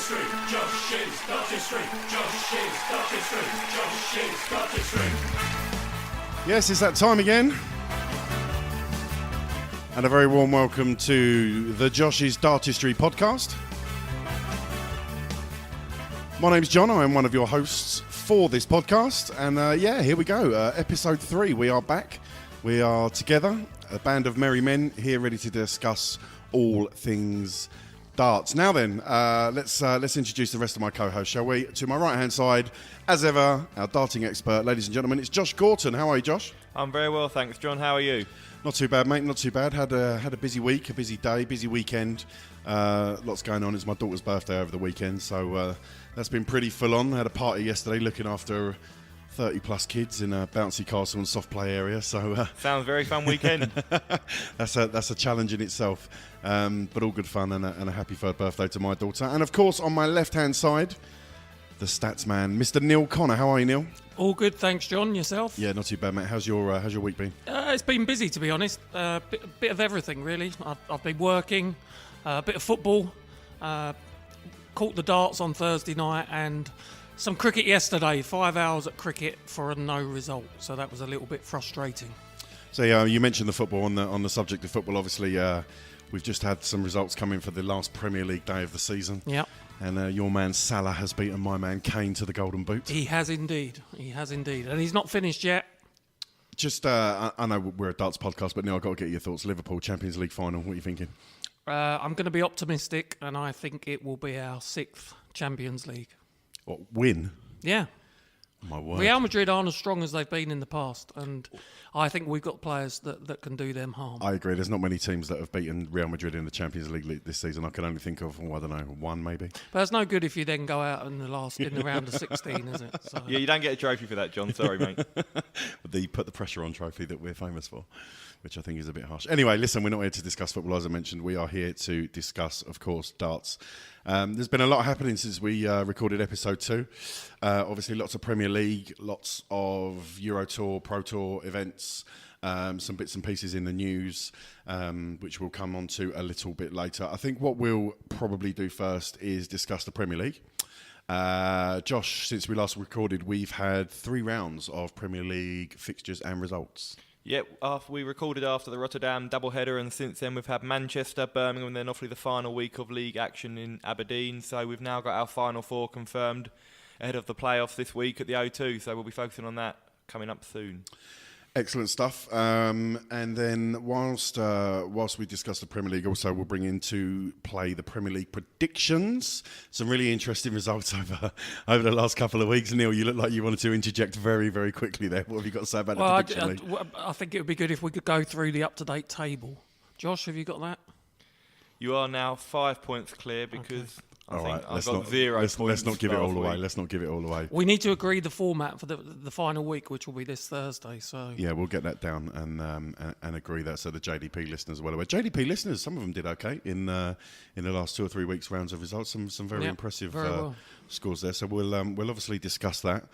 Dartistry, Josh's Dartistry, Josh's Dartistry, Josh's Dartistry. Yes, it's that time again. And a very warm welcome to the Josh's Dartistry podcast. My name's John, I am one of your hosts for this podcast. And here we go, episode 3, we are back. We are together, a band of merry men here ready to discuss all things darts. Now then, let's introduce the rest of my co-hosts, shall we? To my right-hand side, as ever, our darting expert, ladies and gentlemen, it's Josh Gorton. How are you, Josh? I'm very well, thanks, John. How are you? Not too bad, mate. Not too bad. Had a busy week, a busy day, busy weekend. Lots going on. It's my daughter's birthday over the weekend, so that's been pretty full on. Had a party yesterday, looking after 30-plus kids in a bouncy castle and soft play area. So sounds very fun weekend. That's a challenge in itself, but all good fun and a happy third birthday to my daughter. And of course, on my left-hand side, the stats man, Mr. Neil Connor. How are you, Neil? All good, thanks, John. Yourself? Yeah, not too bad, mate. How's your week been? It's been busy, to be honest. Bit of everything, really. I've been working, a bit of football, caught the darts on Thursday night, and some cricket yesterday. 5 hours at cricket for a no result, so that was a little bit frustrating. So you mentioned the football on the subject of football. Obviously, we've just had some results come in for the last Premier League day of the season. Yeah. And your man Salah has beaten my man Kane to the Golden Boot. He has indeed. And he's not finished yet. Just, I know we're a darts podcast, but Neil, I've got to get your thoughts. Liverpool Champions League final. What are you thinking? I'm going to be optimistic, and I think it will be our 6th Champions League. What, win? Yeah. My word. Real Madrid aren't as strong as they've been in the past, and I think we've got players that can do them harm. I agree. There's not many teams that have beaten Real Madrid in the Champions League this season. I can only think of, I don't know, one maybe. But it's no good if you then go out in the round of 16, is it? So. Yeah, you don't get a trophy for that, John. Sorry, mate. The put the pressure on trophy that we're famous for, which I think is a bit harsh. Anyway, listen, we're not here to discuss football, as I mentioned. We are here to discuss, of course, darts. There's been a lot happening since we recorded episode 2. Obviously, lots of Premier League, lots of Euro Tour, Pro Tour events, some bits and pieces in the news, which we'll come on to a little bit later. I think what we'll probably do first is discuss the Premier League. Josh, since we last recorded, we've had 3 rounds of Premier League fixtures and results. Yep, we recorded after the Rotterdam doubleheader, and since then we've had Manchester, Birmingham, and then obviously the final week of league action in Aberdeen. So we've now got our final 4 confirmed ahead of the playoffs this week at the O2. So we'll be focusing on that coming up soon. Excellent stuff. And then whilst we discuss the Premier League, also we'll bring into play the Premier League predictions. Some really interesting results over the last couple of weeks. Neil, you look like you wanted to interject very, very quickly there. What have you got to say about the prediction league? I think it would be good if we could go through the up-to-date table. Josh, have you got that? You are now 5 points clear because... Okay. All right, I've got 0 points. Let's not give it all away. Let's not give it all away. We need to agree the format for the final week, which will be this Thursday. So yeah, we'll get that down and agree that, so the JDP listeners are well aware. JDP listeners, some of them did okay in the last 2 or 3 weeks rounds of results. Some very impressive scores there. So we'll obviously discuss that.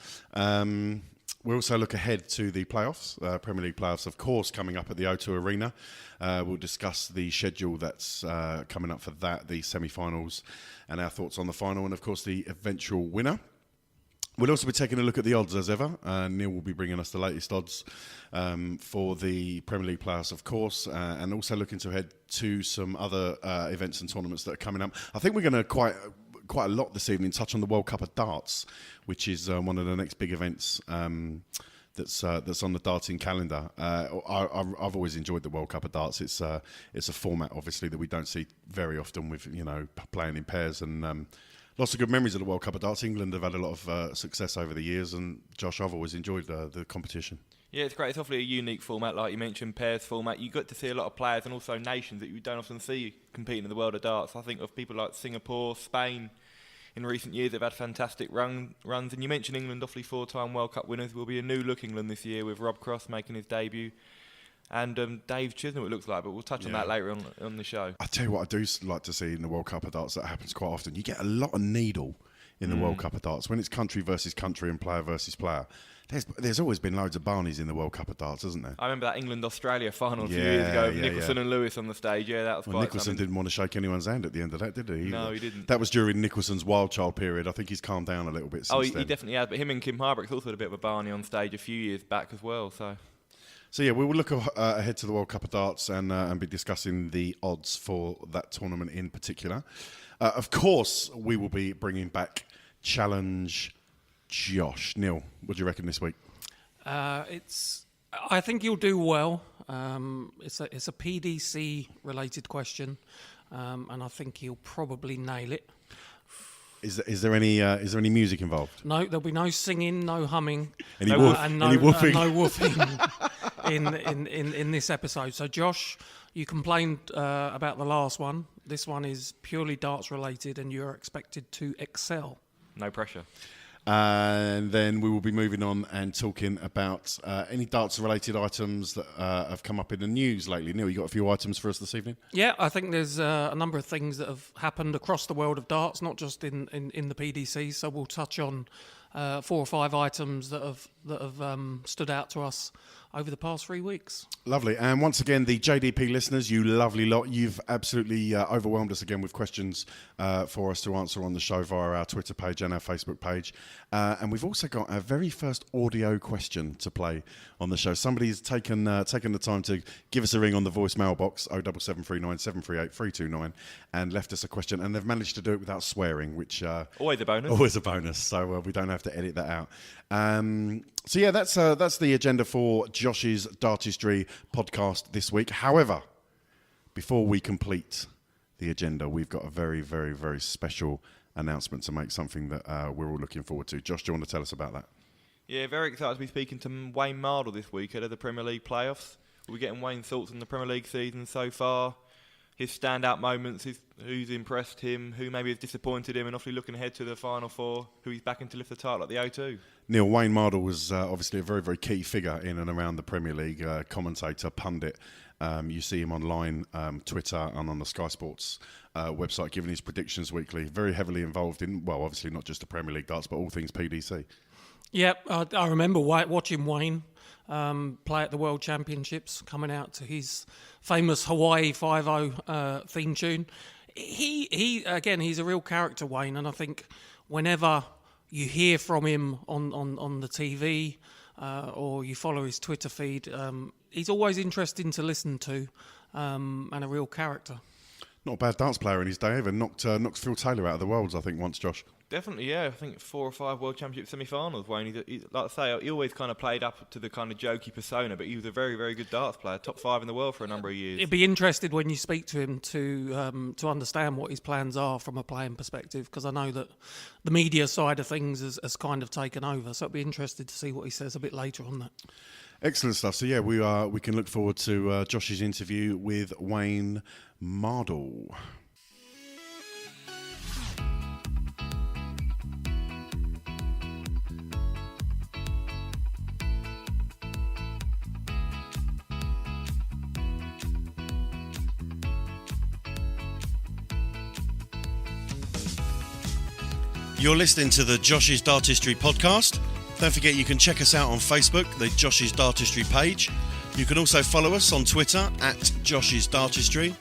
We'll also look ahead to the playoffs, Premier League playoffs, of course, coming up at the O2 Arena. We'll discuss the schedule that's coming up for that, the semi-finals, and our thoughts on the final, and of course the eventual winner. We'll also be taking a look at the odds as ever. Neil will be bringing us the latest odds for the Premier League playoffs, of course, and also looking to head to some other events and tournaments that are coming up. I think we're going to quite a lot this evening touch on the World Cup of Darts, which is one of the next big events that's on the darting calendar. I've always enjoyed the World Cup of Darts. It's a format, obviously, that we don't see very often with, playing in pairs, and lots of good memories of the World Cup of Darts. England have had a lot of success over the years, and Josh, I've always enjoyed the competition. Yeah, it's great. It's obviously a unique format, like you mentioned, pairs format. You got to see a lot of players and also nations that you don't often see competing in the world of darts. I think of people like Singapore, Spain. In recent years, they've had fantastic runs. And you mentioned England, obviously 4-time World Cup winners. Will be a new look England this year with Rob Cross making his debut. And Dave Chisnell, it looks like, but we'll touch on that later on the show. I tell you what I do like to see in the World Cup of Darts that happens quite often. You get a lot of needle in the World Cup of Darts. When it's country versus country and player versus player, there's always been loads of Barneys in the World Cup of Darts, hasn't there? I remember that England-Australia final a few years ago. Nicholson and Lewis on the stage. Yeah, that was quite Nicholson something. didn't want to shake anyone's hand at the end of that, did he? No, he didn't. That was during Nicholson's wild child period. I think he's calmed down a little bit since He definitely has. But him and Kim Hybrecht's also had a bit of a Barney on stage a few years back as well. So yeah, we will look ahead to the World Cup of Darts and be discussing the odds for that tournament in particular. Of course, we will be bringing back Challenge Josh. Neil, what do you reckon this week? I think you'll do well. It's a PDC related question, and I think he'll probably nail it. Is there any music involved? No, there'll be no singing, no humming, any no woofing? No woofing in this episode. So, Josh, you complained about the last one. This one is purely darts related, and you're expected to excel. No pressure. And then we will be moving on and talking about any darts-related items that have come up in the news lately. Neil, you got a few items for us this evening? Yeah, I think there's a number of things that have happened across the world of darts, not just in the PDC. So we'll touch on 4 or 5 items that have stood out to us over the past 3 weeks. Lovely. And once again, the JDP listeners, you lovely lot, you've absolutely overwhelmed us again with questions for us to answer on the show via our Twitter page and our Facebook page. And we've also got our very first audio question to play on the show. Somebody's taken the time to give us a ring on the voicemail box, 07739 738 329, and left us a question. And they've managed to do it without swearing, which... always a bonus. Always a bonus. So we don't have to edit that out. So yeah, that's the agenda for Josh's Dartistry podcast this week. However, before we complete the agenda, we've got a very, very, very special announcement to make, something that we're all looking forward to. Josh, do you want to tell us about that? Yeah, very excited to be speaking to Wayne Mardle this week ahead of the Premier League playoffs. We're getting Wayne's thoughts on the Premier League season so far, his standout moments, who's impressed him, who maybe has disappointed him, and obviously looking ahead to the Final Four, who he's backing to lift the title at the O2. Neil, Wayne Mardle was obviously a very, very key figure in and around the Premier League, commentator, pundit. You see him online, Twitter, and on the Sky Sports website, giving his predictions weekly. Very heavily involved in, well, obviously not just the Premier League darts, but all things PDC. Yeah, I remember watching Wayne play at the World Championships, coming out to his famous Hawaii 5-0 theme tune. He again, he's a real character, Wayne, and I think whenever you hear from him on the TV or you follow his Twitter feed, he's always interesting to listen to and a real character. Not a bad dance player in his day, even knocked Phil Taylor out of the Worlds, I think, once, Josh. Definitely, yeah. I think 4 or 5 World Championship semi-finals, Wayne. He, like I say, he always kind of played up to the kind of jokey persona, but he was a very, very good darts player, top 5 in the world for a number of years. It'd be interested when you speak to him to understand what his plans are from a playing perspective, because I know that the media side of things has kind of taken over, so it'd be interested to see what he says a bit later on that. Excellent stuff. So yeah, we can look forward to Josh's interview with Wayne Mardle. You're listening to the Josh's Dartistry podcast. Don't forget you can check us out on Facebook, the Josh's Dartistry page. You can also follow us on Twitter at Josh's Dartistry.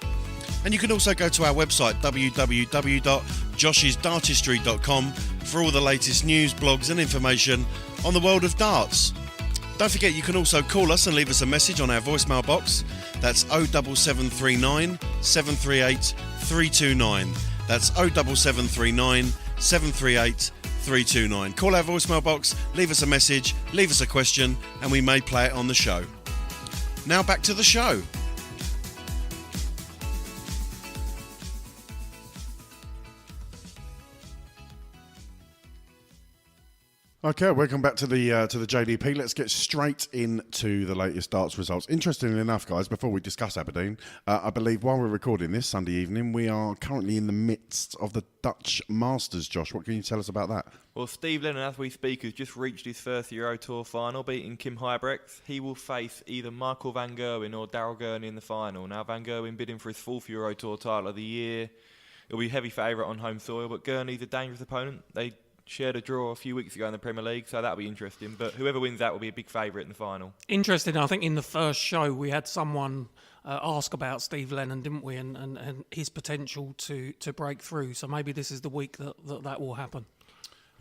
And you can also go to our website, www.joshisdartistry.com, for all the latest news, blogs and information on the world of darts. Don't forget you can also call us and leave us a message on our voicemail box. That's 07739 738 329. That's 07739 738 329. Call our voicemail box, leave us a message, leave us a question, and we may play it on the show. Now back to the show. Okay, welcome back to the JDP. Let's get straight into the latest darts results. Interestingly enough, guys, before we discuss Aberdeen, I believe while we're recording this Sunday evening, we are currently in the midst of the Dutch Masters. Josh, what can you tell us about that? Well, Steve Lennon, as we speak, has just reached his first Euro Tour final, beating Kim Hybrecht. He will face either Michael van Gerwen or Daryl Gurney in the final. Now, van Gerwen bidding for his 4th Euro Tour title of the year. He'll be heavy favourite on home soil, but Gurney's a dangerous opponent. They shared a draw a few weeks ago in the Premier League, so that'll be interesting. But whoever wins that will be a big favourite in the final. Interesting. I think in the first show we had someone ask about Steve Lennon, didn't we, and his potential to break through. So maybe this is the week that will happen.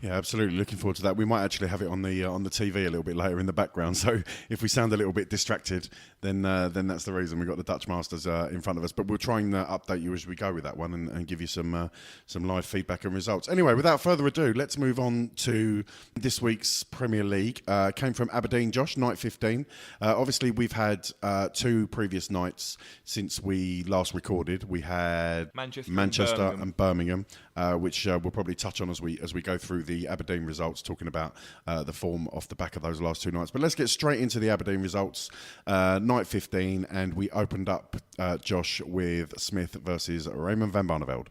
Yeah, absolutely. Looking forward to that. We might actually have it on the TV a little bit later in the background. So if we sound a little bit distracted, then that's the reason. We've got the Dutch Masters in front of us. But we'll try and update you as we go with that one and give you some live feedback and results. Anyway, without further ado, let's move on to this week's Premier League. Came from Aberdeen, Josh, night 15. Obviously, we've had 2 previous nights since we last recorded. We had Manchester and Birmingham, which we'll probably touch on as we go through the Aberdeen results, talking about the form off the back of those last 2 nights. But let's get straight into the Aberdeen results. Night 15, and we opened up, Josh, with Smith versus Raymond van Barneveld.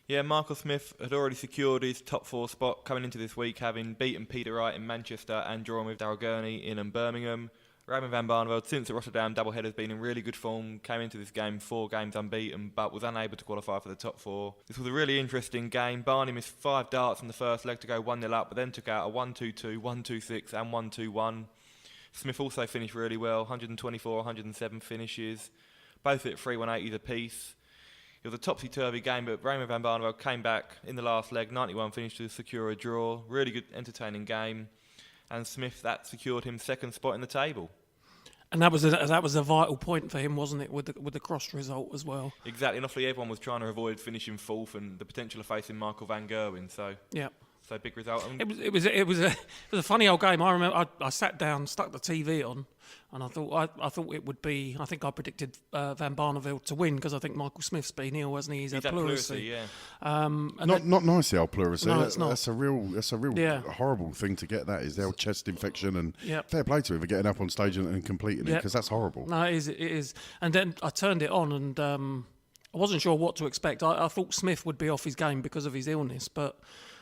Yeah, Michael Smith had already secured his top 4 spot coming into this week, having beaten Peter Wright in Manchester and drawn with Darrell Gurney in Birmingham. Raymond van Barneveld, since the Rotterdam doubleheader, has been in really good form, came into this game 4 games unbeaten, but was unable to qualify for the top 4. This was a really interesting game. Barney missed 5 darts in the first leg to go 1-0 up, but then took out a 1-2-2, 1-2-6 and 1-2-1. Smith also finished really well, 124, 107 finishes, both at 3-180s apiece. It was a topsy-turvy game, but Raymond van Barneveld came back in the last leg, 91 finished to secure a draw. Really good, entertaining game. And Smith, that secured him 2nd spot in the table. And that was a vital point for him, wasn't it, with the cross result as well? Exactly, and obviously everyone was trying to avoid finishing 4th and the potential of facing Michael van Gerwen. So yeah. So big result. It was a funny old game. I remember I sat down, stuck the TV on, and I thought it would be. I think I predicted Van Barneveld to win because I think Michael Smith's been ill, hasn't he? He's had pleurisy. Yeah. Not nice, the old pleurisy. No, it's not. That's a real horrible thing to get. That is the old chest infection, and fair play to him for getting up on stage and completing it, because that's horrible. No, it is. And then I turned it on, and I wasn't sure what to expect. I thought Smith would be off his game because of his illness, but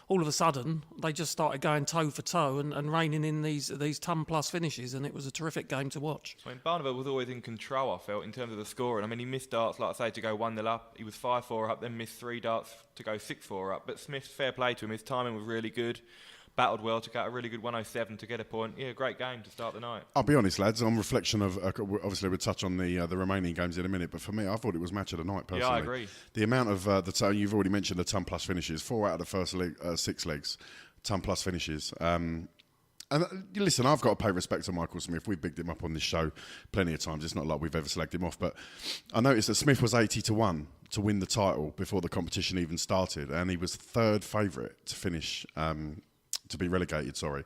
all of a sudden, they just started going toe for toe and reining in these ton-plus finishes, and it was a terrific game to watch. I mean, Barneveld was always in control, I felt, in terms of the scoring. I mean, he missed darts, like I say, to go 1-0 up. He was 5-4 up, then missed 3 darts to go 6-4 up. But Smith, fair play to him. His timing was really good. Battled well, took out a really good 107 to get a point. Yeah, great game to start the night. I'll be honest, lads, on reflection of, obviously we'll touch on the remaining games in a minute, but for me, I thought it was match of the night, personally. Yeah, I agree. The amount of, you've already mentioned the ton-plus finishes, 4 out of the first 6 legs, ton-plus finishes. And listen, I've got to pay respect to Michael Smith. We've bigged him up on this show plenty of times. It's not like we've ever selected him off, but I noticed that Smith was 80-1 to win the title before the competition even started, and he was 3rd favourite to finish, to be relegated, sorry.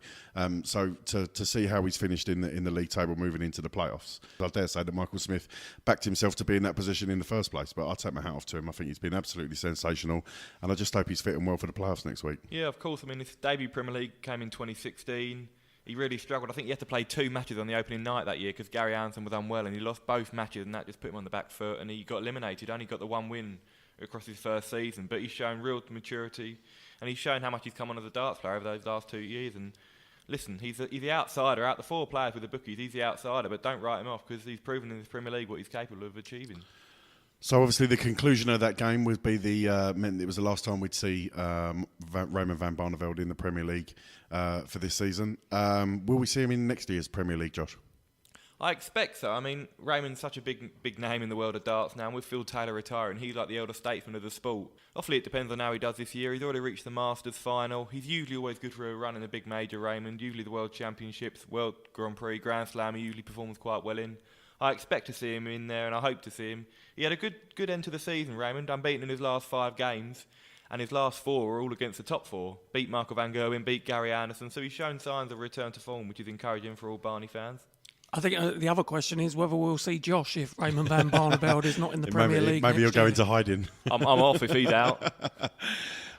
So to see how he's finished in the league table moving into the playoffs, I dare say that Michael Smith backed himself to be in that position in the first place, but I'll take my hat off to him. I think he's been absolutely sensational, and I just hope he's fitting well for the playoffs next week. Yeah, of course. I mean, his debut Premier League came in 2016. He really struggled. I think he had to play 2 matches on the opening night that year because Gary Anderson was unwell, and he lost both matches, and that just put him on the back foot, and he got eliminated. Only got the 1 win across his first season, but he's shown real maturity, and he's shown how much he's come on as a darts player over those last 2 years. And listen, he's the outsider. Out the 4 players with the bookies, he's the outsider, but don't write him off because he's proven in the Premier League what he's capable of achieving. So obviously the conclusion of that game would be meant it was the last time we'd see Raymond van Barneveld in the Premier League for this season. Will we see him in next year's Premier League, Josh? I expect so. I mean, Raymond's such a big name in the world of darts now, and with Phil Taylor retiring, he's like the elder statesman of the sport. Obviously, it depends on how he does this year. He's already reached the Masters final. He's usually always good for a run in a big major, Raymond. Usually the World Championships, World Grand Prix, Grand Slam, he usually performs quite well in. I expect to see him in there, and I hope to see him. He had a good end to the season, Raymond, unbeaten in his last 5 games, and his last 4 were all against the top 4. Beat Michael van Gerwen, beat Gary Anderson, so he's shown signs of return to form, which is encouraging for all Barney fans. I think the other question is whether we'll see Josh if Raymond van Barneveld is not in the Premier League. Maybe he'll go into hiding. I'm off if he's out.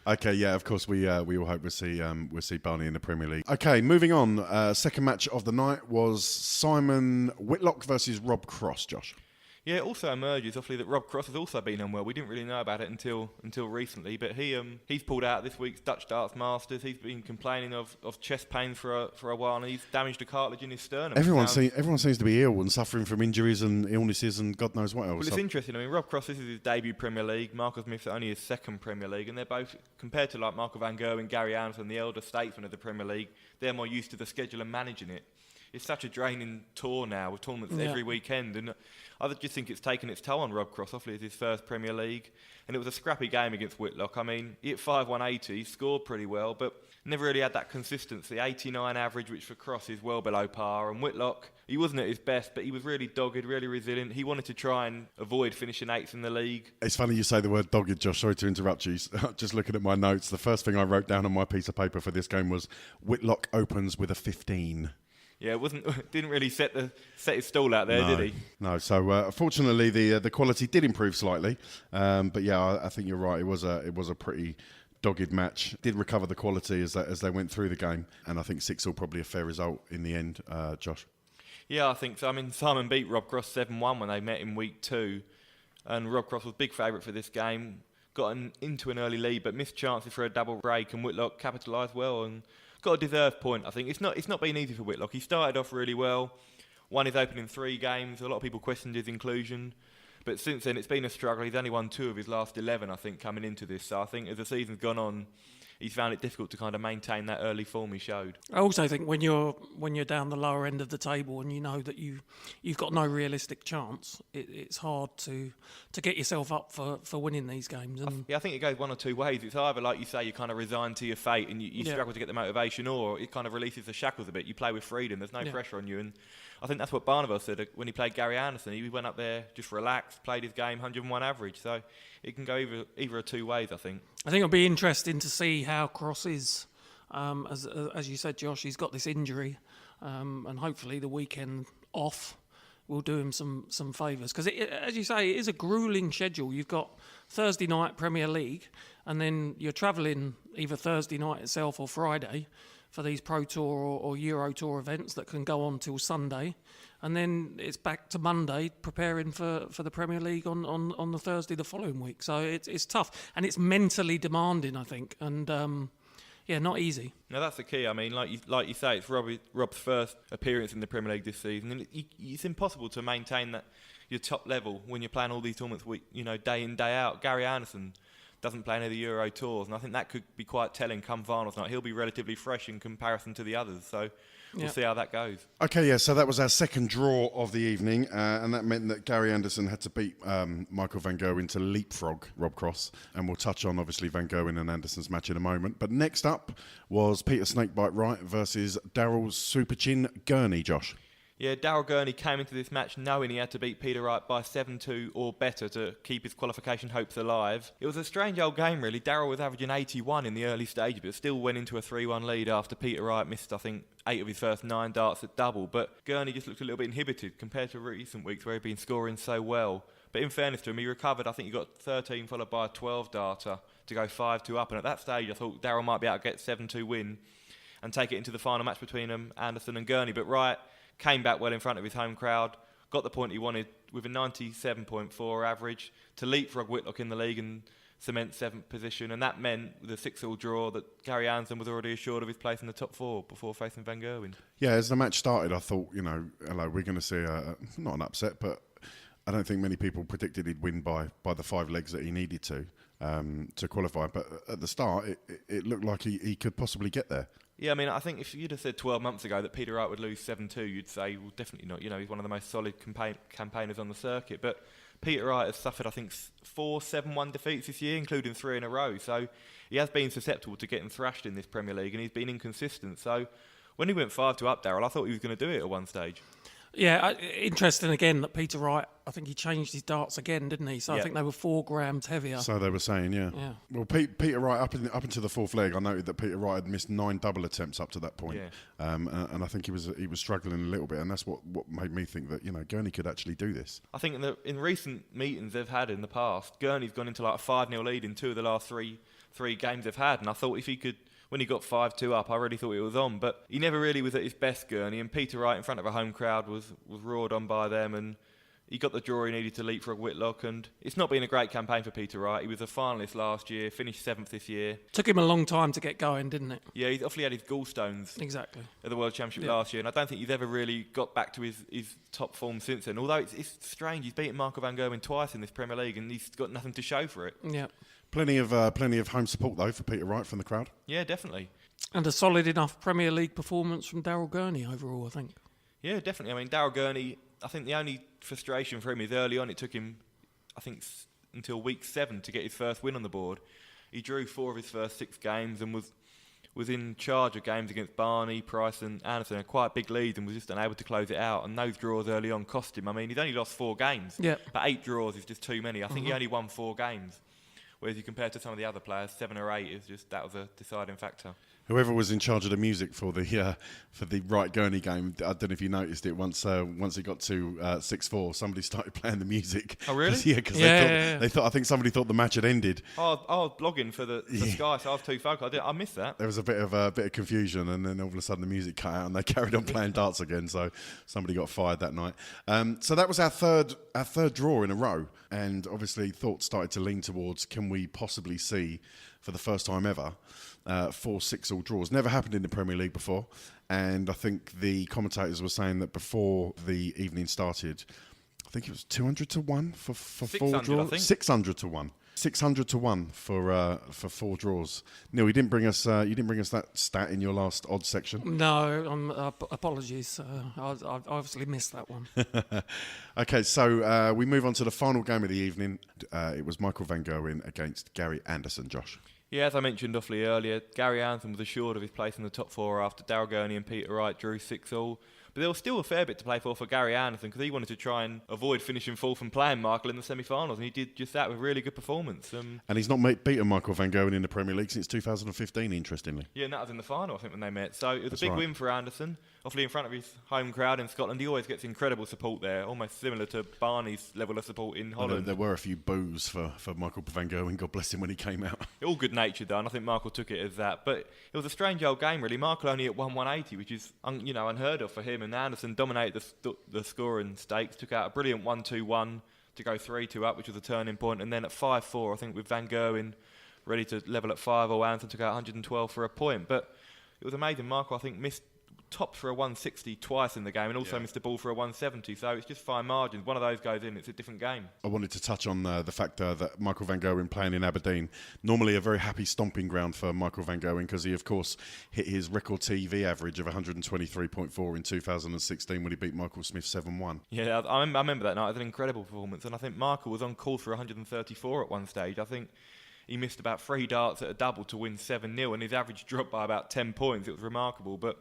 Okay, yeah, of course we all hope we'll see Barney in the Premier League. Okay, moving on. Second match of the night was Simon Whitlock versus Rob Cross, Josh. Yeah, it also emerges, obviously, that Rob Cross has also been unwell. We didn't really know about it until recently, but he's pulled out this week's Dutch Darts Masters. He's been complaining of chest pain for a while, and he's damaged a cartilage in his sternum. Everyone seems to be ill and suffering from injuries and illnesses and God knows what else. Well, it's interesting. I mean, Rob Cross, this is his debut Premier League. Marco Smith's only his second Premier League, and they're both, compared to like Marco van Gerwen and Gary Anderson, the elder statesmen of the Premier League, they're more used to the schedule and managing it. It's such a draining tour now with tournaments every weekend, and I just think it's taken its toll on Rob Cross. Obviously, it's his first Premier League, and it was a scrappy game against Whitlock. I mean, he hit 5-1-80, scored pretty well, but never really had that consistency. 89 average, which for Cross is well below par, and Whitlock, he wasn't at his best, but he was really dogged, really resilient. He wanted to try and avoid finishing 8th in the league. It's funny you say the word dogged, Josh. Sorry to interrupt you. Just looking at my notes, the first thing I wrote down on my piece of paper for this game was Whitlock opens with a 15. Yeah, didn't really set his stall out there, did he? No. So fortunately, the quality did improve slightly, but yeah, I think you're right. It was a pretty dogged match. Did recover the quality as they went through the game, and I think 6-all probably a fair result in the end, Josh. Yeah, I think so. I mean, Simon beat Rob Cross 7-1 when they met in week 2, and Rob Cross was big favourite for this game. Got into an early lead, but missed chances for a double break, and Whitlock capitalised well and got a deserved point. I think it's not been easy for Whitlock. He started off really well, won his opening 3 games. A lot of people questioned his inclusion, but since then it's been a struggle. He's only won 2 of his last 11, I think, coming into this. So I think as the season's gone on, he's found it difficult to kind of maintain that early form he showed. I also think when you're down the lower end of the table and you know that you've got no realistic chance, it's hard to get yourself up for winning these games. And I think it goes one or two ways. It's either, like you say, you're kind of resigned to your fate and you struggle to get the motivation, or it kind of releases the shackles a bit. You play with freedom. There's no pressure on you. And I think that's what Barnabas said when he played Gary Anderson. He went up there just relaxed, played his game, 101 average. So it can go either of two ways, I think. I think it'll be interesting to see how Cross is. As you said, Josh, he's got this injury, and hopefully the weekend off will do him some favours. Because, as you say, it is a gruelling schedule. You've got Thursday night Premier League, and then you're travelling either Thursday night itself or Friday for these Pro Tour or Euro Tour events that can go on till Sunday. And then it's back to Monday preparing for the Premier League on the Thursday the following week. So it's tough, and it's mentally demanding, I think. And not easy. No, that's the key. I mean, like you say, it's Rob's first appearance in the Premier League this season, and it's impossible to maintain that your top level when you're playing all these tournaments day in, day out. Gary Anderson doesn't play any of the Euro tours, and I think that could be quite telling come finals night. He'll be relatively fresh in comparison to the others, so we'll see how that goes. Okay, yeah, so that was our second draw of the evening, and that meant that Gary Anderson had to beat Michael van Gerwen to leapfrog Rob Cross, and we'll touch on, obviously, van Gerwen and Anderson's match in a moment. But next up was Peter Snakebite Wright versus Daryl Superchin Gurney, Josh. Yeah, Daryl Gurney came into this match knowing he had to beat Peter Wright by 7-2 or better to keep his qualification hopes alive. It was a strange old game, really. Daryl was averaging 81 in the early stages, but still went into a 3-1 lead after Peter Wright missed, I think, 8 of his first 9 darts at double. But Gurney just looked a little bit inhibited compared to recent weeks where he'd been scoring so well. But in fairness to him, he recovered. I think he got 13 followed by a 12 darter to go 5-2 up. And at that stage, I thought Daryl might be able to get 7-2 win and take it into the final match between Anderson and Gurney. But Wright came back well in front of his home crowd, got the point he wanted with a 97.4 average to leapfrog Whitlock in the league and cement 7th position. And that meant, with a 6-all draw, that Gary Anderson was already assured of his place in the top 4 before facing van Gerwen. Yeah, as the match started, I thought, we're going to see not an upset, but I don't think many people predicted he'd win by the 5 legs that he needed to qualify. But at the start, it looked like he could possibly get there. Yeah, I mean, I think if you'd have said 12 months ago that Peter Wright would lose 7-2, you'd say, well, definitely not. He's one of the most solid campaigners on the circuit. But Peter Wright has suffered, I think, 4 7-1 defeats this year, including 3 in a row. So he has been susceptible to getting thrashed in this Premier League, and he's been inconsistent. So when he went 5-2 up, Daryl, I thought he was going to do it at one stage. Yeah, interesting again that Peter Wright, I think he changed his darts again, didn't he? So I think they were 4 grams heavier. So they were saying, yeah. Well, Peter Wright, up into the 4th leg, I noted that Peter Wright had missed 9 double attempts up to that point. Yeah. And I think he was struggling a little bit, and that's what made me think that, Gurney could actually do this. I think in recent meetings they've had in the past, Gurney's gone into like a 5-0 lead in 2 of the last three games they've had, and I thought if he could, when he got 5-2 up, I really thought it was on. But he never really was at his best, Gurney. And Peter Wright, in front of a home crowd, was roared on by them. And He got the draw he needed to leapfrog Whitlock, and it's not been a great campaign for Peter Wright. He was a finalist last year, finished 7th this year. Took him a long time to get going, didn't it? Yeah, he's obviously had his gallstones Exactly. at the World Championship last year, and I don't think he's ever really got back to his top form since then. Although it's strange, he's beaten Marco van Gerwen twice in this Premier League, and he's got nothing to show for it. Yeah. Plenty of home support though for Peter Wright from the crowd. Yeah, definitely. And a solid enough Premier League performance from Daryl Gurney overall, I think. Yeah, definitely. I mean, Daryl Gurney, I think the only frustration for him is early on it took him, I think, until week 7 to get his first win on the board. He drew 4 of his first 6 games and was in charge of games against Barney, Price and Anderson, a quite big lead, and was just unable to close it out. And those draws early on cost him. I mean, he's only lost 4 games. Yep. But 8 draws is just too many. I think he only won 4 games. Whereas you compare to some of the other players, 7 or 8 that was a deciding factor. Whoever was in charge of the music for the Wright Gurney game, I don't know if you noticed it. Once it got to 6-4, somebody started playing the music. Oh really? Because they thought I think somebody thought the match had ended. I was blogging for the Sky, so I was too focused. I missed that. There was a bit of confusion, and then all of a sudden the music cut out, and they carried on playing darts again. So somebody got fired that night. So that was our third draw in a row, and obviously thoughts started to lean towards, can we possibly see for the first time ever 4 6-all draws? Never happened in the Premier League before, and I think the commentators were saying that before the evening started, I think it was 200 to 1 for 4 draws. 600 to 1. 600 to 1 for 4 draws. Neil, you didn't bring us that stat in your last odds section. No, apologies. I obviously missed that one. Okay, so we move on to the final game of the evening. It was Michael van Gerwen against Gary Anderson. Josh. Yeah, as I mentioned awfully earlier, Gary Anderson was assured of his place in the top 4 after Daryl Gurney and Peter Wright drew 6-all. But there was still a fair bit to play for Gary Anderson, because he wanted to try and avoid finishing 4th and playing Michael in the semi-finals, and he did just that with a really good performance. And he's not beaten Michael van Gerwen in the Premier League since 2015, interestingly. Yeah, and that was in the final, I think, when they met. So it was a big win for Anderson. Obviously, in front of his home crowd in Scotland, he always gets incredible support there, almost similar to Barney's level of support in Holland. There were a few boos for Michael van Gerwen, God bless him, when he came out. All good-natured, though, and I think Michael took it as that. But it was a strange old game, really. Michael only at 180, which is unheard of for him, and Anderson dominated the scoring stakes, took out a brilliant 1-2-1 to go 3-2 up, which was a turning point, and then at 5-4, I think with Van Gerwen ready to level at 5-all, Anderson took out 112 for a point. But it was amazing. Michael, I think, missed topped for a 160 twice in the game, and also missed a ball for a 170, so it's just fine margins. One of those goes in, it's a different game. I wanted to touch on the fact that Michael van Gerwen playing in Aberdeen, normally a very happy stomping ground for Michael van Gerwen, because he of course hit his record TV average of 123.4 in 2016 when he beat Michael Smith 7-1. Yeah, I remember that night. It was an incredible performance, and I think Michael was on course for 134 at one stage. I think he missed about 3 darts at a double to win 7-0, and his average dropped by about 10 points. It was remarkable, but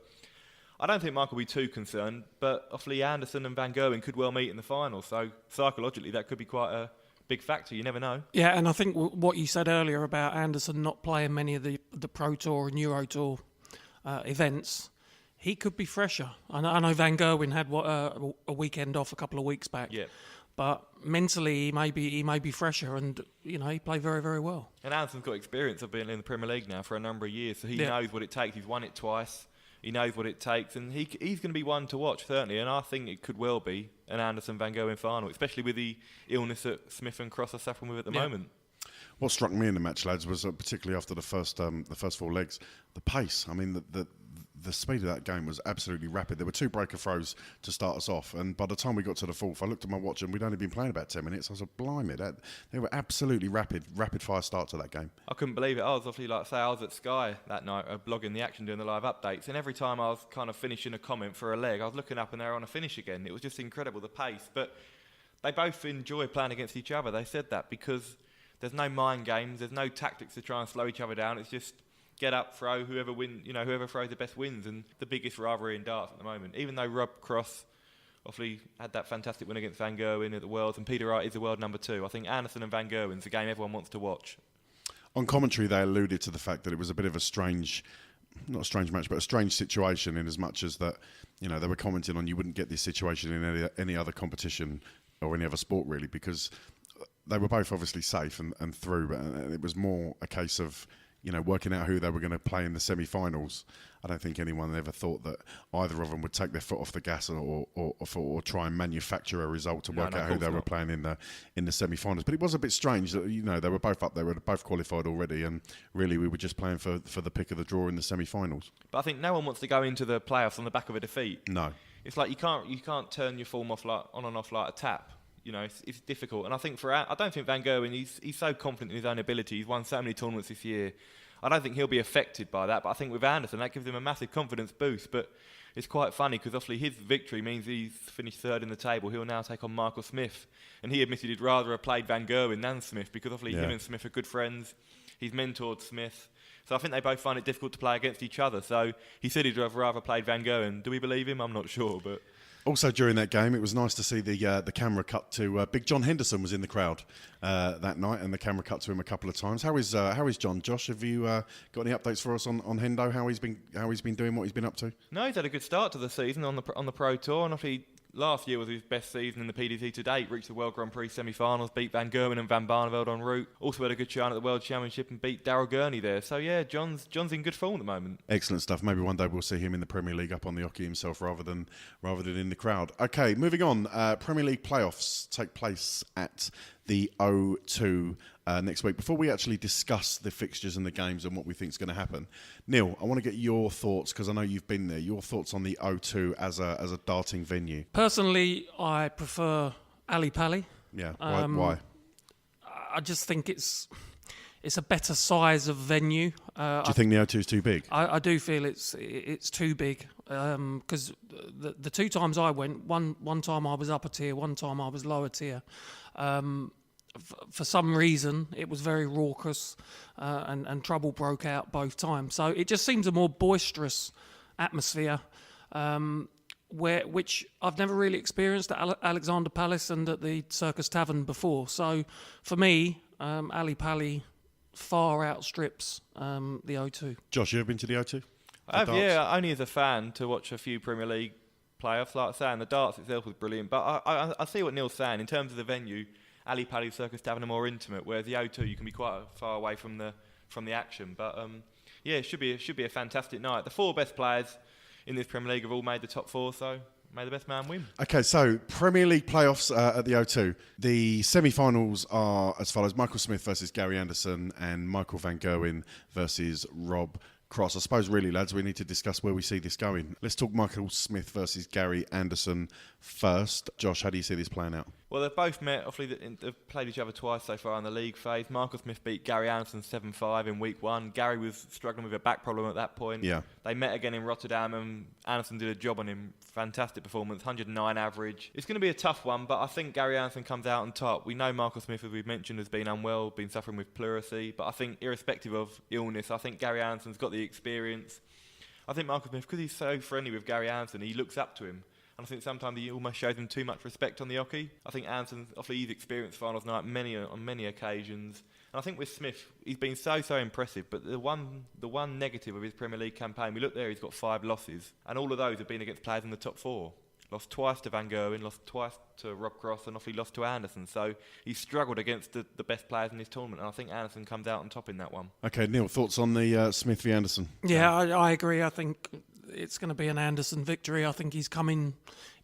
I don't think Michael will be too concerned, but obviously Anderson and Van Gerwen could well meet in the final, so psychologically that could be quite a big factor. You never know. Yeah, and I think what you said earlier about Anderson not playing many of the Pro Tour and Euro Tour events, he could be fresher. I know Van Gerwen had a weekend off a couple of weeks back. Yeah. But mentally, he may be fresher, and he played very, very well. And Anderson's got experience of being in the Premier League now for a number of years, so he knows what it takes. He's won it twice. He knows what it takes, and he's going to be one to watch, certainly. And I think it could well be an Anderson-Van Gerwen final, especially with the illness that Smith and Cross are suffering with at the moment. What struck me in the match, lads, was particularly after the first 4 legs, the pace. I mean, the speed of that game was absolutely rapid. There were 2 breaker throws to start us off, and by the time we got to the 4th, I looked at my watch and we'd only been playing about 10 minutes. I was like, blimey, they were absolutely rapid fire start to that game. I couldn't believe it. I was obviously, like I say, I was at Sky that night blogging the action, doing the live updates, and every time I was kind of finishing a comment for a leg, I was looking up and they were on a finish again. It was just incredible, the pace. But they both enjoy playing against each other. They said that because there's no mind games, there's no tactics to try and slow each other down. It's just get up, throw, whoever throws the best wins, and the biggest rivalry in darts at the moment. Even though Rob Cross obviously had that fantastic win against Van Gerwen at the Worlds, and Peter Wright is the world number 2, I think Anderson and Van Gerwen's a game everyone wants to watch. On commentary, they alluded to the fact that it was a bit of not a strange match, but a strange situation, in as much as that, they were commenting on you wouldn't get this situation in any other competition or any other sport, really, because they were both obviously safe and through, but it was more a case of working out who they were going to play in the semi-finals. I don't think anyone ever thought that either of them would take their foot off the gas or try and manufacture a result to work out who they were playing in the semi-finals. But it was a bit strange that they were both up there, they were both qualified already, and really we were just playing for the pick of the draw in the semi-finals. But I think no one wants to go into the playoffs on the back of a defeat. No, it's like you can't turn your form off on and off like a tap. It's difficult, and I think I don't think Van Gerwen, he's so confident in his own ability. He's won so many tournaments this year. I don't think he'll be affected by that, but I think with Anderson, that gives him a massive confidence boost. But it's quite funny because obviously his victory means he's finished third in the table. He'll now take on Michael Smith, and he admitted he'd rather have played Van Gerwen than Smith because obviously him and Smith are good friends. He's mentored Smith. So I think they both find it difficult to play against each other. So he said he'd rather played Van Gerwen. Do we believe him? I'm not sure, but... Also during that game, it was nice to see the camera cut to Big John Henderson was in the crowd that night, and the camera cut to him a couple of times. How is John? Josh, have you got any updates for us on Hendo? How he's been doing, what he's been up to? No, he's had a good start to the season on the Pro Tour, and obviously last year was his best season in the PDC to date. Reached the World Grand Prix semi-finals, beat Van Gerwen and Van Barneveld en route. Also had a good shine at the World Championship and beat Daryl Gurney there. So yeah, John's in good form at the moment. Excellent stuff. Maybe one day we'll see him in the Premier League up on the oche himself rather than in the crowd. Okay, moving on. Premier League playoffs take place at the O2 next week. Before we actually discuss the fixtures and the games and what we think is going to happen, Neil, I want to get your thoughts, because I know you've been there. Your thoughts on the O2 as a darting venue. Personally, I prefer Ali Pali. Yeah. Why? I just think it's a better size of venue. Do you think the O2 is too big? I do feel it's too big, because the two times I went, one time I was upper tier, one time I was lower tier. For some reason, it was very raucous, and trouble broke out both times. So it just seems a more boisterous atmosphere, which I've never really experienced at Alexander Palace and at the Circus Tavern before. So for me, Ali Pali far outstrips the O2. Josh, you ever been to the O2? I have, yeah, only as a fan to watch a few Premier League playoffs. Like I say, and the darts itself was brilliant. But I see what Neil's saying in terms of the venue. Ali Pali Circus Tavern are more intimate, whereas the O2 you can be quite far away from the action. But yeah, it should be a fantastic night. The four best players in this Premier League have all made the top four, so may the best man win. Okay, so Premier League playoffs at the O2. The semi-finals are as follows: Michael Smith versus Gary Anderson and Michael Van Gerwen versus Rob Cross. I suppose really, lads, we need to discuss where we see this going. Let's talk Michael Smith versus Gary Anderson first. Josh, how do you see this playing out? Well, they've both met. Obviously, they've played each other twice so far in the league phase. Michael Smith beat Gary Anderson 7-5 in week one. Gary was struggling with a back problem at that point. Yeah. They met again in Rotterdam, and Anderson did a job on him. Fantastic performance, 109 average. It's going to be a tough one, but I think Gary Anderson comes out on top. We know Michael Smith, as we've mentioned, has been unwell, been suffering with pleurisy. But I think, irrespective of illness, I think Gary Anderson's got the experience. I think Michael Smith, because he's so friendly with Gary Anderson, he looks up to him. And I think sometimes he almost shows him too much respect on the oche. I think Anderson, obviously, he's experienced finals night on many occasions. And I think with Smith, he's been so impressive. But the one negative of his Premier League campaign, we look there, he's got 5 losses. And all of those have been against players in the top 4. Lost twice to Van Gerwen, lost twice to Rob Cross, and obviously lost to Anderson. So he's struggled against the best players in this tournament. And I think Anderson comes out on top in that one. Okay, Neil, thoughts on the Smith v Anderson? Yeah, I agree. I think it's going to be an Anderson victory. I think he's coming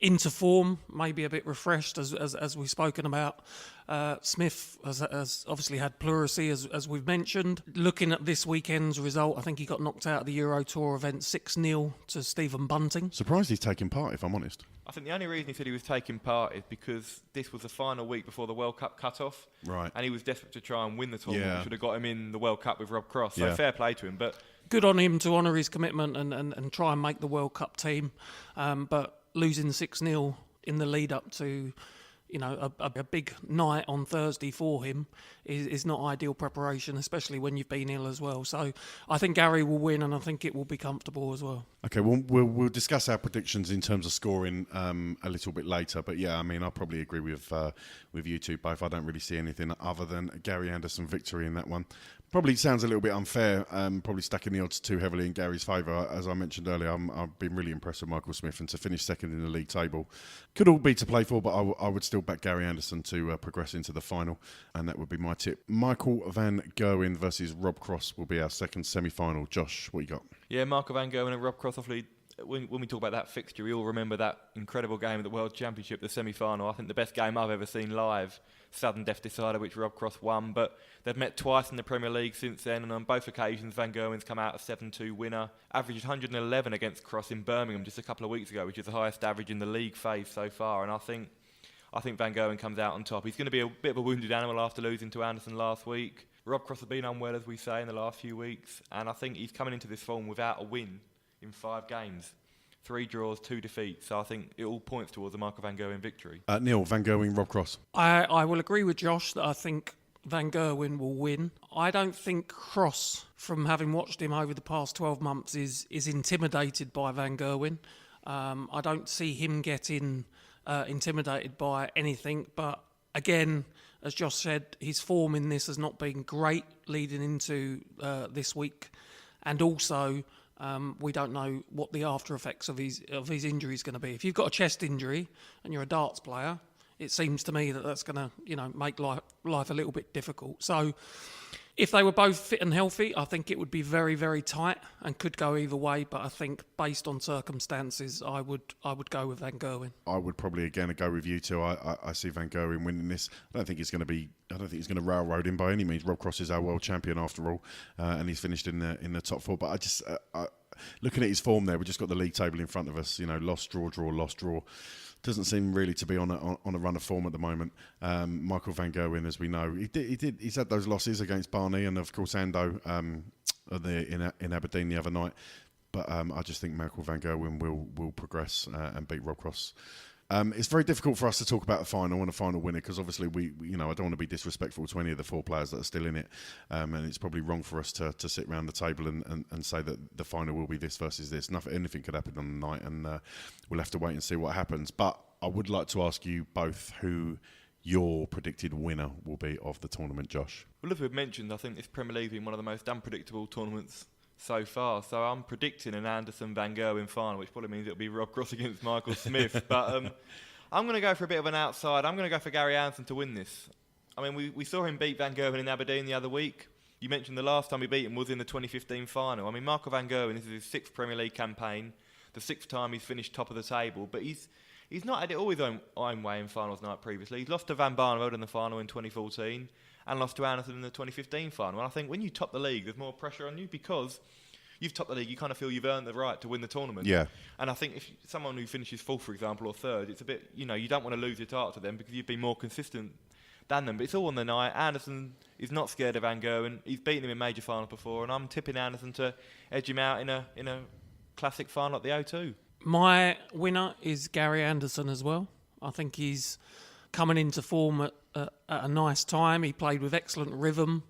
into form, maybe a bit refreshed, as we've spoken about. Smith has obviously had pleurisy, as we've mentioned. Looking at this weekend's result, I think he got knocked out of the Euro Tour event 6-0 to Stephen Bunting. Surprised he's taking part, if I'm honest. I think the only reason he said he was taking part is because this was the final week before the World Cup cut-off. Right. And he was desperate to try and win the tournament, which would have got him in the World Cup with Rob Cross. So fair play to him. But good on him to honour his commitment and try and make the World Cup team. But losing 6-0 in the lead up to, a big night on Thursday for him is not ideal preparation, especially when you've been ill as well. So I think Gary will win, and I think it will be comfortable as well. Okay, we'll discuss our predictions in terms of scoring a little bit later. But yeah, I mean, I probably agree with you two both. I don't really see anything other than a Gary Anderson victory in that one. Probably sounds a little bit unfair, probably stacking the odds too heavily in Gary's favour. As I mentioned earlier, I've been really impressed with Michael Smith, and to finish second in the league table could all be to play for, but I would still back Gary Anderson to progress into the final, and that would be my tip. Michael van Gerwen versus Rob Cross will be our second semi-final. Josh, what you got? Yeah, Michael van Gerwen and Rob Cross, obviously, when we talk about that fixture, we all remember that incredible game at the World Championship, the semi-final. I think the best game I've ever seen live, sudden death decider, which Rob Cross won. But they've met twice in the Premier League since then, and on both occasions Van Gerwen's come out a 7-2 winner. Averaged 111 against Cross in Birmingham just a couple of weeks ago, which is the highest average in the league phase so far. And I think Van Gerwen comes out on top. He's going to be a bit of a wounded animal after losing to Anderson last week. Rob Cross has been unwell, as we say, in the last few weeks, and I think he's coming into this form without a win in 5 games. 3 draws, 2 defeats. So I think it all points towards a Michael van Gerwen victory. Neil, Van Gerwen, Rob Cross. I will agree with Josh that I think Van Gerwen will win. I don't think Cross, from having watched him over the past 12 months, is intimidated by Van Gerwen. I don't see him getting intimidated by anything. But again, as Josh said, his form in this has not been great leading into this week. And also, we don't know what the after effects of his injury is going to be. If you've got a chest injury and you're a darts player, it seems to me that that's going to make life a little bit difficult. So if they were both fit and healthy, I think it would be very, very tight and could go either way. But I think based on circumstances, I would go with Van Gerwen. I would probably again go with you too. I see Van Gerwen winning this. I don't think he's going to railroad him by any means. Rob Cross is our world champion after all, and he's finished in the top 4. But I just looking at his form there, we've just got the league table in front of us. Lost, draw, lost, draw. Doesn't seem really to be on a run of form at the moment. Michael van Gerwen, as we know, he's had those losses against Barney and of course Ando in Aberdeen the other night. But I just think Michael van Gerwen will progress and beat Rob Cross. It's very difficult for us to talk about a final and a final winner because obviously I don't want to be disrespectful to any of the 4 players that are still in it, and it's probably wrong for us to sit around the table and say that the final will be this versus this. Anything could happen on the night, and we'll have to wait and see what happens. But I would like to ask you both who your predicted winner will be of the tournament, Josh. Well, as we've mentioned, I think this Premier League has been one of the most unpredictable tournaments so far. So I'm predicting an Anderson Van Gerwen final, which probably means it'll be Rob Cross against Michael Smith. But I'm going to go for a bit of an outside. I'm going to go for Gary Anderson to win this. I mean, we saw him beat Van Gerwen in Aberdeen the other week. You mentioned the last time he beat him was in the 2015 final. I mean, Michael van Gerwen, this is his 6th Premier League campaign, the 6th time he's finished top of the table. But he's not had it all his own way in finals night previously. He's lost to Van Barneveld in the final in 2014 and lost to Anderson in the 2015 final. And I think when you top the league, there's more pressure on you because you've topped the league, you kind of feel you've earned the right to win the tournament. Yeah. And I think if someone who finishes 4th, for example, or 3rd, it's a bit, you don't want to lose your title to them because you've been more consistent than them. But it's all on the night. Anderson is not scared of Van Gerwen. He's beaten him in major finals before, and I'm tipping Anderson to edge him out in a classic final at the O2. My winner is Gary Anderson as well. I think he's coming into form at a nice time. He played with excellent rhythm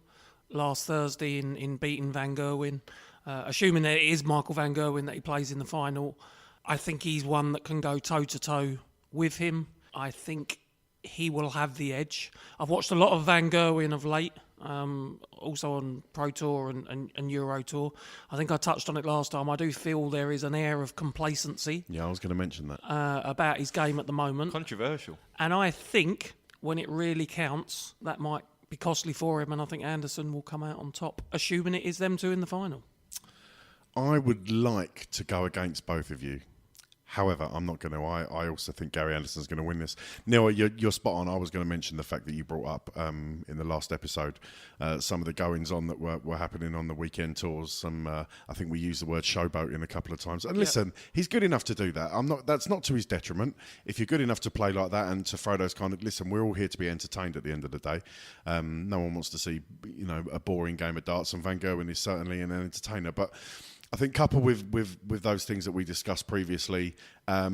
last Thursday in beating Van Gerwen. Assuming that it is Michael van Gerwen that he plays in the final, I think he's one that can go toe-to-toe with him. I think he will have the edge. I've watched a lot of Van Gerwen of late, also on Pro Tour and Euro Tour. I think I touched on it last time. I do feel there is an air of complacency. Yeah, I was going to mention that. About his game at the moment. Controversial. And I think when it really counts, that might be costly for him, and I think Anderson will come out on top, assuming it is them two in the final. I would like to go against both of you. However, I'm not going to. I also think Gary Anderson's going to win this. Neil, you're spot on. I was going to mention the fact that you brought up in the last episode some of the goings-on that were happening on the weekend tours. I think we used the word showboating a couple of times. And listen, he's good enough to do that. That's not to his detriment. If you're good enough to play like that and to throw those kind of... Listen, we're all here to be entertained at the end of the day. No one wants to see a boring game of darts, and Van Gerwen is certainly an entertainer. But I think coupled with those things that we discussed previously,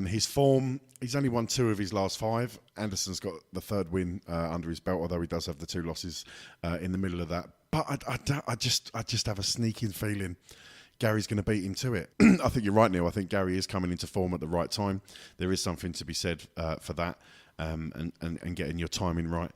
his form, he's only won 2 of his last 5. Anderson's got the 3rd win under his belt, although he does have the 2 losses in the middle of that. But I just have a sneaking feeling Gary's going to beat him to it. I think you're right, Neil. I think Gary is coming into form at the right time. There is something to be said for that and getting your timing right.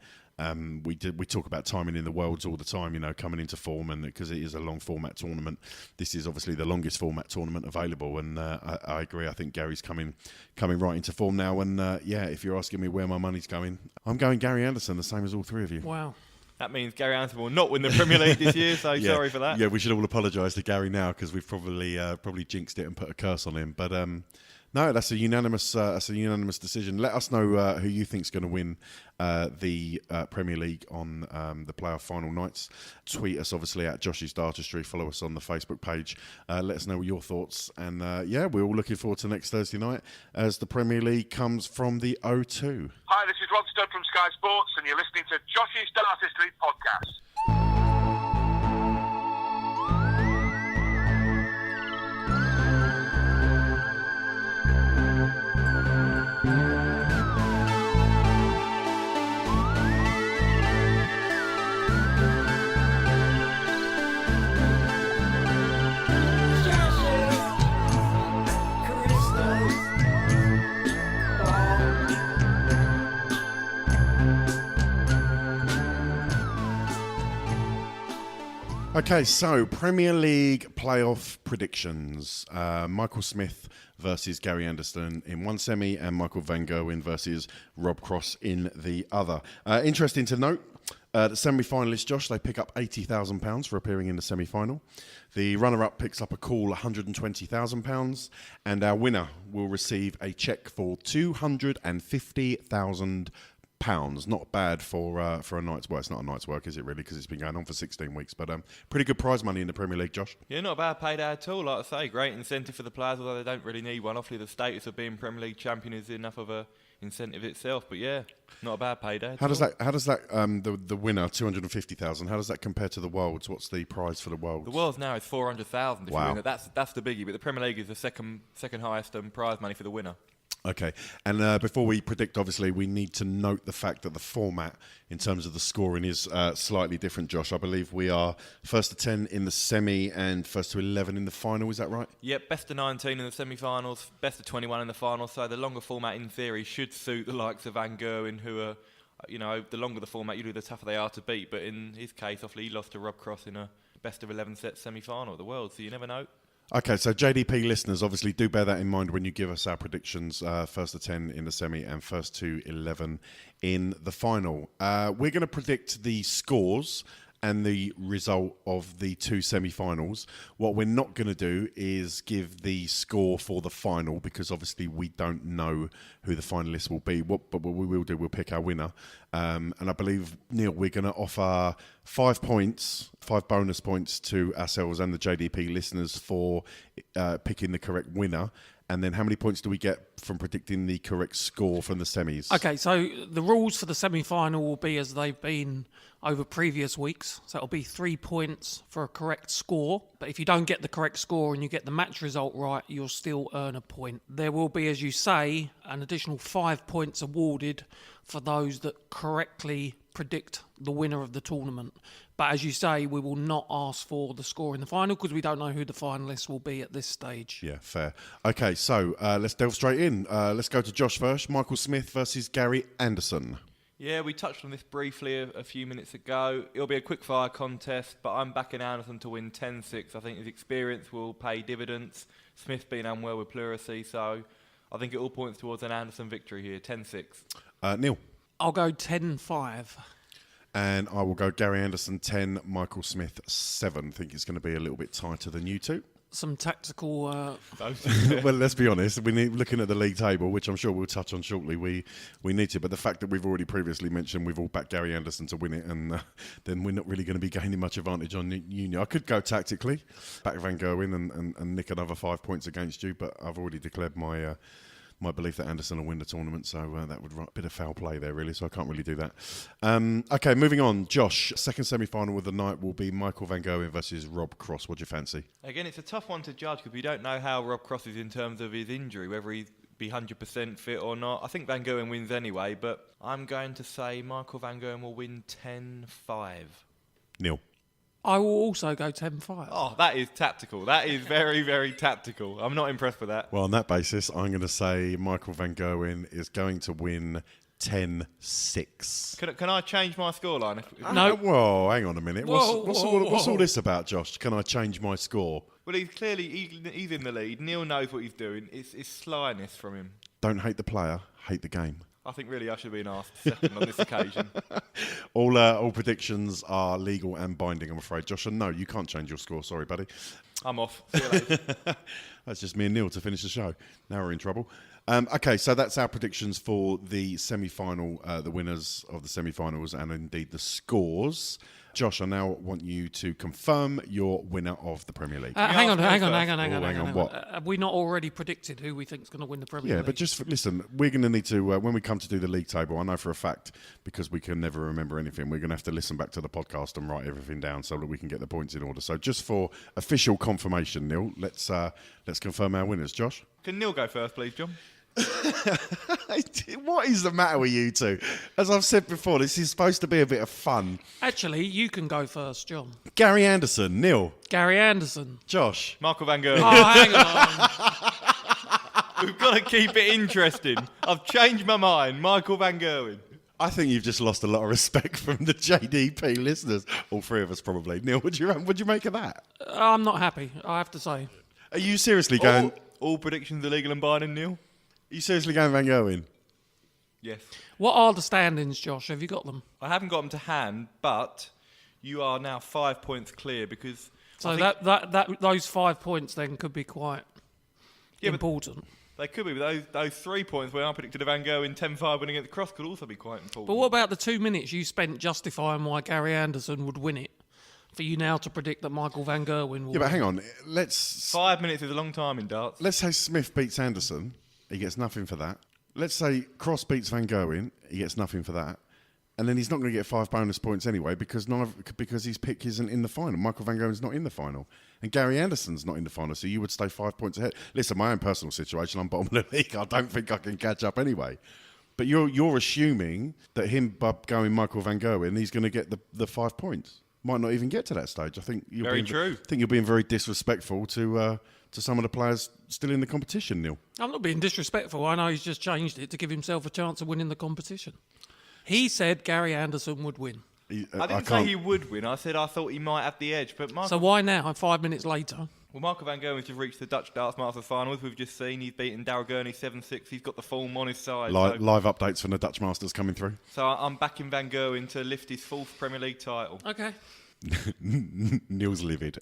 We talk about timing in the Worlds all the time, coming into form, and because it is a long format tournament, this is obviously the longest format tournament available. And I agree. I think Gary's coming right into form now. And if you're asking me where my money's going, I'm going Gary Anderson, the same as all three of you. Wow. That means Gary Anderson will not win the Premier League this year, so sorry for that. Yeah, we should all apologise to Gary now because we've probably jinxed it and put a curse on him. But no, that's a unanimous decision. Let us know who you think's going to win the Premier League on the playoff final nights. Tweet us, obviously, at Josh's Dartistry. Follow us on the Facebook page. Let us know your thoughts. And we're all looking forward to next Thursday night as the Premier League comes from the O2. Hi, this is Rod Studd from Sky Sports, and you're listening to Josh's Dartistry podcast. Okay, so Premier League playoff predictions. Michael Smith versus Gary Anderson in one semi and Michael Van Gerwen versus Rob Cross in the other. Interesting to note, the semi-finalists, Josh, they pick up £80,000 for appearing in the semi-final. The runner-up picks up a cool £120,000, and our winner will receive a cheque for £250,000. Not bad for a night's work. It's not a night's work, is it really? Because it's been going on for 16 weeks. But pretty good prize money in the Premier League, Josh. Yeah, not a bad payday at all. Like I say, great incentive for the players, although they don't really need one. Obviously, the status of being Premier League champion is enough of a incentive itself. But yeah, not a bad payday. How does that? The winner, 250,000. How does that compare to the Worlds? What's the prize for the Worlds? The Worlds now is 400,000. Wow. You win it. That's the biggie. But the Premier League is the second highest prize money for the winner. Okay, and before we predict, obviously, we need to note the fact that the format in terms of the scoring is slightly different, Josh. I believe we are first to 10 in the semi and first to 11 in the final, is that right? Yep, best of 19 in the semi-finals, best of 21 in the final, so the longer format, in theory, should suit the likes of Van Gerwen, who are, the longer the format you do, the tougher they are to beat, but in his case, obviously, he lost to Rob Cross in a best of 11 set semi-final of the world, so you never know. Okay, so JDP listeners, obviously do bear that in mind when you give us our predictions, first to 10 in the semi and first to 11 in the final. We're going to predict the scores and the result of the two semi-finals. What we're not going to do is give the score for the final because obviously we don't know who the finalists will be. But what we will do, we'll pick our winner. And I believe, Neil, we're going to offer 5 bonus points to ourselves and the JDP listeners for picking the correct winner. And then how many points do we get from predicting the correct score from the semis? Okay, so the rules for the semi-final will be as they've been over previous weeks. So it'll be 3 points for a correct score. But if you don't get the correct score and you get the match result right, you'll still earn a point. There will be, as you say, an additional 5 points awarded for those that correctly predict the winner of the tournament. But as you say, we will not ask for the score in the final because we don't know who the finalists will be at this stage. Yeah, fair. Okay, so let's delve straight in. Let's go to Josh first. Michael Smith versus Gary Anderson. Yeah, we touched on this briefly a few minutes ago. It'll be a quick-fire contest, but I'm backing Anderson to win 10-6. I think his experience will pay dividends. Smith being unwell with pleurisy, so I think it all points towards an Anderson victory here, 10-6. Neil? I'll go 10-5. And I will go Gary Anderson 10, Michael Smith 7. I think it's going to be a little bit tighter than you two. Some tactical... Well, let's be honest. Looking at the league table, which I'm sure we'll touch on shortly, we need to. But the fact that we've already previously mentioned we've all backed Gary Anderson to win it, and then we're not really going to be gaining much advantage on you. I could go tactically, back Van Gerwen and nick another 5 points against you, but I've already declared my belief that Anderson will win the tournament, so that would a bit of foul play there, really, so I can't really do that. Okay, moving on. Josh, second semi-final of the night will be Michael Van Gerwen versus Rob Cross. What do you fancy? Again, it's a tough one to judge because we don't know how Rob Cross is in terms of his injury, whether he'd be 100% fit or not. I think Van Gerwen wins anyway, but I'm going to say Michael Van Gerwen will win 10-5. Neil? I will also go 10-5. Oh, that is tactical. That is very, very tactical. I'm not impressed with that. Well, on that basis, I'm going to say Michael Van Gerwen is going to win 10-6. Can I change my scoreline? No. Whoa, hang on a minute. What's Whoa. all this about, Josh? Can I change my score? Well, he's in the lead. Neil knows what he's doing. It's slyness from him. Don't hate the player, hate the game. I think really I should have been asked second on this occasion. All predictions are legal and binding, I'm afraid. Josh, no, you can't change your score. Sorry, buddy. I'm off. See you later. That's just me and Neil to finish the show. Now we're in trouble. Okay, so that's our predictions for the semi-final, the winners of the semi-finals, and indeed the scores. Josh, I now want you to confirm your winner of the Premier League. Hang on. What? Have we not already predicted who we think is going to win the Premier League? Yeah, but listen, we're going to need to, when we come to do the league table, I know for a fact, because we can never remember anything, we're going to have to listen back to the podcast and write everything down so that we can get the points in order. So just for official confirmation, Neil, let's confirm our winners. Josh? Can Neil go first, please, John? What is the matter with you two? As I've said before, this is supposed to be a bit of fun. Actually, you can go first, John. Gary Anderson, Neil. Gary Anderson. Josh. Michael van Gerwen. Oh, hang on. We've got to keep it interesting. I've changed my mind. Michael van Gerwen. I think you've just lost a lot of respect from the JDP listeners. All three of us probably. Neil, what'd you make of that? I'm not happy, I have to say. Are you seriously going... All predictions are legal and binding, Neil? Are you seriously going Van Gerwen? Yes. What are the standings, Josh? Have you got them? I haven't got them to hand, but you are now 5 points clear because... So those 5 points then could be quite important. They could be, but those 3 points where I predicted a Van Gerwen 10-5 winning at the Cross could also be quite important. But what about the 2 minutes you spent justifying why Gary Anderson would win it? For you now to predict that Michael van Gerwen will win. Yeah, but hang on. 5 minutes is a long time in darts. Let's say Smith beats Anderson. He gets nothing for that. Let's say Cross beats Van Gerwen. He gets nothing for that. And then he's not going to get 5 bonus points anyway because his pick isn't in the final. Michael van Gerwen's not in the final. And Gary Anderson's not in the final, so you would stay 5 points ahead. Listen, my own personal situation, I'm bottom of the league. I don't think I can catch up anyway. But you're assuming that him going Michael van Gerwen, he's going to get the 5 points. Might not even get to that stage. I think you're being very disrespectful to some of the players still in the competition, Neil. I'm not being disrespectful. I know he's just changed it to give himself a chance of winning the competition. He said Gary Anderson would win. I didn't say he would win. I said I thought he might have the edge. But so why now, 5 minutes later? Well, Michael van Gerwen's just reached the Dutch Darts Masters finals. We've just seen he's beaten Darryl Gurney 7-6. He's got the form on his side. Live updates from the Dutch Masters coming through. So I'm backing Van Gerwen to lift his 4th Premier League title. Okay. Neil's livid.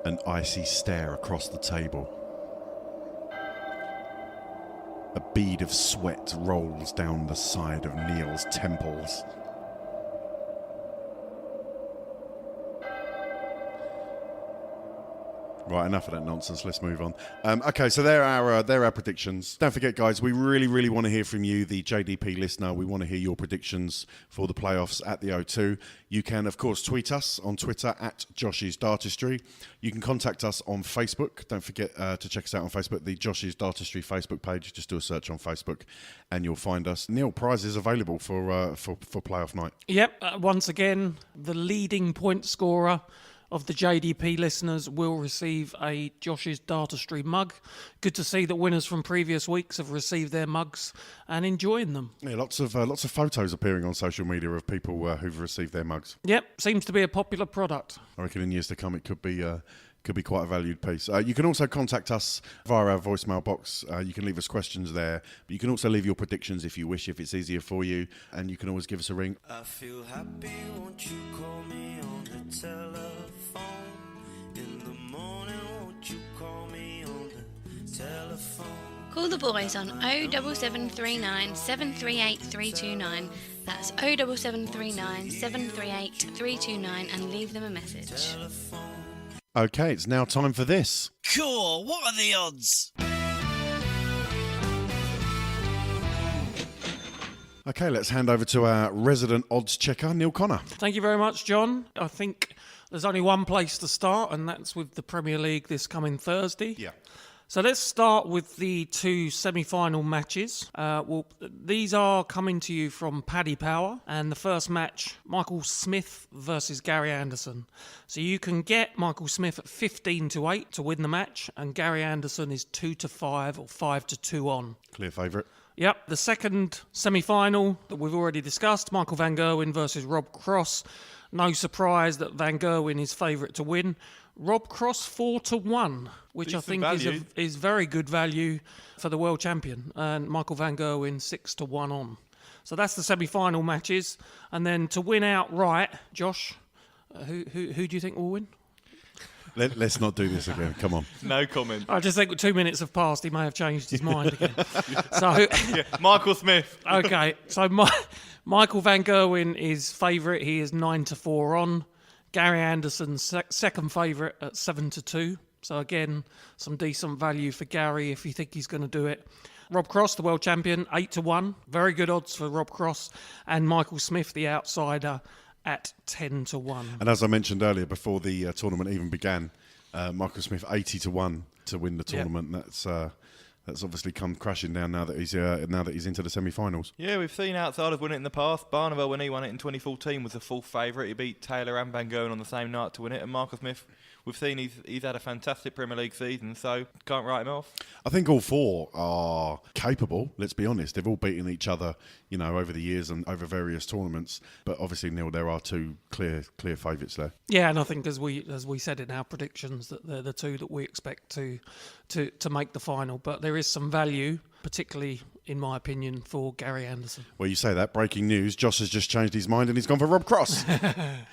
An icy stare across the table. A bead of sweat rolls down the side of Neil's temples. Right, enough of that nonsense. Let's move on. Okay, so they're our predictions. Don't forget, guys, we really, really want to hear from you, the JDP listener. We want to hear your predictions for the playoffs at the O2. You can, of course, tweet us on Twitter at Josh's Dartistry. You can contact us on Facebook. Don't forget to check us out on Facebook, the Josh's Dartistry Facebook page. Just do a search on Facebook and you'll find us. Neil, prizes available for playoff night. Yep, once again, the leading point scorer of the JDP listeners will receive a Josh's Dartistry mug. Good to see that winners from previous weeks have received their mugs and enjoying them. Yeah, lots of photos appearing on social media of people who've received their mugs. Yep, seems to be a popular product. I reckon in years to come it could be quite a valued piece. You can also contact us via our voicemail box. You can leave us questions there, but you can also leave your predictions if you wish, if it's easier for you, and you can always give us a ring. I feel happy, won't you call me on the telephone? In the morning, won't you call me on the telephone? Call the boys on 07739 738 329. That's 07739 738 329 and leave them a message. Okay, it's now time for this. Cool, what are the odds? Okay, let's hand over to our resident odds checker, Neil Connor. Thank you very much, John. I think there's only one place to start, and that's with the Premier League this coming Thursday. Yeah. So let's start with the two semi-final matches. These are coming to you from Paddy Power, and the first match, Michael Smith versus Gary Anderson. So you can get Michael Smith at 15-8 to win the match, and Gary Anderson is 2-5 or 5-2 on. Clear favourite. Yep, the second semi-final that we've already discussed, Michael van Gerwen versus Rob Cross. No surprise that van Gerwen is favourite to win. Rob Cross 4-1, which Decent I think value. is very good value for the world champion. And Michael van Gerwen 6-1 on. So that's the semi-final matches. And then to win outright, Josh, who do you think will win? Let's not do this again. Come on. No comment. I just think 2 minutes have passed. He may have changed his mind again. So, Michael Smith. okay. So Michael van Gerwen is favourite. He is 9-4 on. Gary Anderson second favourite at 7-2. So again, some decent value for Gary if you think he's going to do it. Rob Cross, the world champion, 8-1. Very good odds for Rob Cross. And Michael Smith, the outsider, at 10-1. And as I mentioned earlier, before the tournament even began, Michael Smith 80-1 to win the tournament. Yep. That's obviously come crashing down now that he's into the semi-finals. Yeah, we've seen outsiders win it in the past. Barneveld, when he won it in 2014, was the full favourite. He beat Taylor and Van Gerwen on the same night to win it. And Michael Smith, we've seen he's had a fantastic Premier League season, so can't write him off. I think all four are capable, let's be honest. They've all beaten each other, over the years and over various tournaments. But obviously, Neil, there are two clear favourites there. Yeah, and I think as we said in our predictions that they're the two that we expect to make the final. But there is some value, particularly in my opinion, for Gary Anderson. Well, you say that. Breaking news. Josh has just changed his mind and he's gone for Rob Cross.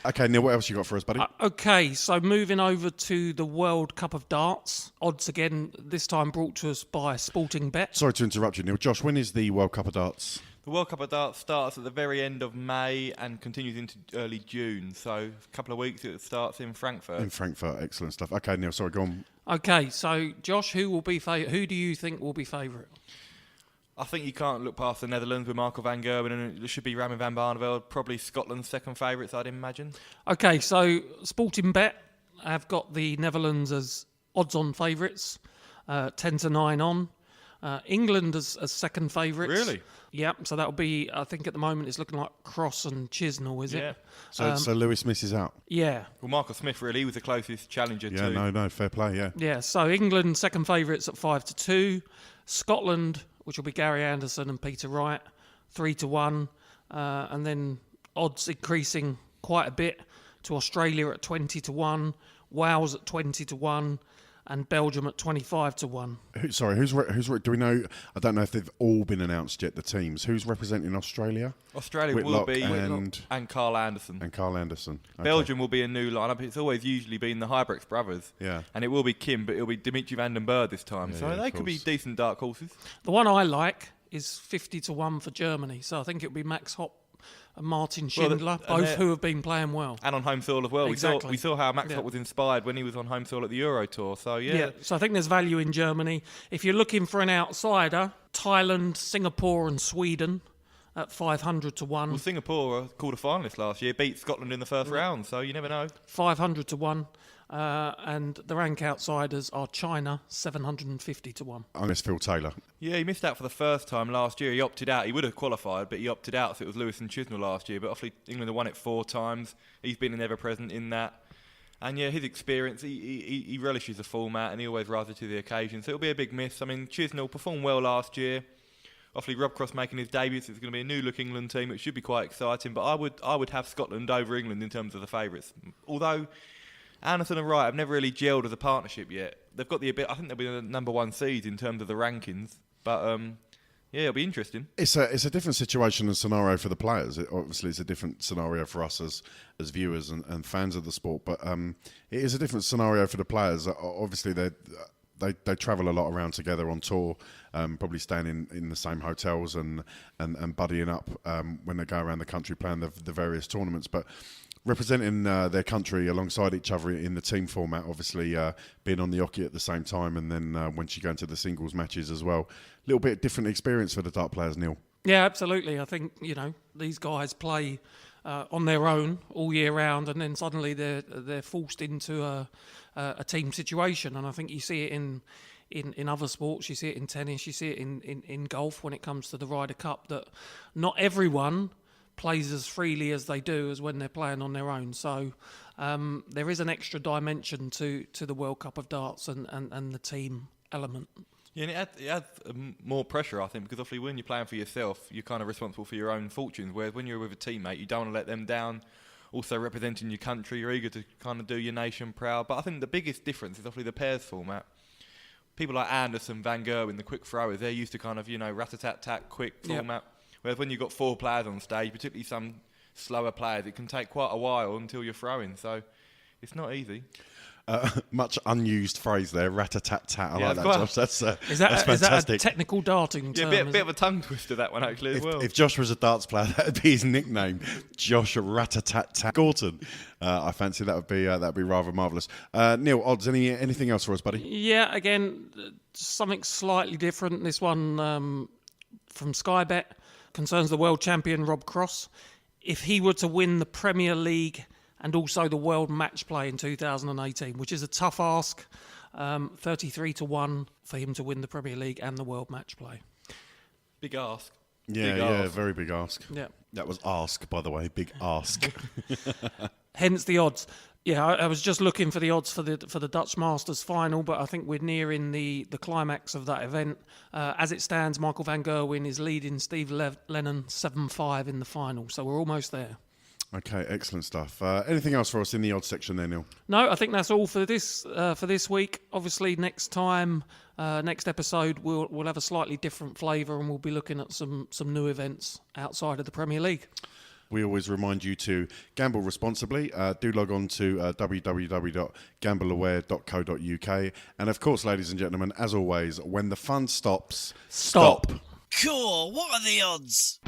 Okay, Neil, what else you got for us, buddy? Okay, so moving over to the World Cup of Darts. Odds again, this time brought to us by Sporting Bet. Sorry to interrupt you, Neil. Josh, when is the World Cup of Darts? The World Cup of Darts starts at the very end of May and continues into early June. So a couple of weeks it starts in Frankfurt. In Frankfurt, excellent stuff. Okay, Neil, sorry, go on. Okay, so Josh, who do you think will be favourite? I think you can't look past the Netherlands with Michael van Gerwen, and it should be Rami van Barneveld, probably Scotland's second favourites, I'd imagine. Okay, so Sporting Bet have got the Netherlands as odds-on favourites, 10-9 on. England as second favourites. Really? Yep, so that'll be, I think at the moment it's looking like Cross and Chisnell, is it? So Lewis misses out. Yeah. Well, Michael Smith really, he was the closest challenger to. Yeah, no, fair play, yeah. Yeah, so England second favourites at 5-2. Scotland, which will be Gary Anderson and Peter Wright, 3-1. And then odds increasing quite a bit to Australia at 20-1, Wales at 20-1. And Belgium at 25-1. Do we know? I don't know if they've all been announced yet. The teams. Who's representing Australia? Australia Whitlock will be and Carl Anderson. And Carl Anderson. Okay. Belgium will be a new lineup. It's always usually been the Huybrechts brothers. Yeah. And it will be Kim, but it'll be Dimitri van den Berg this time. So they could be decent dark horses. The one I like is 50-1 for Germany. So I think it'll be Max Hopp and Martin Schindler, both who have been playing well. And on home soil as well. Exactly. We saw how Max Hopp was inspired when he was on home soil at the Euro Tour. So, yeah. So I think there's value in Germany. If you're looking for an outsider, Thailand, Singapore and Sweden at 500-1. Well, Singapore were quarter-finalists last year, beat Scotland in the first round, so you never know. 500-1. And the rank outsiders are China, 750-1. I miss Phil Taylor. Yeah, he missed out for the first time last year. He opted out. He would have qualified, but he opted out, so it was Lewis and Chisnell last year. But obviously England have won it 4 times. He's been an ever-present in that. And yeah, his experience, he relishes the format and he always rises to the occasion. So it'll be a big miss. I mean, Chisnell performed well last year. Obviously, Rob Cross making his debut, so it's going to be a new-look England team. It should be quite exciting. But I would have Scotland over England in terms of the favourites. Although Anderson and Wright have never really gelled as a partnership yet. They've got I think they'll be the number 1 seed in terms of the rankings. But yeah, it'll be interesting. It's a different situation and scenario for the players. Obviously, it's a different scenario for us as viewers and fans of the sport. But it is a different scenario for the players. Obviously, they travel a lot around together on tour, probably staying in the same hotels and buddying up when they go around the country playing the various tournaments. But representing their country alongside each other in the team format, obviously being on the oche at the same time, and then once you go into the singles matches as well, a little bit different experience for the dart players, Neil. Yeah, absolutely. I think these guys play on their own all year round, and then suddenly they're forced into a team situation, and I think you see it in other sports. You see it in tennis, you see it in golf when it comes to the Ryder Cup, that not everyone plays as freely as they do as when they're playing on their own. So there is an extra dimension to the World Cup of Darts and the team element. Yeah, and it adds more pressure, I think, because obviously when you're playing for yourself, you're kind of responsible for your own fortunes, whereas when you're with a teammate, you don't want to let them down. Also representing your country, you're eager to kind of do your nation proud. But I think the biggest difference is obviously the pairs format. People like Anderson, Van Gerwen, the quick throwers, they're used to kind of, rat-a-tat-tat, quick format. Whereas when you've got 4 players on stage, particularly some slower players, it can take quite a while until you're throwing. So it's not easy. Much unused phrase there, rat-a-tat-tat. I like that, Josh. That's fantastic. Is that a technical darting term? Yeah, a bit of a tongue twister, that one, actually, as well. If Josh was a darts player, that would be his nickname, Josh Rat-a-tat-tat Gorton. I fancy that would be rather marvellous. Neil, odds, anything else for us, buddy? Yeah, again, something slightly different. This one from Sky Bet concerns the world champion Rob Cross. If he were to win the Premier League and also the World Match Play in 2018, which is a tough ask, 33-1 for him to win the Premier League and the World Match Play. Big ask. Yeah, very big ask. Yeah, that was ask, by the way, big ask. Hence the odds. Yeah, I was just looking for the odds for the Dutch Masters final, but I think we're nearing the climax of that event. As it stands, Michael van Gerwen is leading Steve Lennon 7-5 in the final, so we're almost there. Okay, excellent stuff. Anything else for us in the odds section there, Neil? No, I think that's all for this week. Obviously, next episode, we'll have a slightly different flavour, and we'll be looking at some new events outside of the Premier League. We always remind you to gamble responsibly. Do log on to www.gambleaware.co.uk. And of course, ladies and gentlemen, as always, when the fun stops, stop. Cool, what are the odds?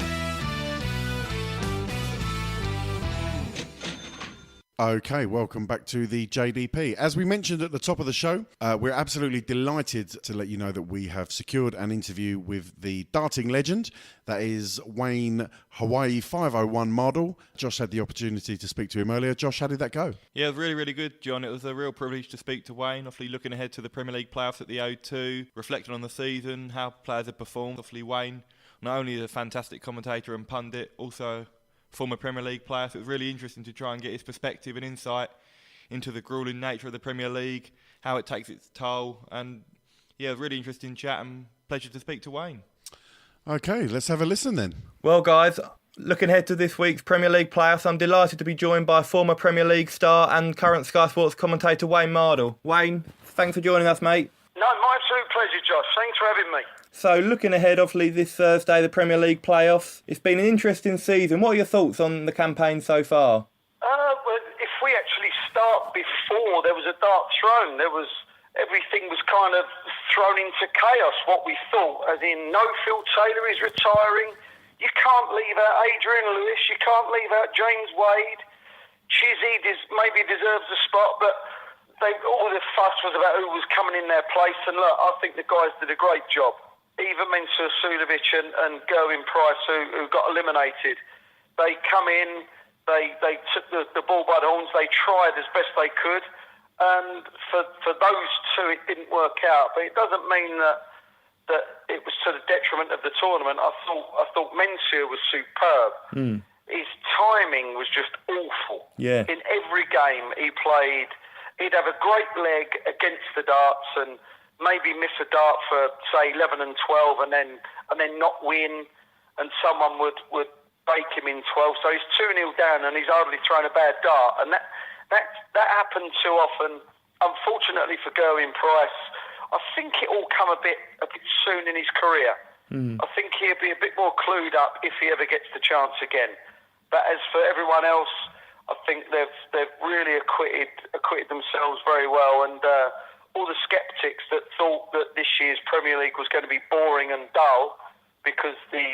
Okay, welcome back to the JDP. As we mentioned at the top of the show, we're absolutely delighted to let you know that we have secured an interview with the darting legend. That is Wayne Hawaii 501 Mardle. Josh had the opportunity to speak to him earlier. Josh, how did that go? Yeah, it was really, really good, John. It was a real privilege to speak to Wayne. Obviously, looking ahead to the Premier League playoffs at the O2, reflecting on the season, how players have performed. Obviously, Wayne, not only a fantastic commentator and pundit, also former Premier League player, so it was really interesting to try and get his perspective and insight into the gruelling nature of the Premier League, how it takes its toll, and yeah, really interesting chat and pleasure to speak to Wayne. Okay, let's have a listen then. Well, guys, looking ahead to this week's Premier League playoffs, I'm delighted to be joined by former Premier League star and current Sky Sports commentator Wayne Mardle. Wayne, thanks for joining us, mate. No, my absolute pleasure, Josh. Thanks for having me. So, looking ahead, obviously, this Thursday, the Premier League playoffs. It's been an interesting season. What are your thoughts on the campaign so far? Well, if we actually start before there was a dart thrown, everything was kind of thrown into chaos, what we thought, as in no Phil Taylor is retiring. You can't leave out Adrian Lewis. You can't leave out James Wade. Chizzy maybe deserves a spot, but all the fuss was about who was coming in their place. And look, I think the guys did a great job. Even Mensur Sulovic and Gerwin Price, who got eliminated, they come in, they took the ball by the horns, they tried as best they could, and for those two it didn't work out. But it doesn't mean that it was to the detriment of the tournament. I thought Mensur was superb. His timing was just awful. Yeah. In every game he played, he'd have a great leg against the darts and maybe miss a dart for, say, 11 and 12 and then not win, and someone would bake him in 12. So he's 2-0 down and he's hardly thrown a bad dart. And that happened too often. Unfortunately for Gerwin Price, I think it all come a bit soon in his career. I think he'll be a bit more clued up if he ever gets the chance again. But as for everyone else, I think they've really acquitted themselves very well, and all the sceptics that thought that this year's Premier League was going to be boring and dull because the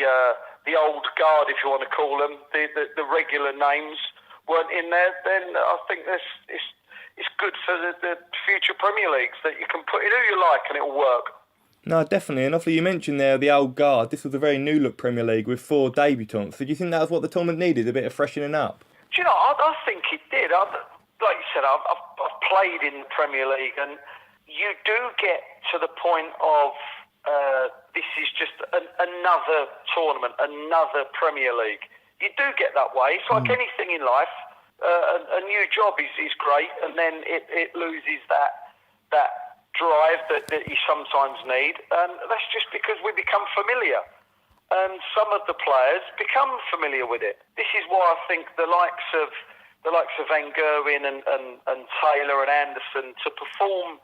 old guard, if you want to call them, the regular names weren't in there, then I think it's good for the future Premier Leagues that you can put in who you like and it'll work. No, definitely. And obviously you mentioned there the old guard. This was a very new look Premier League with 4 debutants. So do you think that was what the tournament needed, a bit of freshening up? Do you know, I think it did. Like you said, I've played in the Premier League, and you do get to the point of this is just another tournament, another Premier League. You do get that way. It's like anything in life. A new job is great, and then it loses that drive that you sometimes need, and that's just because we become familiar. And some of the players become familiar with it. This is why I think the likes of Van Gerwen and Taylor and Anderson to perform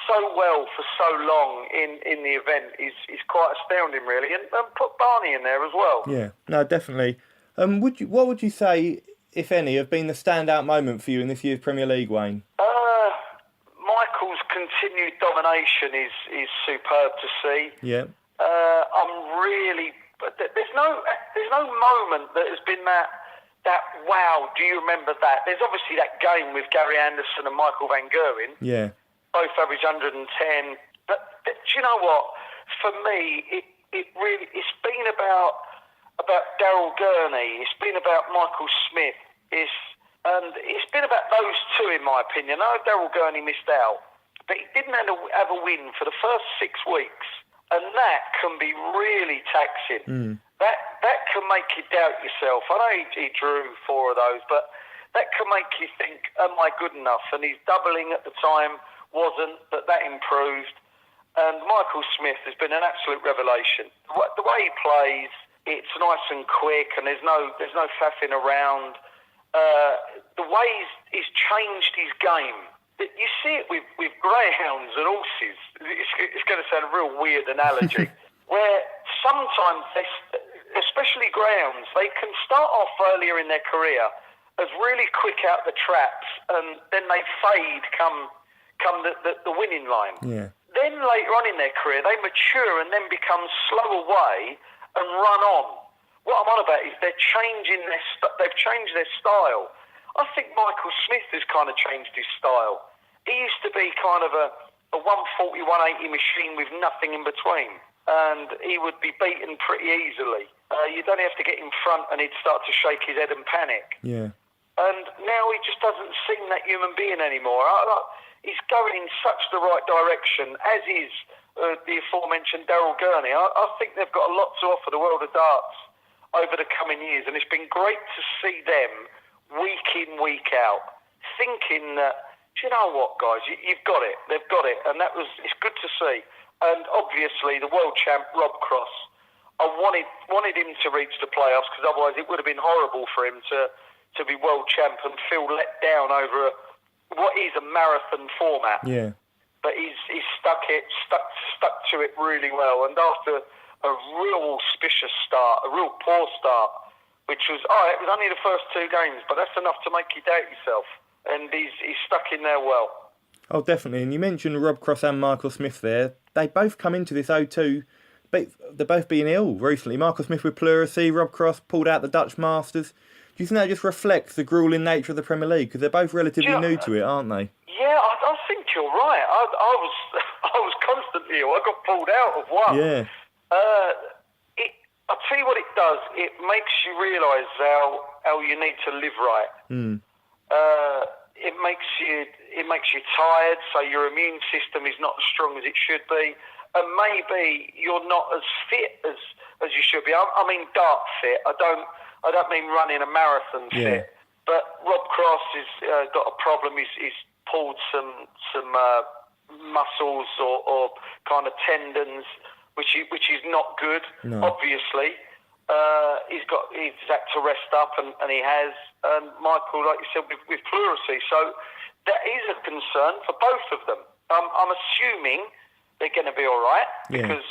so well for so long in the event is quite astounding, really, and put Barney in there as well. Yeah, no, definitely. What would you say, if any, have been the standout moment for you in this year's Premier League, Wayne? Michael's continued domination is superb to see. Yeah. There's no moment that has been that wow. Do you remember that? There's obviously that game with Gary Anderson and Michael Van Gerwen. Yeah. Both average 110. But do you know what? For me, it's been about Daryl Gurney. It's been about Michael Smith. It's been about those two, in my opinion. I know Daryl Gurney missed out, but he didn't have a win for the first 6 weeks, and that can be really taxing. That can make you doubt yourself. I know he drew 4 of those, but that can make you think, am I good enough? And his doubling at the time wasn't, but that improved. And Michael Smith has been an absolute revelation. The way he plays, it's nice and quick, and there's no faffing around. The way he's changed his game. You see it with greyhounds and horses. It's going to sound a real weird analogy, where sometimes, especially greyhounds, they can start off earlier in their career as really quick out the traps, and then they fade come the winning line. Yeah. Then later on in their career, they mature and then become slow away and run on. What I'm on about is they've changed their style. I think Michael Smith has kind of changed his style. He used to be kind of a 140, 180 machine with nothing in between, and he would be beaten pretty easily. You'd only have to get in front and he'd start to shake his head and panic. Yeah. And now he just doesn't seem that human being anymore. He's going in such the right direction, as is the aforementioned Daryl Gurney. I think they've got a lot to offer the world of darts over the coming years, and it's been great to see them week in, week out, thinking that, do you know what, guys, you've got it, they've got it, and it's good to see. And obviously the world champ, Rob Cross, I wanted him to reach the playoffs, because otherwise it would have been horrible for him to be world champ and feel let down over what is a marathon format. Yeah. But he's stuck to it really well, and after a real auspicious start, a real poor start, which was, it was only the first 2 games, but that's enough to make you doubt yourself. And he's stuck in there well. Oh, definitely. And you mentioned Rob Cross and Michael Smith there. They both come into this 0-2, but they're both being ill recently. Michael Smith with pleurisy, Rob Cross pulled out the Dutch Masters. Do you think that just reflects the gruelling nature of the Premier League? Because they're both relatively new to it, aren't they? Yeah, I think you're right. I was constantly ill. I got pulled out of one. Yeah. I'll tell you what it does. It makes you realise how you need to live right. It makes you tired, so your immune system is not as strong as it should be, and maybe you're not as fit as you should be. I mean dart fit. I don't mean running a marathon fit. But Rob Cross has got a problem. He's pulled some muscles or kind of tendons, which is not good. No. Obviously, he's had to rest up, and he has. And Michael, like you said, with pleurisy, so that is a concern for both of them. I'm assuming they're going to be all right, because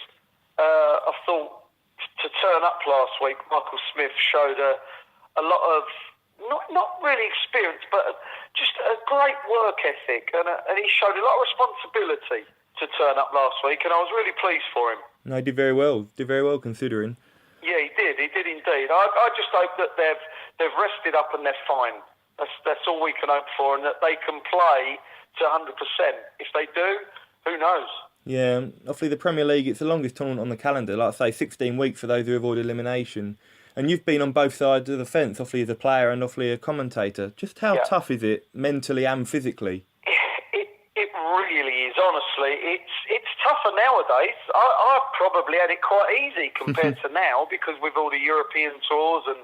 I thought to turn up last week, Michael Smith showed a lot of not really experience, but just a great work ethic, and he showed a lot of responsibility to turn up last week, and I was really pleased for him. No, he did very well. Considering. Yeah, he did indeed. I just hope that they've rested up and they're fine. That's all we can hope for, and that they can play to 100%. If they do, who knows? Yeah, obviously the Premier League, it's the longest tournament on the calendar. Like I say, 16 weeks for those who avoid elimination. And you've been on both sides of the fence, obviously as a player and obviously a commentator. Just how tough is it, mentally and physically? It really is is, honestly, it's tougher nowadays. I've probably had it quite easy compared to now, because with all the European tours and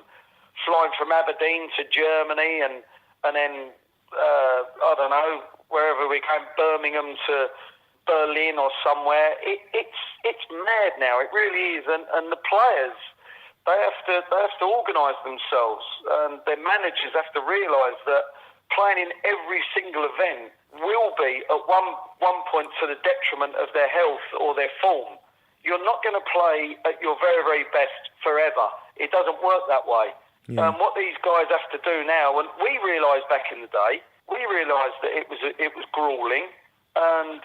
flying from Aberdeen to Germany and then, I don't know, wherever we go, Birmingham to Berlin or somewhere, it's mad now. It really is, and the players, they have to organise themselves, and their managers have to realise that playing in every single event will be at one point to the detriment of their health or their form. You're not going to play at your very, very best forever. It doesn't work that way. Yeah. What these guys have to do now, and we realised back in the day, we realised that it was gruelling, and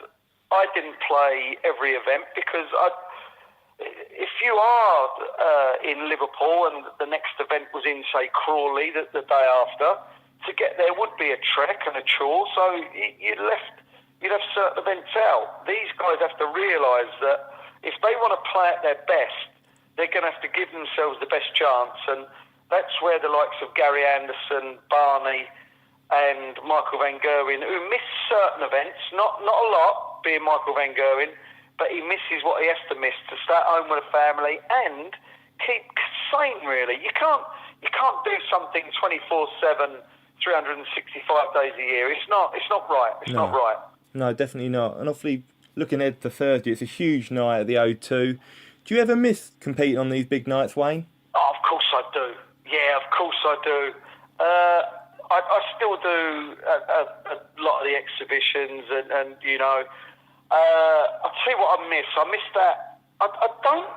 I didn't play every event because if you are in Liverpool and the next event was in, say, Crawley the day after, to get there would be a trek and a chore, so you'd have certain events out. These guys have to realise that if they want to play at their best, they're going to have to give themselves the best chance, and that's where the likes of Gary Anderson, Barney and Michael van Gerwen, who miss certain events, not a lot, being Michael van Gerwen, but he misses what he has to miss to stay at home with a family and keep sane, really. You can't do something 24/7, 365 days a year. It's not right. It's not right. No, definitely not. And obviously, looking ahead to Thursday, it's a huge night at the O2. Do you ever miss competing on these big nights, Wayne? Oh, of course I do. Yeah, of course I do. I still do a lot of the exhibitions, and you know, I'll tell you what I miss. I miss that. I don't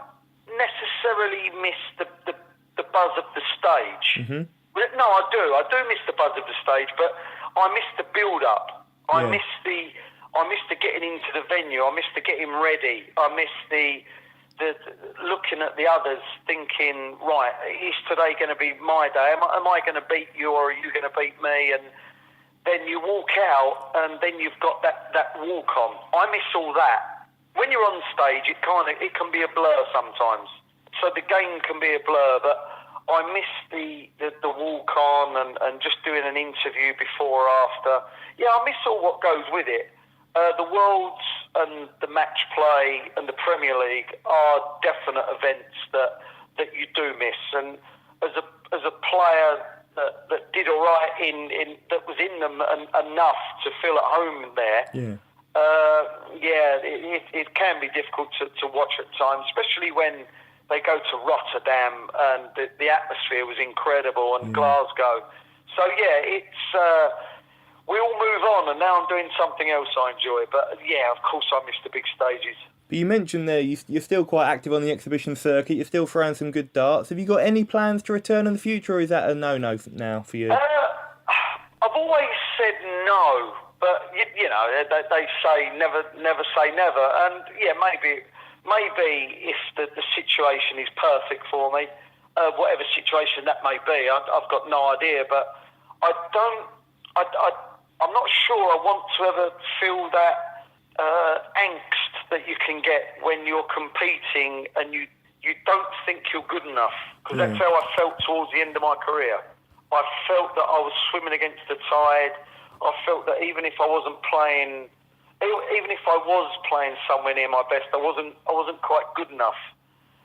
necessarily miss the buzz of the stage. Mm-hmm. No, I do. I do miss the buzz of the stage, but I miss the build-up. I miss the getting into the venue. I miss the getting ready. I miss the looking at the others, thinking, right, is today going to be my day? Am I going to beat you, or are you going to beat me? And then you walk out, and then you've got that walk on. I miss all that. When you're on stage, it can be a blur sometimes. So the game can be a blur, but I miss the walk on and just doing an interview before or after. Yeah, I miss all what goes with it. The Worlds and the match play and the Premier League are definite events that you do miss. And as a player that did all right in that was in them enough to feel at home there. It can be difficult to watch at times, especially when they go to Rotterdam and the atmosphere was incredible, and Glasgow. So it's we all move on, and now I'm doing something else I enjoy. But yeah, of course I miss the big stages. But you mentioned there you're still quite active on the exhibition circuit. You're still throwing some good darts. Have you got any plans to return in the future, or is that a no-no now for you? I've always said no, but you know they say never say never, and yeah, maybe if the situation is perfect for me, whatever situation that may be, I've got no idea. But I'm not sure I want to ever feel that angst that you can get when you're competing and you don't think you're good enough, because that's how I felt towards the end of my career. I felt that I was swimming against the tide. I felt that even if I was playing somewhere near my best, I wasn't quite good enough,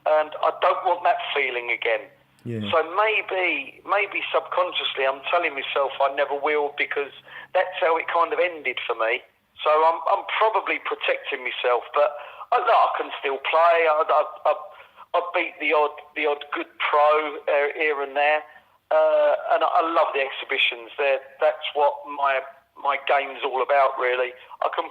and I don't want that feeling again. Yeah. So maybe subconsciously I'm telling myself I never will, because that's how it kind of ended for me. So I'm probably protecting myself, but I can still play. I beat the odd good pro here and there, and I love the exhibitions. That's what my game's all about, really. I can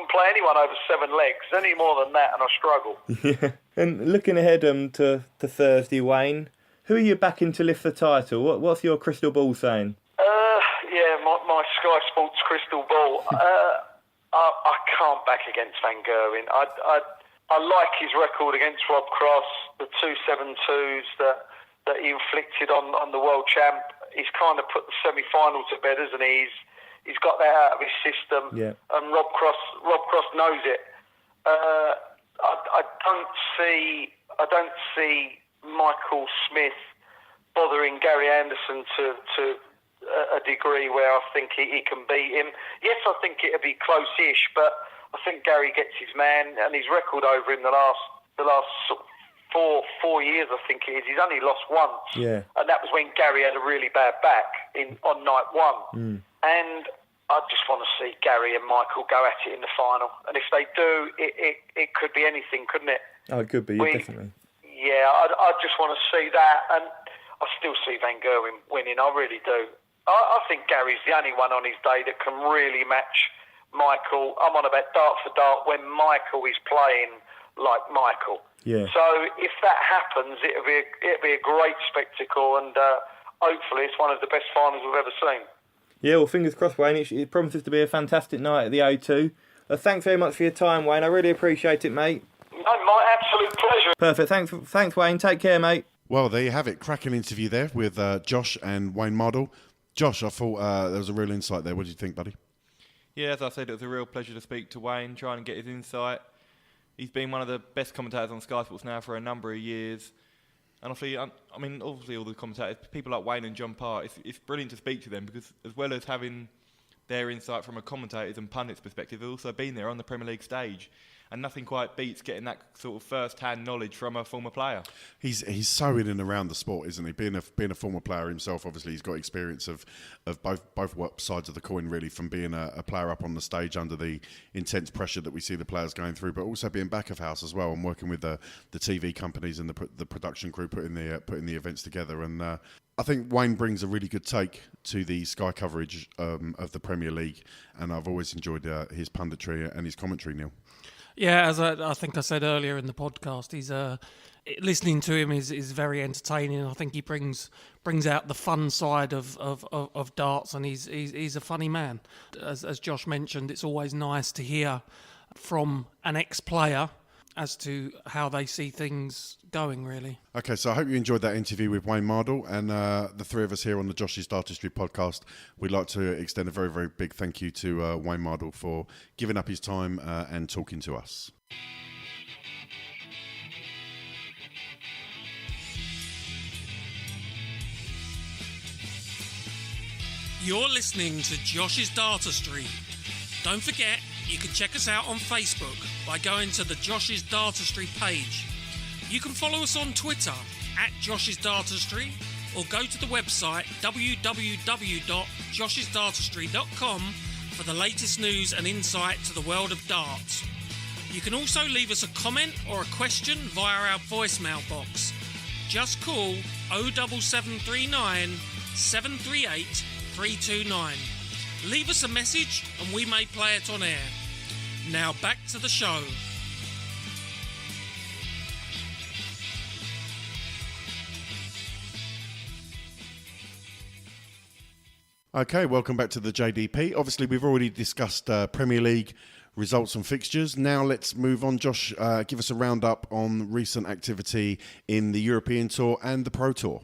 play anyone over 7 legs. Any more than that, and I struggle. Yeah. And looking ahead to Thursday, Wayne, who are you backing to lift the title? What's your crystal ball saying? My Sky Sports crystal ball. I can't back against Van Gerwen. I like his record against Rob Cross, the 2-7-2s that he inflicted on the world champ. He's kind of put the semi-final to bed, hasn't he? He's got that out of his system, and Rob Cross knows it. I don't see Michael Smith bothering Gary Anderson to a degree where I think he can beat him. Yes, I think it'll be close-ish, but I think Gary gets his man, and his record over him the last sort of 4 years, I think it is. He's only lost once, and that was when Gary had a really bad back on night one. And I just want to see Gary and Michael go at it in the final, and if they do, it could be anything, couldn't it? Oh, it could be, definitely. Yeah, I just want to see that, and I still see Van Gerwen winning. I really do. I think Gary's the only one on his day that can really match Michael. I'm on about dart for dart when Michael is playing like Michael. Yeah. So if that happens, it'll be a great spectacle, and hopefully it's one of the best finals we've ever seen. Yeah, well, fingers crossed, Wayne. It promises to be a fantastic night at the O2. Thanks very much for your time, Wayne. I really appreciate it, mate. No, my absolute pleasure. Perfect. Thanks, Wayne. Take care, mate. Well, there you have it. Cracking interview there with Josh and Wayne Mardle. Josh, I thought there was a real insight there. What do you think, buddy? Yeah, as I said, it was a real pleasure to speak to Wayne, try and get his insight. He's been one of the best commentators on Sky Sports now for a number of years. And obviously all the commentators, people like Wayne and John Parr, it's brilliant to speak to them because as well as having their insight from a commentator's and pundit's perspective, they've also been there on the Premier League stage. And nothing quite beats getting that sort of first-hand knowledge from a former player. He's so in and around the sport, isn't he? Being a former player himself, obviously, he's got experience of both sides of the coin, really, from being a player up on the stage under the intense pressure that we see the players going through, but also being back of house as well and working with the TV companies and the production crew putting the events together. And I think Wayne brings a really good take to the Sky coverage of the Premier League, and I've always enjoyed his punditry and his commentary, Neil. Yeah, as I think I said earlier in the podcast, he's listening to him is very entertaining. I think he brings out the fun side of darts, and he's a funny man. As Josh mentioned, it's always nice to hear from an ex-player as to how they see things going, really. Okay, so I hope you enjoyed that interview with Wayne Mardle, and the three of us here on the Josh's Dartistry podcast, we'd like to extend a very, very big thank you to Wayne Mardle for giving up his time and talking to us. You're listening to Josh's Dartistry. Don't forget, you can check us out on Facebook by going to the Josh's Dartistry page. You can follow us on Twitter at Josh's Dartistry, or go to the website www.joshisdartistry.com for the latest news and insight to the world of darts. You can also leave us a comment or a question via our voicemail box. Just call 07739 738 329. Leave us a message and we may play it on air. Now back to the show. Okay, welcome back to the JDP. Obviously, we've already discussed Premier League results and fixtures. Now let's move on. Josh, give us a roundup on recent activity in the European Tour and the Pro Tour.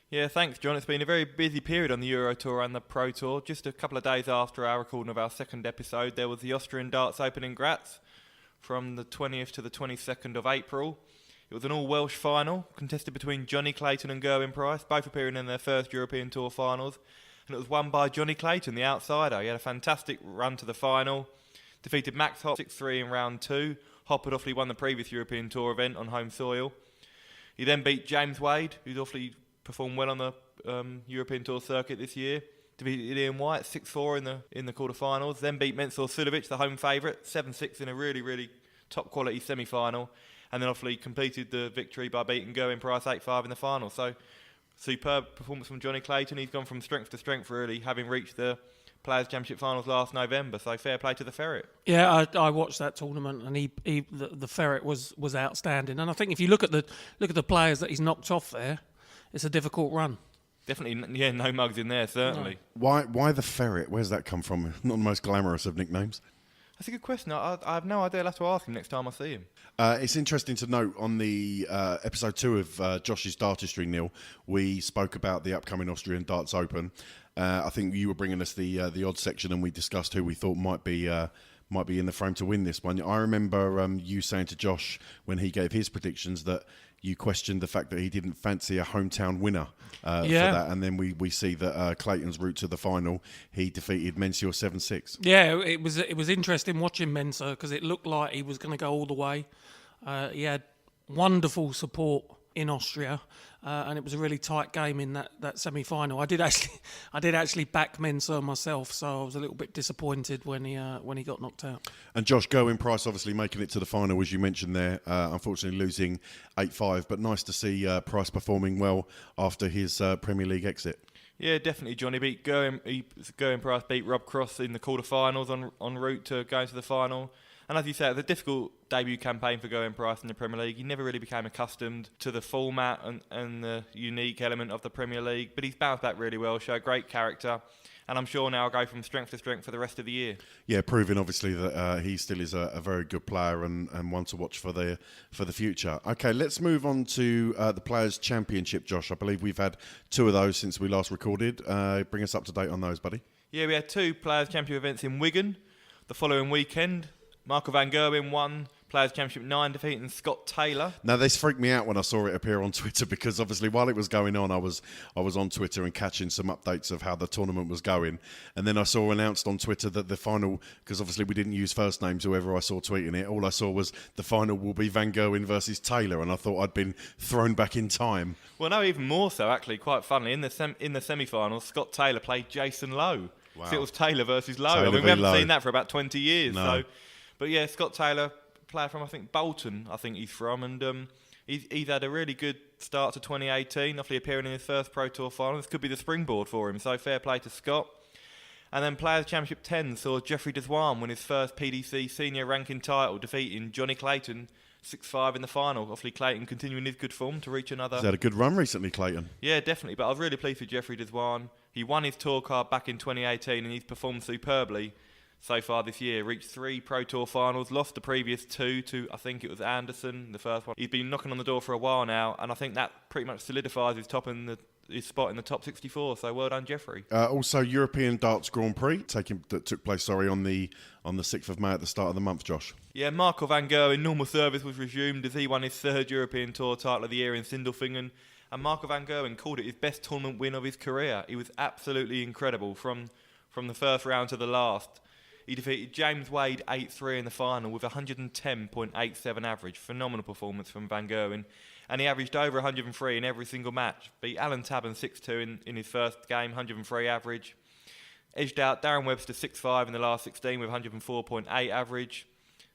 Yeah, thanks, John. It's been a very busy period on the Euro Tour and the Pro Tour. Just a couple of days after our recording of our second episode, there was the Austrian Darts Open in Graz from the 20th to the 22nd of April. It was an all-Welsh final, contested between Jonny Clayton and Gerwyn Price, both appearing in their first European Tour finals. And it was won by Jonny Clayton, the outsider. He had a fantastic run to the final, defeated Max Hopp 6-3 in round 2. Hopp had obviously won the previous European Tour event on home soil. He then beat James Wade, who's obviously performed well on the European Tour circuit this year. Defeated Ian White 6-4 in the quarterfinals. Then beat Mensur Suljovic, the home favourite, 7-6 in a really, really top quality semi-final. And then obviously completed the victory by beating Gerwyn Price 8-5 in the final. So superb performance from Jonny Clayton. He's gone from strength to strength, really, having reached the Players' Championship finals last November. So fair play to the Ferret. Yeah, I watched that tournament, and the Ferret was outstanding. And I think if you look at the players that he's knocked off there, it's a difficult run. Definitely, yeah, no mugs in there, certainly. No. Why the Ferret? Where's that come from? Not the most glamorous of nicknames. That's a good question. I have no idea. I'll have to ask him next time I see him. It's interesting to note on the episode 2 of Josh's Dartistry, Neil, we spoke about the upcoming Austrian Darts Open. I think you were bringing us the odds section, and we discussed who we thought might be might be in the frame to win this one. I remember you saying to Josh when he gave his predictions that you questioned the fact that he didn't fancy a hometown winner for that, and then we see that Clayton's route to the final, he defeated Mensur 7-6. Yeah, it was interesting watching Mensur because it looked like he was going to go all the way. He had wonderful support in Austria, and it was a really tight game in that semi-final. I did actually back Mensur myself, so I was a little bit disappointed when he got knocked out. And Josh, Gerwyn Price obviously making it to the final, as you mentioned there, unfortunately losing 8-5, but nice to see Price performing well after his Premier League exit. Yeah, definitely. Johnny Gerwyn Price beat Rob Cross in the quarter-finals en route to going to the final. And as you say, it was a difficult debut campaign for Gerwyn Price in the Premier League. He never really became accustomed to the format and the unique element of the Premier League. But he's bounced back really well, showed great character. And I'm sure now I'll go from strength to strength for the rest of the year. Yeah, proving obviously that he still is a very good player and one to watch for the future. Okay, let's move on to the Players' Championship, Josh. I believe we've had 2 of those since we last recorded. Bring us up to date on those, buddy. Yeah, we had 2 Players' Championship events in Wigan the following weekend. Michael van Gerwen won Players' Championship 9, defeating Scott Taylor. Now, this freaked me out when I saw it appear on Twitter because obviously while it was going on, I was on Twitter and catching some updates of how the tournament was going. And then I saw announced on Twitter that the final, because obviously we didn't use first names, whoever I saw tweeting it, all I saw was the final will be Van Gerwen versus Taylor, and I thought I'd been thrown back in time. Well, no, even more so, actually, quite funnily. In the semi-finals, Scott Taylor played Jason Lowe. Wow. So it was Taylor versus Lowe. Taylor we haven't Lowe. seen that for about 20 years. No. So. But yeah, Scott Taylor, player from, I think, Bolton, I think he's from. And he's had a really good start to 2018, obviously appearing in his first Pro Tour final. This could be the springboard for him, so fair play to Scott. And then Players' Championship 10 saw Jeffrey de Zwaan win his first PDC senior ranking title, defeating Jonny Clayton 6-5 in the final. Obviously, Clayton continuing his good form to reach another... He's had a good run recently, Clayton. Yeah, definitely. But I was really pleased with Jeffrey de Zwaan. He won his tour card back in 2018 and he's performed superbly so far this year. Reached 3 Pro Tour finals, lost the previous 2 to, I think it was Anderson, the first one. He's been knocking on the door for a while now, and I think that pretty much solidifies his spot in the top 64. So well done, Jeffrey. Also, European Darts Grand Prix that took place on the 6th of May at the start of the month, Josh. Yeah, Michael van Gerwen normal service was resumed as he won his 3rd European Tour title of the year in Sindelfingen. And Michael van Gerwen called it his best tournament win of his career. He was absolutely incredible from the first round to the last. He defeated James Wade 8-3 in the final with 110.87 average. Phenomenal performance from Van Gerwen. And he averaged over 103 in every single match. Beat Alan Tabban 6-2 in his first game, 103 average. Edged out Darren Webster 6-5 in the last 16 with 104.8 average.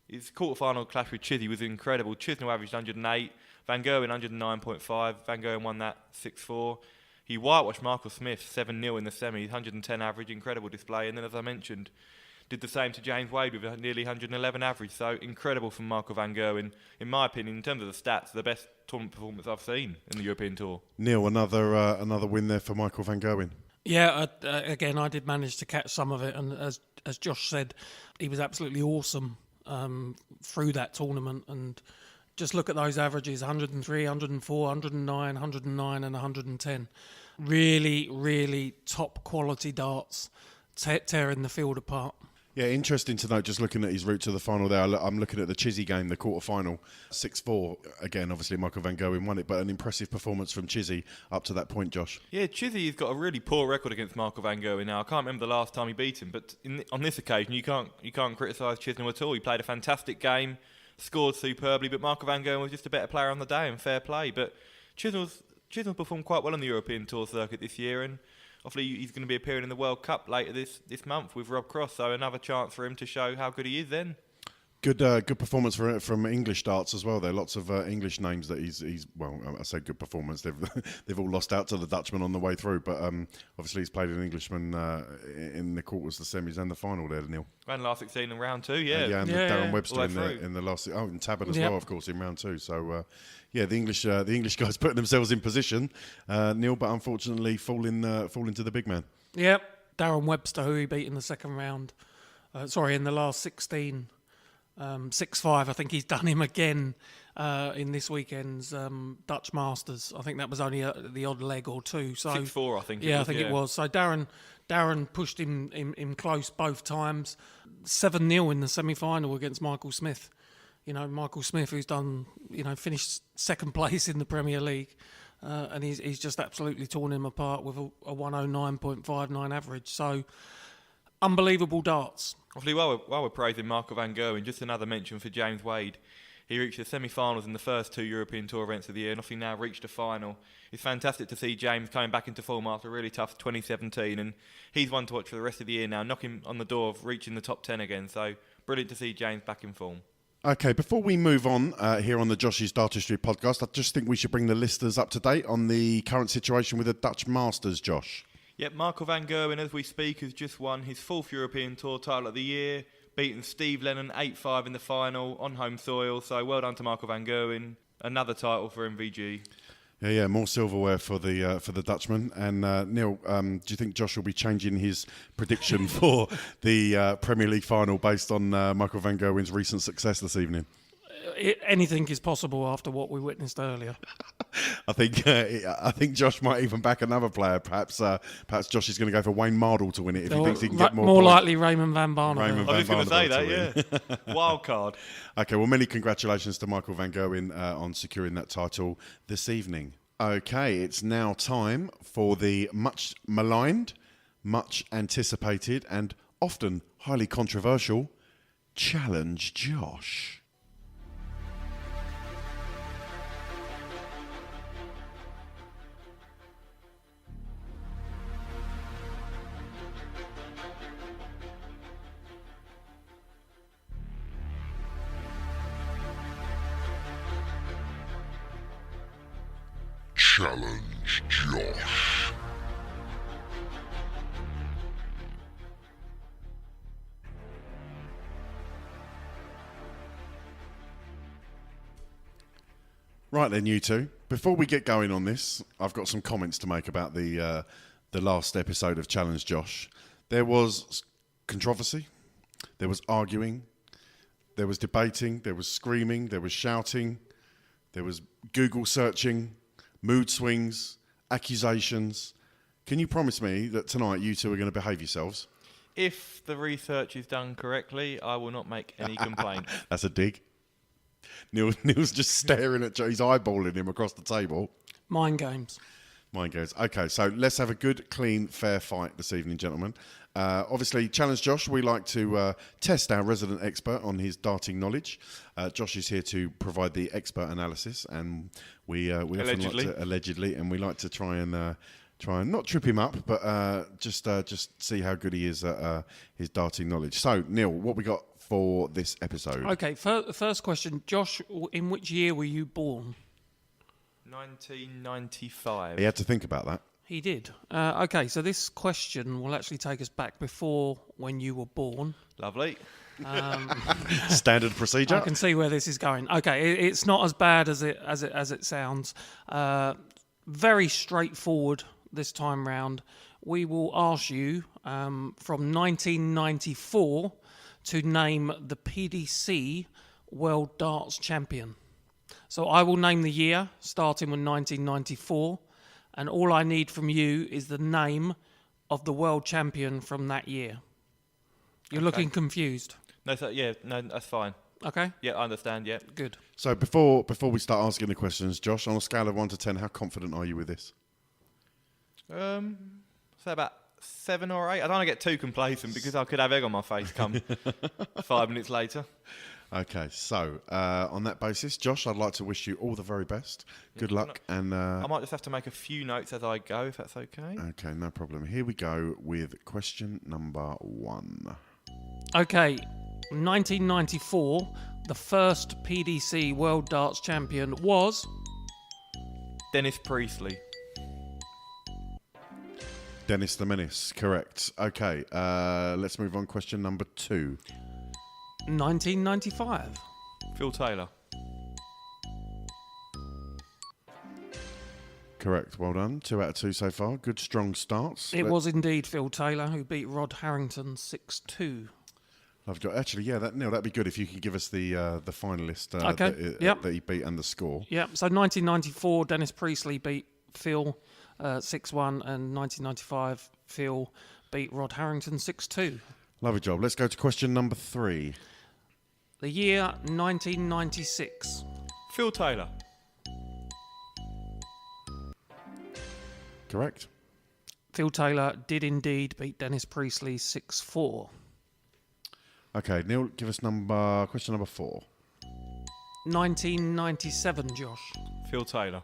His quarter-final clash with Chisney was incredible. Chisney averaged 108, Van Gerwen 109.5. Van Gerwen won that 6-4. He whitewashed Michael Smith 7-0 in the semis, 110 average, incredible display. And then, as I mentioned, did the same to James Wade with nearly 111 average. So incredible from Michael van Gerwen. In my opinion, in terms of the stats, the best tournament performance I've seen in the European Tour. Neil, another win there for Michael van Gerwen. Yeah, again, I did manage to catch some of it, and as Josh said, he was absolutely awesome through that tournament. And just look at those averages: 103, 104, 109, 109, and 110. Really, really top quality darts, tearing the field apart. Yeah, interesting to note, just looking at his route to the final there, I'm looking at the Chisney game, the quarter-final, 6-4. Again, obviously, Michael van Gerwen won it, but an impressive performance from Chisney up to that point, Josh. Yeah, Chisney's got a really poor record against Michael van Gerwen now. I can't remember the last time he beat him, but on this occasion, you can't criticise Chisney at all. He played a fantastic game, scored superbly, but Michael van Gerwen was just a better player on the day, and fair play. But Chisney performed quite well on the European Tour circuit this year, and obviously, he's going to be appearing in the World Cup later this month with Rob Cross, so another chance for him to show how good he is then. Good performance from English darts as well. There are lots of English names that he's well, I say good performance. They've all lost out to the Dutchman on the way through, but obviously he's played an Englishman in the quarters, the semis, and the final there, Neil. And last 16 in round 2, yeah. And Darren Webster in the last. Oh, and Tabban as well, of course, in round 2. So the English guys putting themselves in position, Neil, but unfortunately fall into the big man. Yep, Darren Webster, who he beat in the second round. In the last 16. 6-5. I think he's done him again in this weekend's Dutch Masters. I think that was only the odd leg or two. So 6-4, I think. Yeah, I think it was. So Darren pushed him close both times. 7-0 in the semi-final against Michael Smith. Michael Smith, who's done, finished second place in the Premier League, and he's just absolutely torn him apart with a 109.59 average. So, unbelievable darts. Obviously, while we're praising Michael van Gerwen, just another mention for James Wade. He reached the semi-finals in the first 2 European Tour events of the year, and obviously now reached a final. It's fantastic to see James coming back into form after a really tough 2017, and he's one to watch for the rest of the year now, knocking on the door of reaching the top 10 again. So, brilliant to see James back in form. Okay, before we move on here on the Josh's Dartistry podcast, I just think we should bring the listeners up to date on the current situation with the Dutch Masters, Josh. Yep, Michael van Gerwen, as we speak, has just won his 4th European Tour title of the year, beaten Steve Lennon 8-5 in the final on home soil. So well done to Michael van Gerwen. Another title for MVG. Yeah, more silverware for the Dutchman. And Neil, do you think Josh will be changing his prediction for the Premier League final based on Michael van Gerwen's recent success this evening? Anything is possible after what we witnessed earlier. I think Josh might even back another player. Perhaps Josh is going to go for Wayne Mardle to win it if he thinks he can get more points. Likely Raymond van Barneveld. I was going to say that, yeah. Wild card. Okay, well, many congratulations to Michael van Gerwen on securing that title this evening. Okay, it's now time for the much maligned, much anticipated, and often highly controversial Challenge Josh. Challenge Josh. Right then, you two. Before we get going on this, I've got some comments to make about the last episode of Challenge Josh. There was controversy, there was arguing, there was debating, there was screaming, there was shouting, there was Google searching, mood swings, accusations. Can you promise me that tonight you two are going to behave yourselves? If the research is done correctly, I will not make any complaints. That's a dig. Neil's just staring at Joe. He's eyeballing him across the table. Mind games. Okay, so let's have a good, clean, fair fight this evening, gentlemen. Obviously, Challenge Josh, we like to test our resident expert on his darting knowledge. Josh is here to provide the expert analysis, and we allegedly, and we like to try and not trip him up, but just see how good he is at his darting knowledge. So, Neil, what we got for this episode? Okay, first question, Josh. In which year were you born? 1995. He had to think about that. He did. Okay, so this question will actually take us back before when you were born. Lovely. Standard procedure. I can see where this is going. Okay, it's not as bad as it sounds. Very straightforward this time round. We will ask you from 1994 to name the PDC World Darts Champion. So I will name the year, starting with 1994, and all I need from you is the name of the world champion from that year. You're looking confused. No, that's fine. Okay. Yeah, I understand. Yeah, good. So before we start asking the questions, Josh, on a scale of 1 to 10, how confident are you with this? Say about 7 or 8. I don't want to get too complacent because I could have egg on my face come 5 minutes later. Okay, so on that basis, Josh, I'd like to wish you all the very best. Good luck, and I might just have to make a few notes as I go, if that's okay. Okay, no problem. Here we go with question number 1. Okay, 1994, the first PDC World Darts Champion was Dennis Priestley. Dennis the Menace, correct. Okay, let's move on. Question number 2. 1995. Phil Taylor. Correct, well done. 2 out of 2 so far. Good, strong starts. It was indeed Phil Taylor who beat Rod Harrington 6-2. Actually, yeah, Neil, that'd be good if you could give us the finalist that he beat and the score. Yeah, so 1994, Dennis Priestley beat Phil 6-1, and 1995, Phil beat Rod Harrington 6-2. Lovely job. Let's go to question number 3. The year 1996. Phil Taylor. Correct. Phil Taylor did indeed beat Dennis Priestley 6-4. Okay, Neil, give us question number 4. 1997, Josh. Phil Taylor.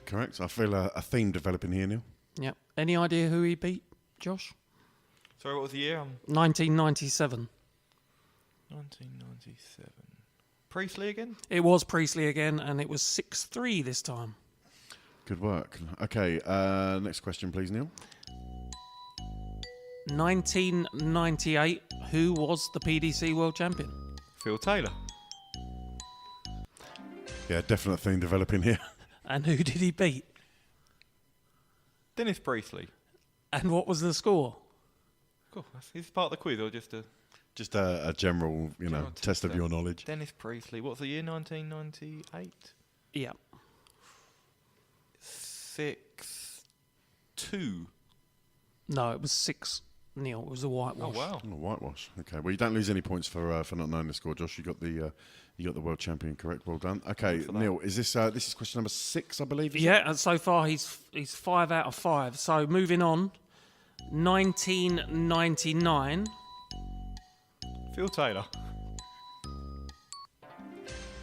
Correct. I feel a theme developing here, Neil. Yep. Any idea who he beat, Josh? Sorry, what was the year? 1997. 1997. Priestley again? It was Priestley again, and it was 6-3 this time. Good work. Okay, next question, please, Neil. 1998, who was the PDC World Champion? Phil Taylor. Yeah, definite theme developing here. And who did he beat? Dennis Priestley. And what was the score? Cool. Is this part of the quiz or just a... Just a general, test of your knowledge. Dennis Priestley. What's the year? 1998? Yeah. 6-2. No, it was 6-0. It was a whitewash. Oh, wow. Oh, whitewash. Okay. Well, you don't lose any points for not knowing the score, Josh. You got the world champion correct. Well done. Okay, Neil. Is this is question number 6, I believe? Yeah, and so far he's 5 out of 5. So moving on, 1999. Phil Taylor.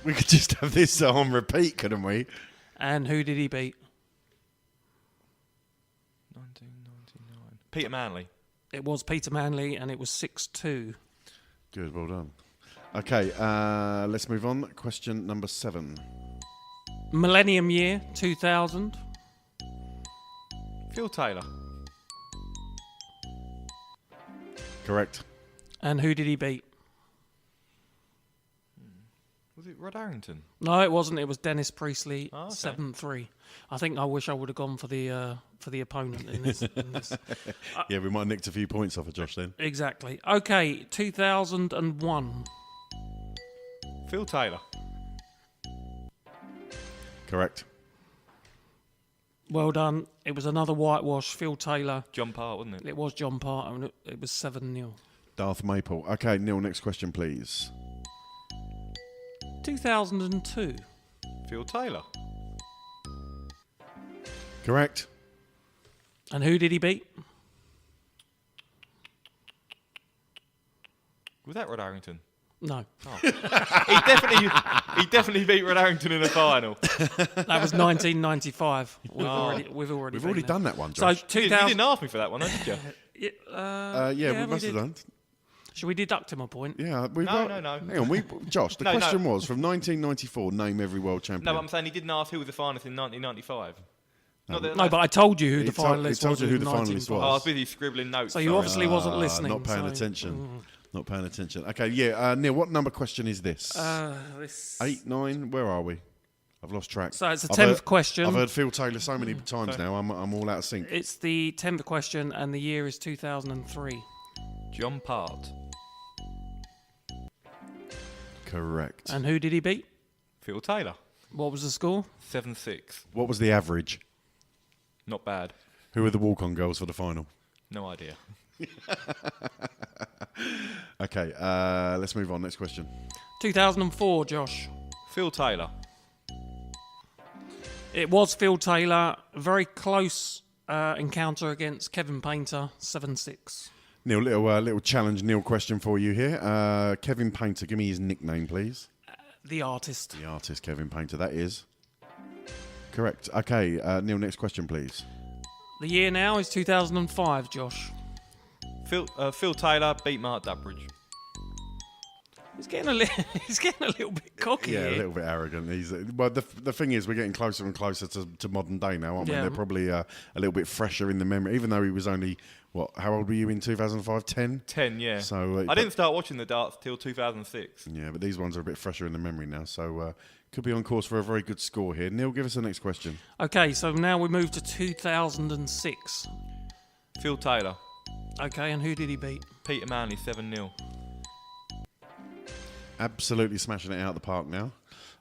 We could just have this on repeat, couldn't we? And who did he beat? 1999. Peter Manley. It was Peter Manley, and it was 6-2. Good, well done. Okay, let's move on. Question number 7. Millennium year, 2000. Phil Taylor. Correct. And who did he beat? Was it Rod Harrington? No, it wasn't. It was Dennis Priestley, Oh, okay. 7-3. I think I wish I would have gone for the opponent in this. Yeah, we might have nicked a few points off of Josh then. Exactly. Okay, 2001. Phil Taylor. Correct. Well done. It was another whitewash. Phil Taylor. John Part, wasn't it? It was John Part, and it was 7-0. Darth Maple. Okay, Neil, next question, please. 2002. Phil Taylor. Correct. And who did he beat? Was that Rod Harrington? No. Oh. he definitely beat Rod Harrington in the final. That was 1995. We've already done that one, So Josh. 2000. You didn't ask me for that one, did you? Yeah, we must have done. Should we deduct him a point? Yeah, we've No. Hang on, Josh. The question was from 1994. Name every world champion. No, I'm saying he didn't ask who was the finalist in 1995. No, but I told you who the finalist was. He told you who the finalist was. Oh, I was busy scribbling notes. So you obviously wasn't listening. Not paying attention. Not paying attention. Okay, yeah. Neil, what number question is this? 8, 9. Where are we? I've lost track. So it's the 10th question. I've heard Phil Taylor so many times now. I'm all out of sync. It's the 10th question, and the year is 2003. John Part. Correct. And who did he beat? Phil Taylor. What was the score? 7-6. What was the average? Not bad. Who were the walk-on girls for the final? No idea. Okay, let's move on. Next question. 2004, Josh. Phil Taylor. It was Phil Taylor. Very close encounter against Kevin Painter, 7-6. Neil, little challenge, Neil question for you here. Kevin Painter, give me his nickname, please. The artist. The artist, Kevin Painter. That is correct. Okay, Neil, next question, please. The year now is 2005, Josh. Phil Taylor beat Mark Durbridge. He's getting a little bit cocky. Yeah, here. a little bit arrogant. Well, the thing is, we're getting closer and closer to modern day now, aren't we? Yeah. They're probably a little bit fresher in the memory, even though he was only, how old were you in 2005? 10? 10, yeah. So I didn't start watching the darts till 2006. Yeah, but these ones are a bit fresher in the memory now, so could be on course for a very good score here. Neil, give us the next question. Okay, so now we move to 2006. Phil Taylor. Okay, and who did he beat? Peter Manley, 7-0. Absolutely smashing it out of the park now.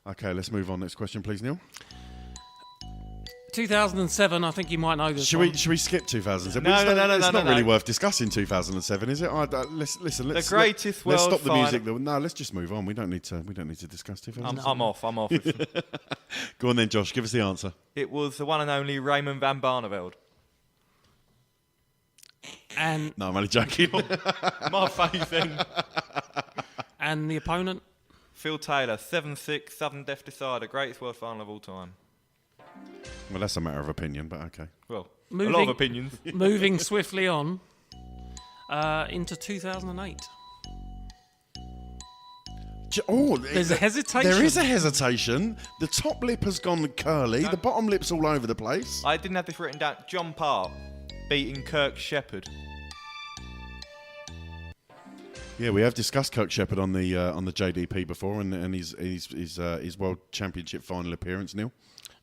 Okay, let's move on. Next question, please, Neil. 2007, I think you might know this Should one. we skip 2007? No, It's not really no. worth discussing 2007, is it? Let's greatest let's world stop the music. final. No, let's just move on. We don't need to discuss 2007. I'm off. Go on then, Josh. Give us the answer. It was the one and only Raymond van Barneveld. And No, I'm only joking. My face then. and the opponent? Phil Taylor, 7-6, sudden death decider, greatest world final of all time. Well, that's a matter of opinion, but okay. Well, a lot of opinions. Moving swiftly on into 2008. There's a hesitation. There is a hesitation. The top lip has gone curly. The bottom lip's all over the place. I didn't have this written down. John Parr beating Kirk Shepherd. Yeah, we have discussed Kirk Shepherd on the JDP before, and his World Championship final appearance, Neil.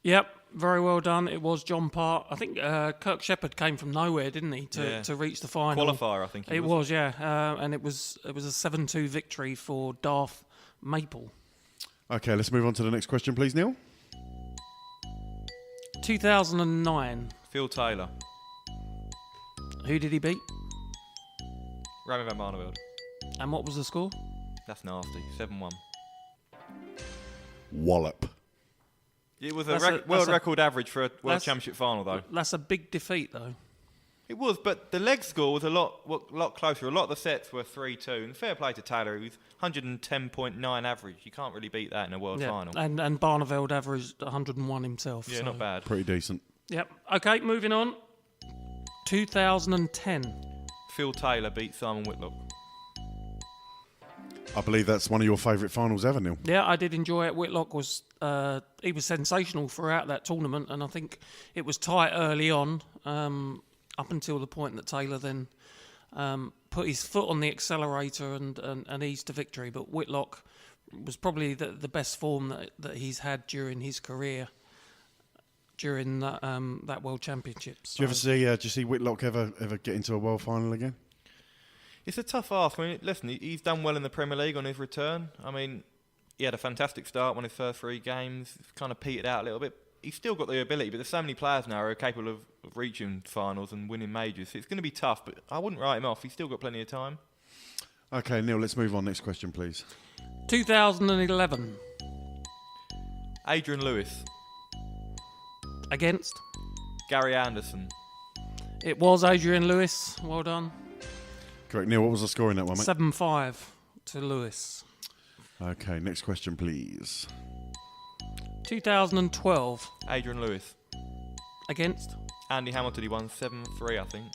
Yep, very well done. It was John Parr. I think Kirk Shepherd came from nowhere, didn't he, to reach the final? Qualifier, I think it was. Yeah, and it was a 7-2 victory for Darth Maple. Okay, let's move on to the next question, please, Neil. 2009. Phil Taylor. Who did he beat? Raymond van Barneveld. And what was the score? That's nasty. 7-1. Wallop. It was a world record average for a World Championship final, though. That's a big defeat, though. It was, but the leg score was a lot closer. A lot of the sets were 3-2. And fair play to Taylor, he was 110.9 average. You can't really beat that in a world final. And Barneveld averaged 101 himself. Yeah, so. not bad. Pretty decent. Yep. Okay, moving on. 2010. Phil Taylor beat Simon Whitlock. I believe that's one of your favourite finals ever, Neil. Yeah, I did enjoy it. Whitlock was he was sensational throughout that tournament, and I think it was tight early on, up until the point that Taylor then put his foot on the accelerator and eased to victory. But Whitlock was probably the best form that he's had during his career, during that World Championship. So. Do you see Whitlock ever get into a world final again? It's a tough ask. I mean, listen, he's done well in the Premier League on his return. I mean, he had a fantastic start, won his first 3 games, kind of petered out a little bit. He's still got the ability, but there's so many players now who are capable of reaching finals and winning majors. So it's going to be tough, but I wouldn't write him off. He's still got plenty of time. Okay, Neil, let's move on. Next question, please. 2011. Adrian Lewis. Against? Gary Anderson. It was Adrian Lewis. Well done. Correct. Neil, what was the score in that one, mate? 7-5 to Lewis. Okay, next question, please. 2012. Adrian Lewis. Against? Andy Hamilton, he won 7-3, I think.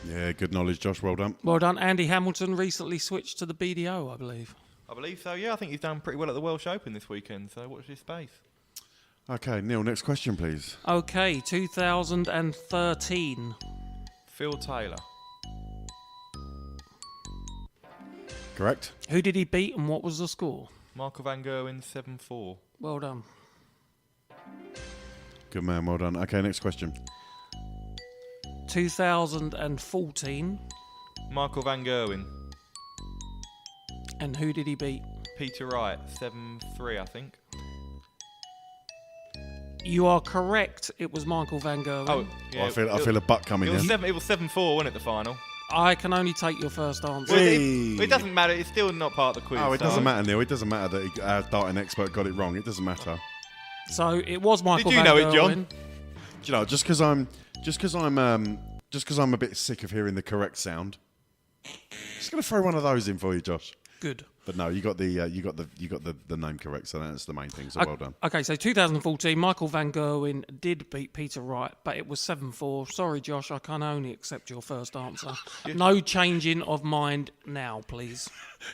Yeah, good knowledge, Josh. Well done. Well done. Andy Hamilton recently switched to the BDO, I believe. I believe so, yeah. I think he's done pretty well at the Welsh Open this weekend, so watch this space. Okay, Neil, next question, please. Okay, 2013. Phil Taylor. Correct. Who did he beat and what was the score? Michael van Gerwen, 7-4. Well done. Good man, well done. Okay, next question. 2014. Michael van Gerwen. And who did he beat? Peter Wright, 7-3, I think. You are correct. It was Michael van Gerwen. Oh, yeah. I feel a butt coming in. It was 7-4, wasn't it, the final? I can only take your first answer. Well, it doesn't matter. It's still not part of the quiz. Oh, it doesn't matter, Neil. It doesn't matter that our darting expert got it wrong. It doesn't matter. So it was Michael Did you van know Gerwen. it, John? Do you know, just because I'm a bit sick of hearing the correct sound, just gonna throw one of those in for you, Josh. Good. But no, you got the name correct, so that's the main thing. So well done. Okay, so 2014, Michael van Gerwen did beat Peter Wright, but it was 7-4. Sorry, Josh, I can only accept your first answer. No changing of mind now, please.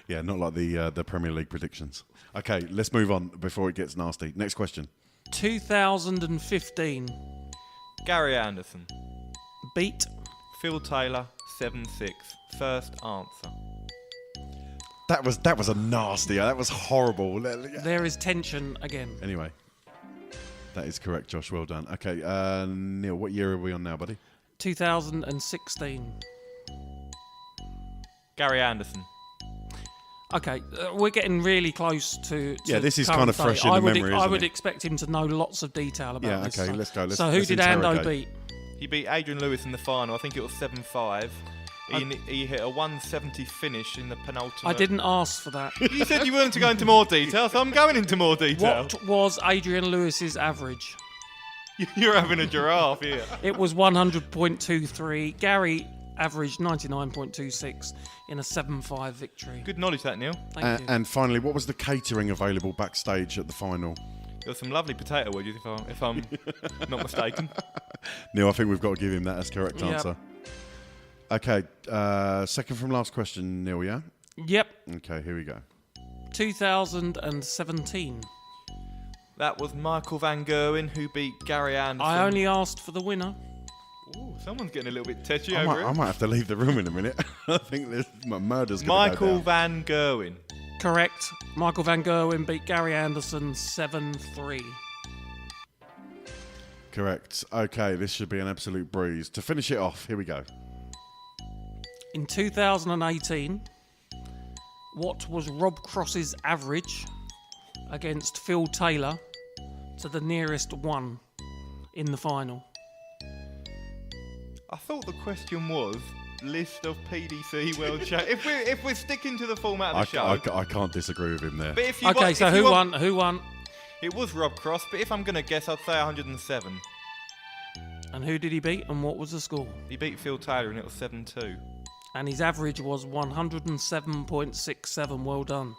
Yeah, not like the Premier League predictions. Okay, let's move on before it gets nasty. Next question. 2015. Gary Anderson. Beat. Phil Taylor, 7-6. First answer. That was a nasty. That was horrible. There is tension again. Anyway, that is correct, Josh. Well done. Okay, Neil, what year are we on now, buddy? 2016. Gary Anderson. Okay, we're getting really close to Yeah, this is current kind of day. fresh in the memory, I isn't would it? expect him to know lots of detail about Yeah, this. okay, let's go. So who did Ando beat? He beat Adrian Lewis in the final. I think it was 7-5. He hit a 170 finish in the penultimate. I didn't ask for that. You said you weren't to go into more detail, so I'm going into more detail. What was Adrian Lewis's average? You're having a giraffe here. It was 100.23. Gary averaged 99.26 in a 7-5 victory. Good knowledge, that, Neil. Thank you. And finally, what was the catering available backstage at the final? There were some lovely potato wedges, if I'm not mistaken. Neil, I think we've got to give him that as correct Yep. answer. Okay, second from last question, Neil, yeah? Yep, Okay, here we go. 2017. That was Michael Van Gerwen who beat Gary Anderson. I only asked for the winner. Ooh, someone's getting a little bit tetchy I over it. might have to leave the room in a minute. I think my murder's going to go Michael down. Van Gerwen. Correct. Michael Van Gerwen beat Gary Anderson 7-3. Correct. Okay, this should be an absolute breeze. To finish it off, here we go. In 2018, what was Rob Cross's average against Phil Taylor to the nearest one in the final? I thought the question was list of PDC World Champions. If we're sticking to the format of the show, I can't disagree with him there. but if you Okay, want, so if you who want- won? Who won? It was Rob Cross, but if I'm going to guess, I'd say 107. And who did he beat? And what was the score? He beat Phil Taylor and it was 7-2. And his average was 107.67. Well done.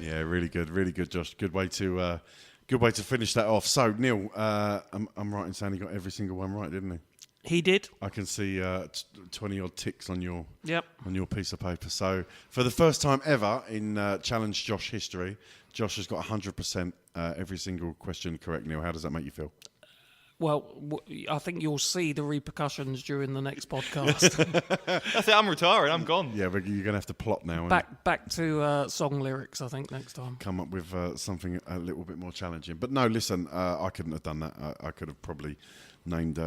Yeah, really good, Josh. Good way to finish that off. So, Neil, I'm right in saying he got every single one right, didn't he? He did. I can see 20 odd ticks on your Yep. piece of paper. So, for the first time ever in Challenge Josh history, Josh has got 100% every single question correct. Neil, how does that make you feel? Well, I think you'll see the repercussions during the next podcast. That's it, I'm retiring, I'm gone. Yeah, but you're going to have to plot now. back to song lyrics, I think, next time. Come up with something a little bit more challenging. But no, listen, I couldn't have done that. I could have probably named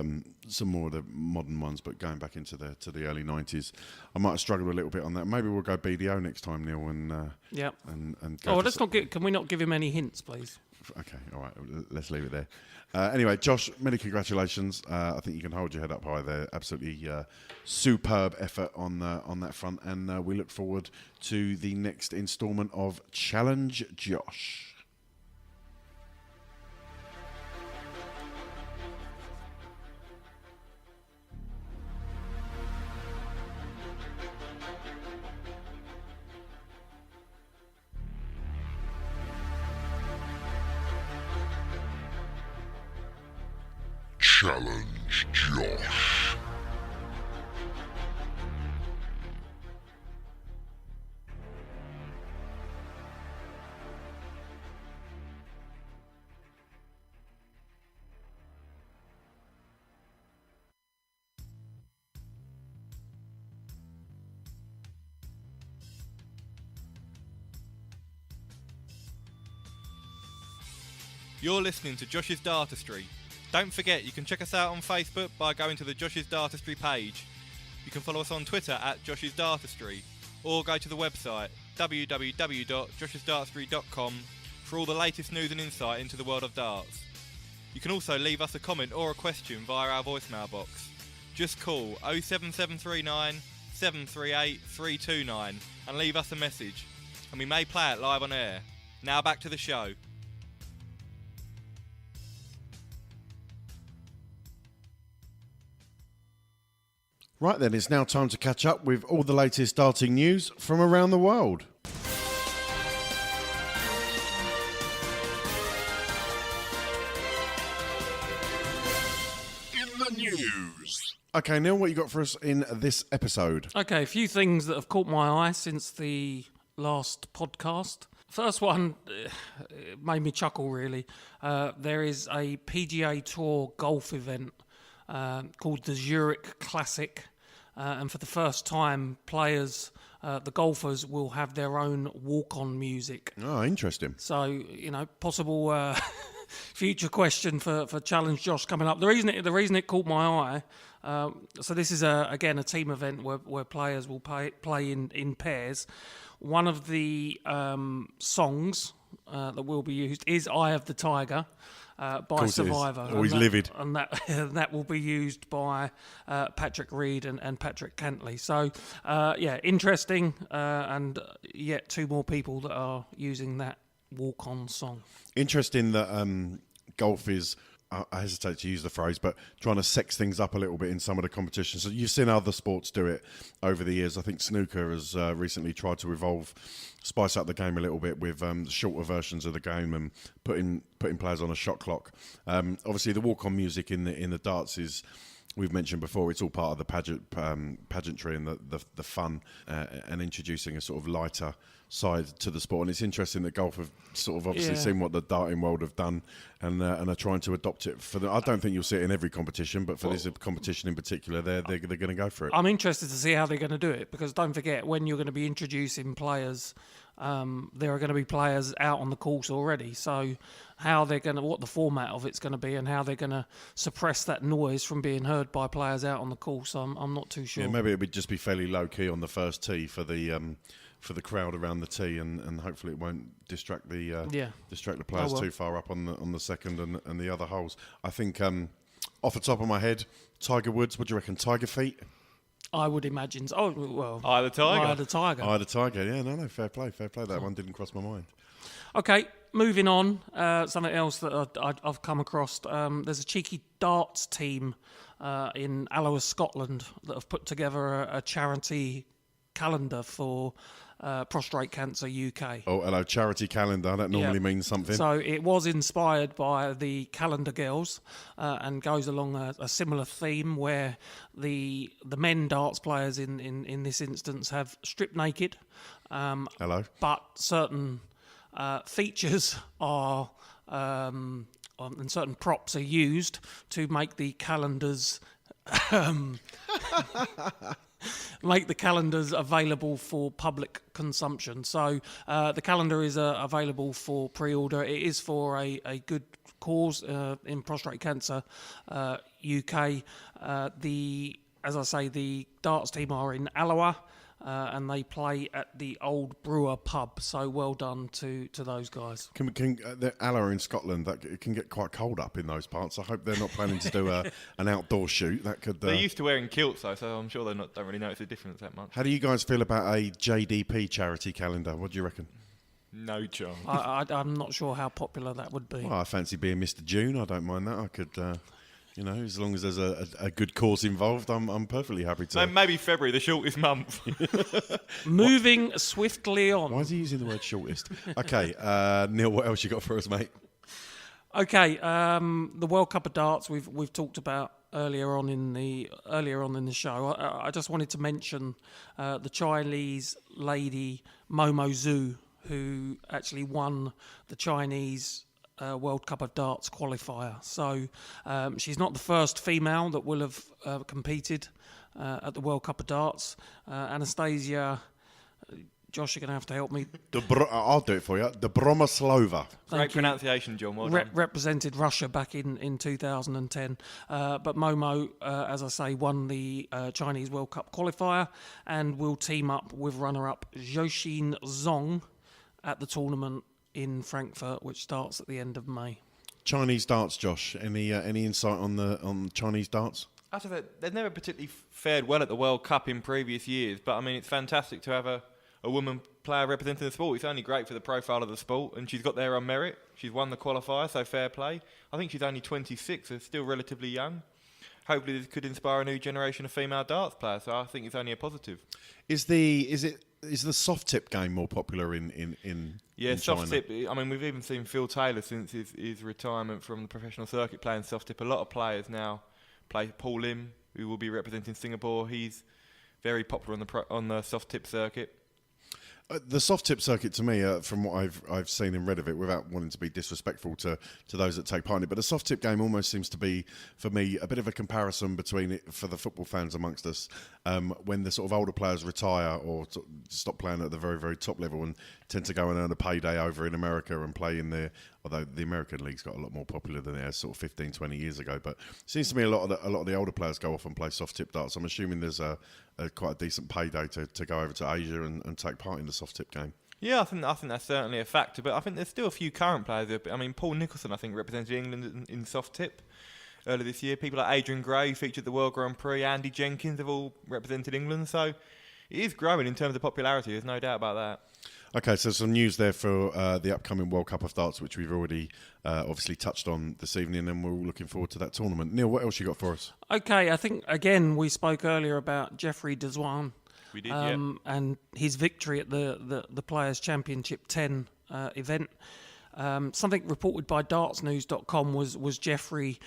some more of the modern ones, but going back into the early 90s, I might have struggled a little bit on that. Maybe we'll go BDO next time, Neil, and Yep. and Oh, go for let's not give. Can we not give him any hints, please? Okay, all right, let's leave it there. Anyway, Josh, many congratulations. I think you can hold your head up high there. Absolutely superb effort on that front, and we look forward to the next instalment of Challenge Josh. Challenge Josh. You're listening to Josh's Dartistry. Don't forget, you can check us out on Facebook by going to the Josh's Dartistry page. You can follow us on Twitter at Josh's Dartistry, or go to the website www.joshsdartistry.com for all the latest news and insight into the world of darts. You can also leave us a comment or a question via our voicemail box. Just call 07739 738 329 and leave us a message, and we may play it live on air. Now back to the show. Right then, it's now time to catch up with all the latest darting news from around the world. In the news. Okay, Neil, what you got for us in this episode? Okay, a few things that have caught my eye since the last podcast. First one made me chuckle, really. There is a PGA Tour golf event called the Zurich Classic. And for the first time, players, the golfers, will have their own walk-on music. Oh, interesting. So, possible future question for Challenge Josh coming up. The reason it caught my eye, So this is again a team event where players will play in pairs. One of the songs that will be used is "Eye of the Tiger" by Survivor. Always livid. And that will be used by Patrick Reed and Patrick Cantley. So, interesting. And yet 2 more people that are using that walk-on song. Interesting that golf is, I hesitate to use the phrase, but trying to sex things up a little bit in some of the competitions. So you've seen other sports do it over the years. I think snooker has recently tried to spice up the game a little bit with shorter versions of the game and putting players on a shot clock. Obviously, the walk-on music in the darts is, we've mentioned before, it's all part of the pageantry and the fun and introducing a sort of lighter side to the sport. And it's interesting that golf have sort of obviously seen what the darting world have done and are trying to adopt it for I don't think you'll see it in every competition, but for this competition in particular, they're going to go for it. I'm interested to see how they're going to do it, because don't forget, when you're going to be introducing players, there are going to be players out on the course already. So how they're going to, what the format of it's going to be, and how they're going to suppress that noise from being heard by players out on the course, I'm not too sure. Yeah, maybe it would just be fairly low key on the first tee for the crowd around the tee, and hopefully it won't distract the players too far up on the second and the other holes. I think off the top of my head, Tiger Woods. What do you reckon? Tiger feet? I would imagine. Oh well. Eye of the Tiger. Eye of the Tiger. Eye of the Tiger. Yeah, no, fair play. That one didn't cross my mind. Okay, moving on. Something else that I've come across. There's a cheeky darts team in Alloa, Scotland, that have put together a charity calendar for Prostate Cancer UK. Oh, hello, charity calendar. That normally means something. So it was inspired by the Calendar Girls and goes along a similar theme where the men darts players in this instance have stripped naked. Hello. But certain features are and certain props are used to make the calendars available for public consumption. So the calendar is available for pre-order. It is for a good cause in prostate cancer UK. As I say, the darts team are in Alloa. And they play at the Old Brewer pub. So well done to those guys. The Alloa in Scotland, it can get quite cold up in those parts. I hope they're not planning to do an outdoor shoot. That could. They're used to wearing kilts though, so I'm sure don't really notice the difference that much. How do you guys feel about a JDP charity calendar? What do you reckon? No chance. I'm not sure how popular that would be. Well, I fancy being Mr. June. I don't mind that. I could. As long as there's a good cause involved, I'm perfectly happy to. Maybe February, the shortest month. Moving swiftly on. Why is he using the word shortest? Okay, Neil, what else you got for us, mate? Okay, the World Cup of Darts we've talked about earlier on in the show. I just wanted to mention the Chinese lady Momo Zhu, who actually won the Chinese World Cup of Darts qualifier. So she's not the first female that will have competed at the World Cup of Darts. Anastasia, Josh, you're going to have to help me. I'll do it for you. The Bromoslova. Great pronunciation, John. Well done. Represented Russia back in 2010. But Momo, as I say, won the Chinese World Cup qualifier and will team up with runner-up Zhouxin Zhong at the tournament in Frankfurt, which starts at the end of May. Chinese darts, Josh. Any insight on Chinese darts? After they've never particularly fared well at the World Cup in previous years, but I mean it's fantastic to have a woman player representing the sport. It's only great for the profile of the sport, and she's got there on merit. She's won the qualifier, so fair play. I think she's only 26, so still relatively young. Hopefully this could inspire a new generation of female darts players, so I think it's only a positive. Is the soft tip game more popular in soft tip. I mean, we've even seen Phil Taylor since his retirement from the professional circuit playing soft tip. A lot of players now play. Paul Lim, who will be representing Singapore, he's very popular on the soft tip circuit. The soft tip circuit, to me, from what I've seen and read of it, without wanting to be disrespectful to those that take part in it, but the soft tip game almost seems to be, for me, a bit of a comparison between it for the football fans amongst us, when the sort of older players retire or stop playing at the very, very top level and tend to go and earn a payday over in America and play in although the American league's got a lot more popular than it has sort of 15, 20 years ago. But it seems to me a lot of the older players go off and play soft tip darts. I'm assuming there's quite a decent payday to go over to Asia and take part in the soft tip game. Yeah, I think that's certainly a factor, but I think there's still a few current players. I mean, Paul Nicholson, I think, represented England in soft tip earlier this year. People like Adrian Gray, who featured the World Grand Prix, Andy Jenkins have all represented England. So it is growing in terms of popularity. There's no doubt about that. Okay, so some news there for the upcoming World Cup of Darts, which we've already obviously touched on this evening, and we're all looking forward to that tournament. Neil, what else you got for us? Okay, I think, again, we spoke earlier about Jeffrey de Zwaan. We did, yeah. And his victory at the Players' Championship 10 event. Something reported by dartsnews.com was Jeffrey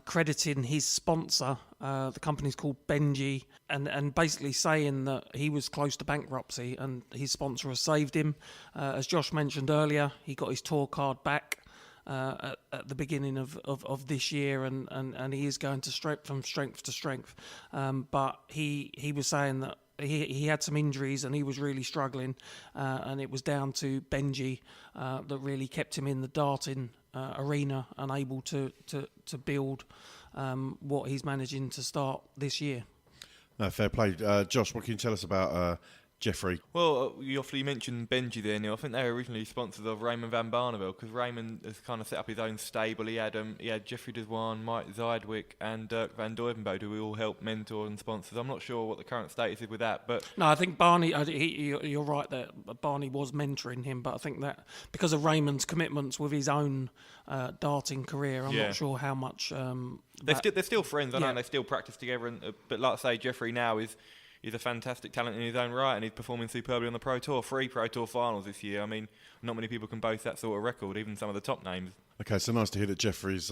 crediting his sponsor, the company's called Benji, and basically saying that he was close to bankruptcy and his sponsor has saved him. As Josh mentioned earlier, he got his tour card back at the beginning of this year, and he is going from strength to strength. But he was saying that he had some injuries and he was really struggling, and it was down to Benji that really kept him in the darting arena and able to build what he's managing to start this year. No, fair play. Josh, what can you tell us about Jeffrey? Well, you obviously mentioned Benji there, Neil. I think they were originally sponsors of Raymond van Barneveld, because Raymond has kind of set up his own stable. He had Jeffrey de Zwaan, Mike Zydwick and Dirk van Duivenbode, who we all helped mentor and sponsors. I'm not sure what the current status is with that, but... No, I think Barney, you're right that Barney was mentoring him, but I think that because of Raymond's commitments with his own darting career, I'm not sure how much... They're still friends, I know, and they still practice together, but like I say, Jeffrey now is a fantastic talent in his own right, and he's performing superbly on the Pro Tour. 3 Pro Tour finals this year. I mean, not many people can boast that sort of record, even some of the top names. Okay, so nice to hear that Jeffrey's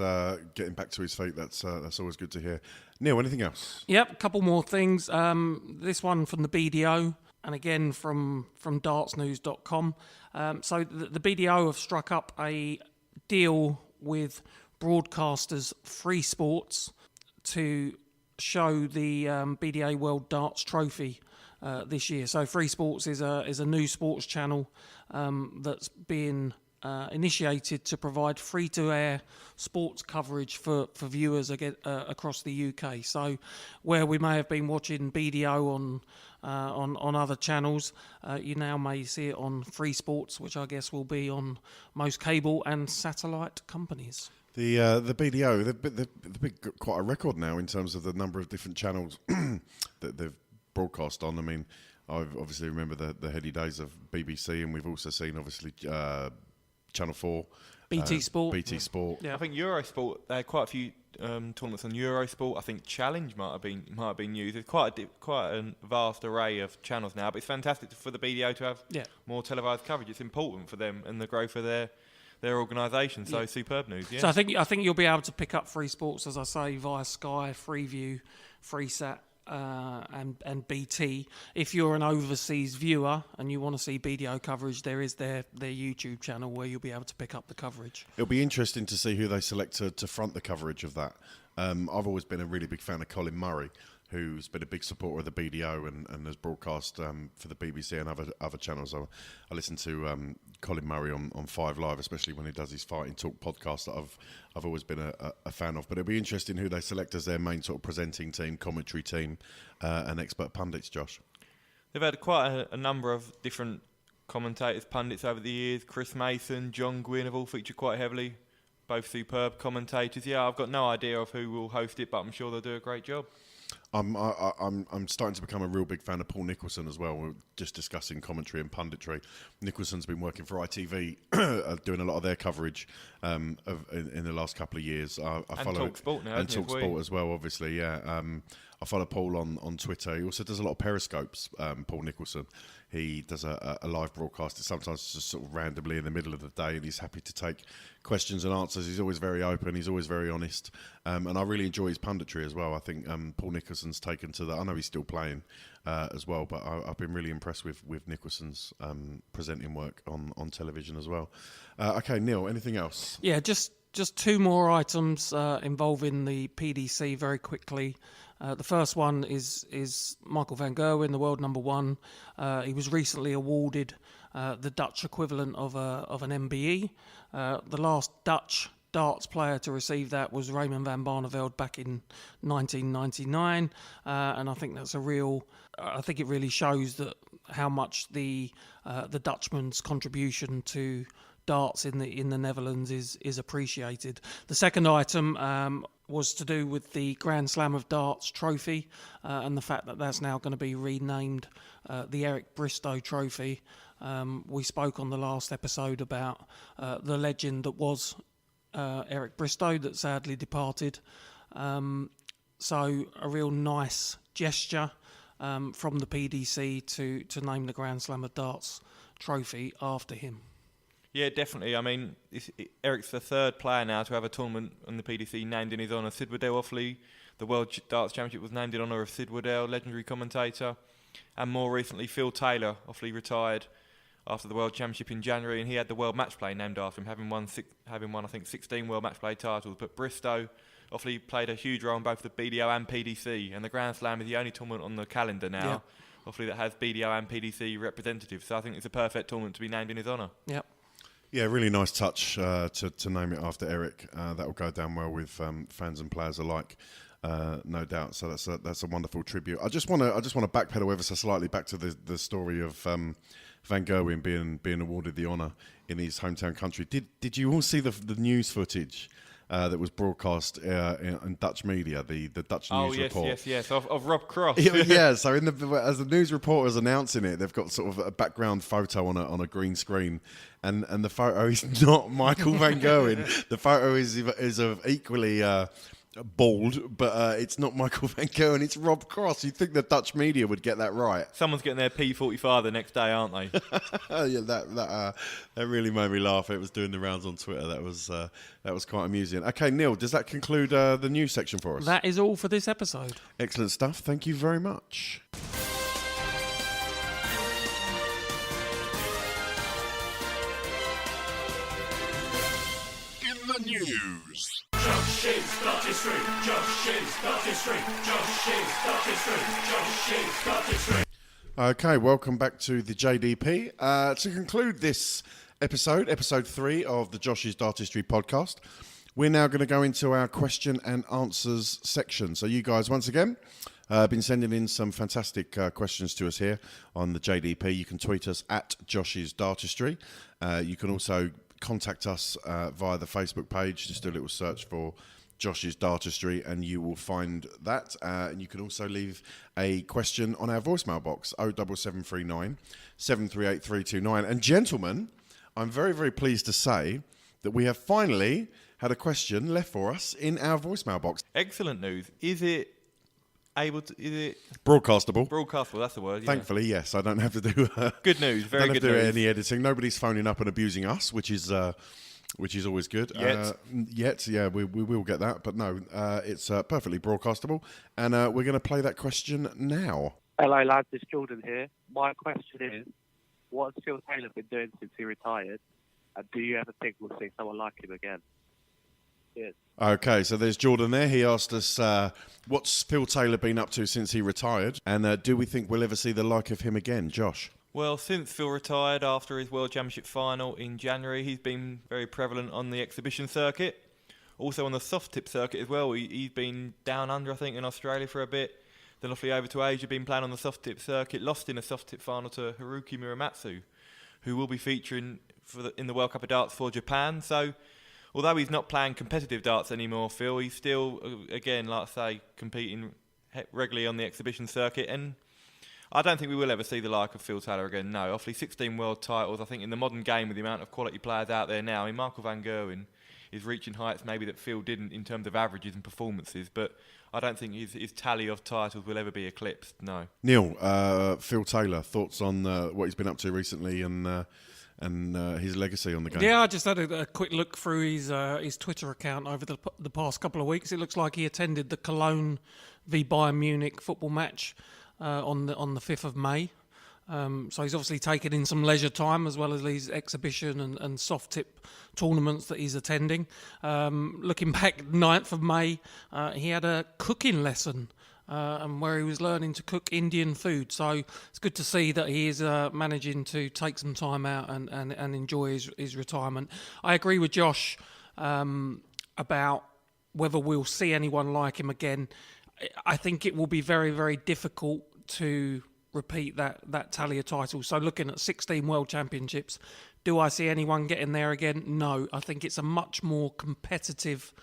getting back to his feet. That's always good to hear. Neil, anything else? Yep, a couple more things. This one from the BDO, and again from dartsnews.com. So the BDO have struck up a deal with broadcasters Free Sports to show the BDA World Darts Trophy this year. So Free Sports is a new sports channel that's being initiated to provide free-to-air sports coverage for viewers across the UK. So where we may have been watching BDO on other channels, you now may see it on Free Sports, which I guess will be on most cable and satellite companies. The BDO, they've been quite a record now in terms of the number of different channels that they've broadcast on. I mean, I obviously remember the heady days of BBC, and we've also seen obviously Channel 4, BT Sport. BT Sport. Yeah, I think Eurosport. They had quite a few tournaments on Eurosport. I think Challenge might have been used. There's quite a vast array of channels now, but it's fantastic for the BDO to have more televised coverage. It's important for them and the growth of their organisation. So superb news. Yeah. So I think you'll be able to pick up Free Sports, as I say, via Sky, Freeview, Freesat, and BT. If you're an overseas viewer and you want to see BDO coverage, there is their YouTube channel where you'll be able to pick up the coverage. It'll be interesting to see who they select to front the coverage of that. I've always been a really big fan of Colin Murray, who's been a big supporter of the BDO and has broadcast for the BBC and other channels. I listen to Colin Murray on 5 Live, especially when he does his Fighting Talk podcast that I've always been a fan of. But it'll be interesting who they select as their main sort of presenting team, commentary team, and expert pundits, Josh. They've had quite a number of different commentators, pundits over the years. Chris Mason, John Gwynn have all featured quite heavily. Both superb commentators. Yeah, I've got no idea of who will host it, but I'm sure they'll do a great job. I'm starting to become a real big fan of Paul Nicholson as well. We're just discussing commentary and punditry. Nicholson's been working for ITV, doing a lot of their coverage in the last couple of years. I follow TalkSport now, and TalkSport as well, obviously. Yeah, I follow Paul on Twitter. He also does a lot of periscopes. Paul Nicholson. He does a live broadcast. It's sometimes just sort of randomly in the middle of the day, and he's happy to take questions and answers. He's always very open. He's always very honest, and I really enjoy his punditry as well. I think Paul Nicholson's taken to that. I know he's still playing as well, but I've been really impressed with Nicholson's presenting work on television as well. Okay, Neil, anything else? Yeah, just 2 more items involving the PDC very quickly. The first one is Michael van Gerwen, the world number 1. He was recently awarded the Dutch equivalent of an MBE. The last Dutch darts player to receive that was Raymond van Barneveld back in 1999, and I think that's I think it really shows that how much the Dutchman's contribution to darts in the Netherlands is appreciated. The second item was to do with the Grand Slam of Darts trophy and the fact that that's now going to be renamed the Eric Bristow Trophy. We spoke on the last episode about the legend that was Eric Bristow that sadly departed. So a real nice gesture from the PDC to name the Grand Slam of Darts trophy after him. Yeah, definitely. I mean, Eric's the 3rd player now to have a tournament on the PDC named in his honour. Sid Waddell, obviously, the World Darts Championship was named in honour of Sid Waddell, legendary commentator. And more recently, Phil Taylor, obviously retired after the World Championship in January, and he had the World Match Play named after him, having won I think 16 World Match Play titles. But Bristow obviously played a huge role in both the BDO and PDC, and the Grand Slam is the only tournament on the calendar now, Yep. obviously, that has BDO and PDC representatives. So I think it's a perfect tournament to be named in his honour. Yep. Yeah, really nice touch to name it after Eric. That will go down well with fans and players alike, no doubt. So that's a wonderful tribute. I just want to backpedal ever so slightly back to the story of Van Gerwen being awarded the honour in his hometown country. Did you all see the news footage that was broadcast in Dutch media, the Dutch news report? Yes, of Rob Cross. Yeah, so as the news reporter's announcing it, they've got sort of a background photo on a green screen, and the photo is not Michael van Gerwen. The photo is of equally bald, but it's not Michael van Gerwen, it's Rob Cross. You'd think the Dutch media would get that right. Someone's getting their P45 the next day, aren't they? Yeah, that really made me laugh. It was doing the rounds on Twitter. That was quite amusing. Okay, Neil, does that conclude the news section for us? That is all for this episode. Excellent stuff. Thank you very much. In the news. Josh's Dartistry, Josh's Dartistry, Josh's Dartistry, Josh's Dartistry. Okay, welcome back to the JDP. To conclude this episode 3 of the Josh's Dartistry podcast, we're now going to go into our question and answers section. So you guys, once again, been sending in some fantastic questions to us here on the JDP. You can tweet us at Josh's Dartistry. You can also contact us via the Facebook page. Just do a little search for Josh's Dartistry and you will find that. And you can also leave a question on our voicemail box, 07739 738 329. And gentlemen, I'm very, very pleased to say that we have finally had a question left for us in our voicemail box. Excellent news. Is it broadcastable? Broadcastable, that's the word. Yeah. Thankfully, yes. I don't have to do good news. Very good news. Don't have to do any editing. Nobody's phoning up and abusing us, which is always good. Yet, yeah, we will get that, but no, it's perfectly broadcastable, and we're going to play that question now. Hello, lads. It's Jordan here. My question is, what has Phil Taylor been doing since he retired, and do you ever think we'll see someone like him again? Cheers. Okay, so there's Jordan there. He asked us, what's Phil Taylor been up to since he retired? And do we think we'll ever see the like of him again, Josh? Well, since Phil retired after his World Championship final in January, he's been very prevalent on the exhibition circuit. Also on the soft tip circuit as well. He's been down under, I think, in Australia for a bit. Then off over to Asia, been playing on the soft tip circuit. Lost in a soft tip final to Haruki Muramatsu, who will be featuring in the World Cup of Darts for Japan. So, although he's not playing competitive darts anymore, Phil, he's still, again, like I say, competing regularly on the exhibition circuit. And I don't think we will ever see the like of Phil Taylor again, no. Obviously 16 world titles. I think in the modern game with the amount of quality players out there now, I mean, Michael van Gerwen is reaching heights maybe that Phil didn't in terms of averages and performances, but I don't think his tally of titles will ever be eclipsed, no. Neil, Phil Taylor, thoughts on what he's been up to recently and his legacy on the game? Yeah, I just had a quick look through his Twitter account over the past couple of weeks. It looks like he attended the Cologne v Bayern Munich football match on the 5th of May. So he's obviously taken in some leisure time as well as these exhibition and soft tip tournaments that he's attending. Looking back 9th of May, he had a cooking lesson and where he was learning to cook Indian food. So it's good to see that he is managing to take some time out and enjoy his retirement. I agree with Josh about whether we'll see anyone like him again. I think it will be very, very difficult to repeat that tally of titles. So looking at 16 World Championships, do I see anyone getting there again? No. I think it's a much more competitive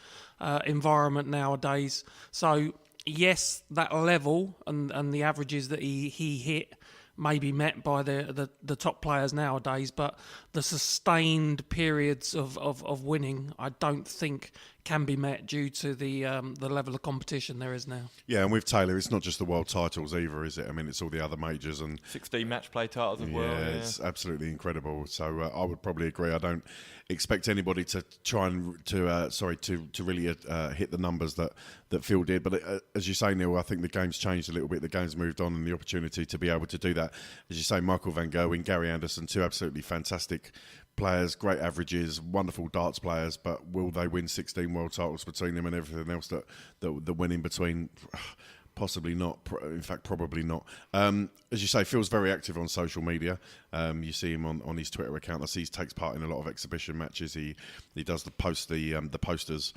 environment nowadays. So yes, that level and the averages that he hit may be met by the top players nowadays, but the sustained periods of winning, I don't think can be met due to the level of competition there is now. Yeah, and with Taylor, it's not just the world titles either, is it? I mean, it's all the other majors and 16 match play titles as well. Yeah, it's absolutely incredible. So I would probably agree. I don't expect anybody to try and to really hit the numbers that Phil did. But as you say, Neil, I think the game's changed a little bit. The game's moved on, and the opportunity to be able to do that, as you say, Michael van Gerwen, Gary Anderson, two absolutely fantastic players, great averages, wonderful darts players, but will they win 16 world titles between them and everything else that win in between? Possibly not. In fact, probably not. As you say, Phil's very active on social media. You see him on his Twitter account. I see he takes part in a lot of exhibition matches. He does the posters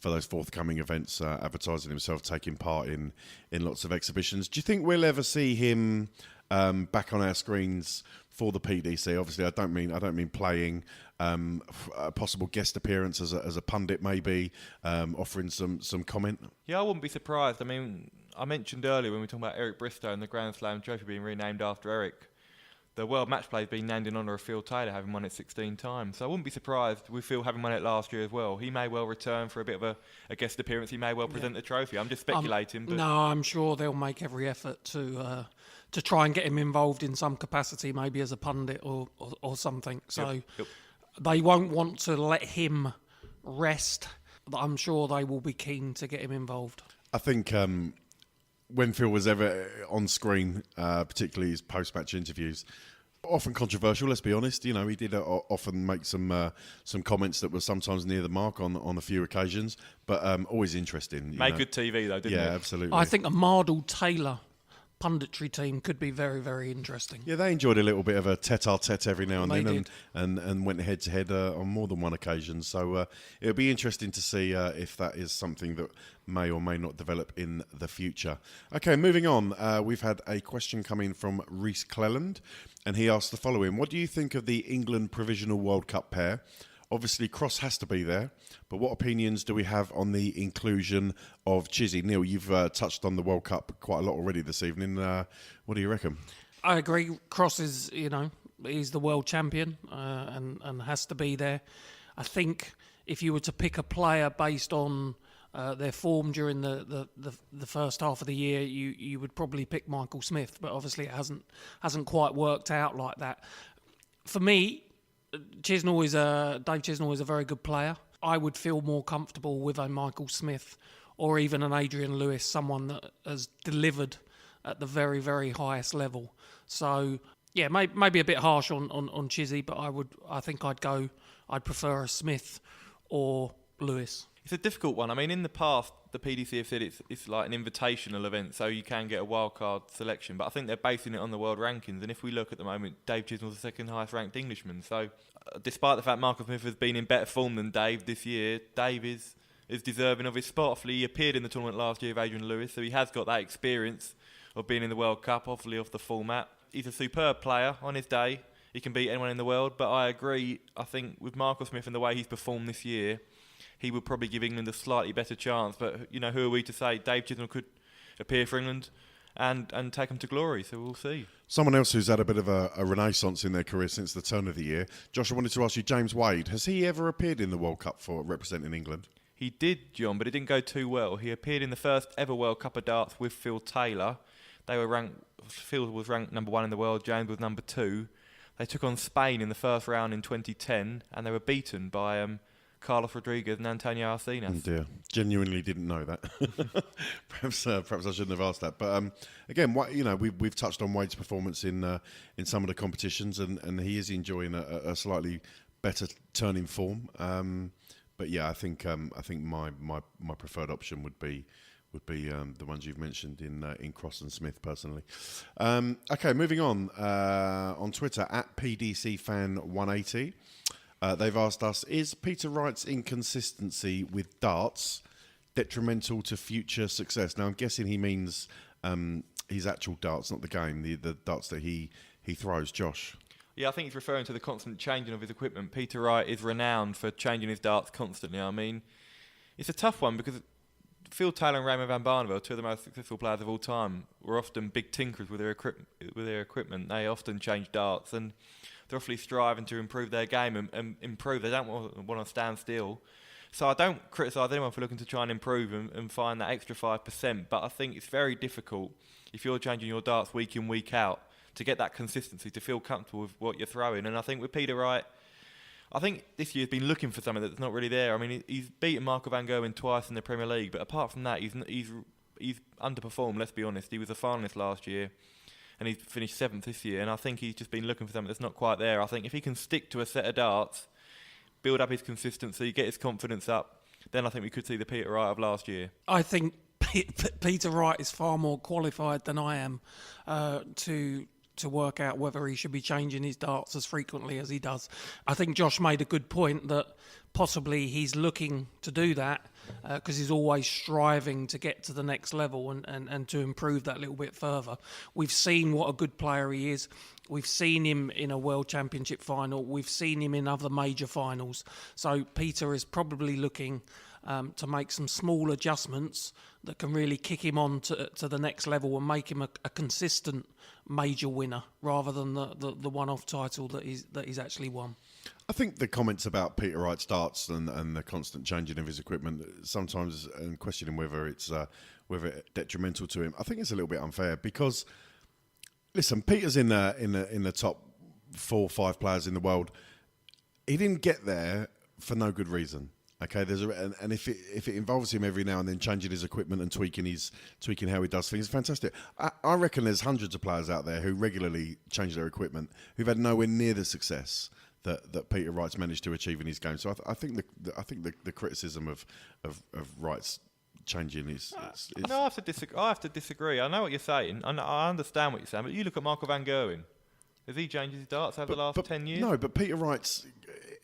for those forthcoming events, advertising himself, taking part in lots of exhibitions. Do you think we'll ever see him back on our screens for the PDC? Obviously, I don't mean playing. A possible guest appearance as a pundit, maybe offering some comment. Yeah, I wouldn't be surprised. I mean, I mentioned earlier when we were talking about Eric Bristow and the Grand Slam trophy being renamed after Eric, the World Match Play has been named in honour of Phil Taylor, having won it 16 times. So I wouldn't be surprised with Phil having won it last year as well. He may well return for a bit of a guest appearance. He may well present the trophy. I'm just speculating. But no, I'm sure they'll make every effort to try and get him involved in some capacity, maybe as a pundit or something. So they won't want to let him rest, but I'm sure they will be keen to get him involved. I think when Phil was ever on screen, particularly his post-match interviews, often controversial, let's be honest. You know, he did often make some comments that were sometimes near the mark on a few occasions, but always interesting. Made good TV though, didn't he? Yeah, absolutely. I think a Mardle Taylor punditry team could be very, very interesting. Yeah, they enjoyed a little bit of a tete-a-tete every now and They then, did. and went head-to-head on more than one occasion. So it'll be interesting to see if that is something that may or may not develop in the future. Okay, moving on. We've had a question coming from Rhys Cleland, and he asked the following. What do you think of the England Provisional World Cup pair? Obviously, Cross has to be there, but what opinions do we have on the inclusion of Chizzy? Neil, you've touched on the World Cup quite a lot already this evening. What do you reckon? I agree. Cross is, he's the world champion and has to be there. I think if you were to pick a player based on their form during the first half of the year, you would probably pick Michael Smith, but obviously it hasn't quite worked out like that. For me, Dave Chisnall is a very good player. I would feel more comfortable with a Michael Smith or even an Adrian Lewis, someone that has delivered at the very, very highest level. So, yeah, maybe a bit harsh on Chizzy, but I think I'd prefer a Smith or Lewis. It's a difficult one. I mean, in the past, the PDC have said it's like an invitational event, so you can get a wildcard selection. But I think they're basing it on the world rankings. And if we look at the moment, Dave Chisnall's the second highest ranked Englishman. So despite the fact Michael Smith has been in better form than Dave this year, Dave is deserving of his spot. Obviously, he appeared in the tournament last year with Adrian Lewis, so he has got that experience of being in the World Cup, obviously off the format. He's a superb player on his day. He can beat anyone in the world. But I agree, I think, with Michael Smith and the way he's performed this year, he would probably give England a slightly better chance. But, who are we to say? Dave Chisnall could appear for England and take them to glory. So we'll see. Someone else who's had a bit of a renaissance in their career since the turn of the year, Josh, I wanted to ask you, James Wade, has he ever appeared in the World Cup for representing England? He did, John, but it didn't go too well. He appeared in the first ever World Cup of darts with Phil Taylor. Phil was ranked number 1 in the world, James was number 2. They took on Spain in the first round in 2010, and they were beaten by Carlos Rodriguez and Antonio Arcinas. Oh dear, genuinely didn't know that. perhaps I shouldn't have asked that. But again, we've touched on Wade's performance in some of the competitions, and he is enjoying a slightly better turn in form. But yeah, I think my preferred option would be the ones you've mentioned in Cross and Smith personally. Okay, moving on Twitter at PDCFan180. They've asked us, is Peter Wright's inconsistency with darts detrimental to future success? Now, I'm guessing he means his actual darts, not the game, the darts that he throws. Josh? Yeah, I think he's referring to the constant changing of his equipment. Peter Wright is renowned for changing his darts constantly. I mean, it's a tough one because Phil Taylor and Raymond van Barneveld, two of the most successful players of all time, were often big tinkerers with their equipment. They often change darts, and they're awfully striving to improve their game and improve. They don't want to stand still. So I don't criticise anyone for looking to try and improve and find that extra 5%, but I think it's very difficult if you're changing your darts week in, week out to get that consistency, to feel comfortable with what you're throwing. And I think with Peter Wright, I think this year's been looking for something that's not really there. I mean, he's beaten Marco van Gerwen twice in the Premier League, but apart from that, he's underperformed, let's be honest. He was a finalist last year, and he's finished 7th this year, and I think he's just been looking for something that's not quite there. I think if he can stick to a set of darts, build up his consistency, get his confidence up, then I think we could see the Peter Wright of last year. I think Peter Wright is far more qualified than I am to work out whether he should be changing his darts as frequently as he does. I think Josh made a good point that possibly he's looking to do that because he's always striving to get to the next level and to improve that little bit further. We've seen what a good player he is. We've seen him in a World Championship final. We've seen him in other major finals. So Peter is probably looking to make some small adjustments that can really kick him on to the next level and make him a consistent major winner rather than the one-off title that he's actually won. I think the comments about Peter Wright's darts and the constant changing of his equipment sometimes, and questioning whether it's detrimental to him, I think it's a little bit unfair because, listen, Peter's in the top 4 or 5 players in the world. He didn't get there for no good reason. Okay, and if it involves him every now and then changing his equipment and tweaking how he does things, fantastic. I reckon there's hundreds of players out there who regularly change their equipment who've had nowhere near the success that Peter Wright's managed to achieve in his game. So I think the criticism of Wright's changing is. No, I have to disagree. I know what you're saying. I understand what you're saying, but you look at Marco van Gerwen. Has he changed his darts over the last 10 years? No, but Peter Wright's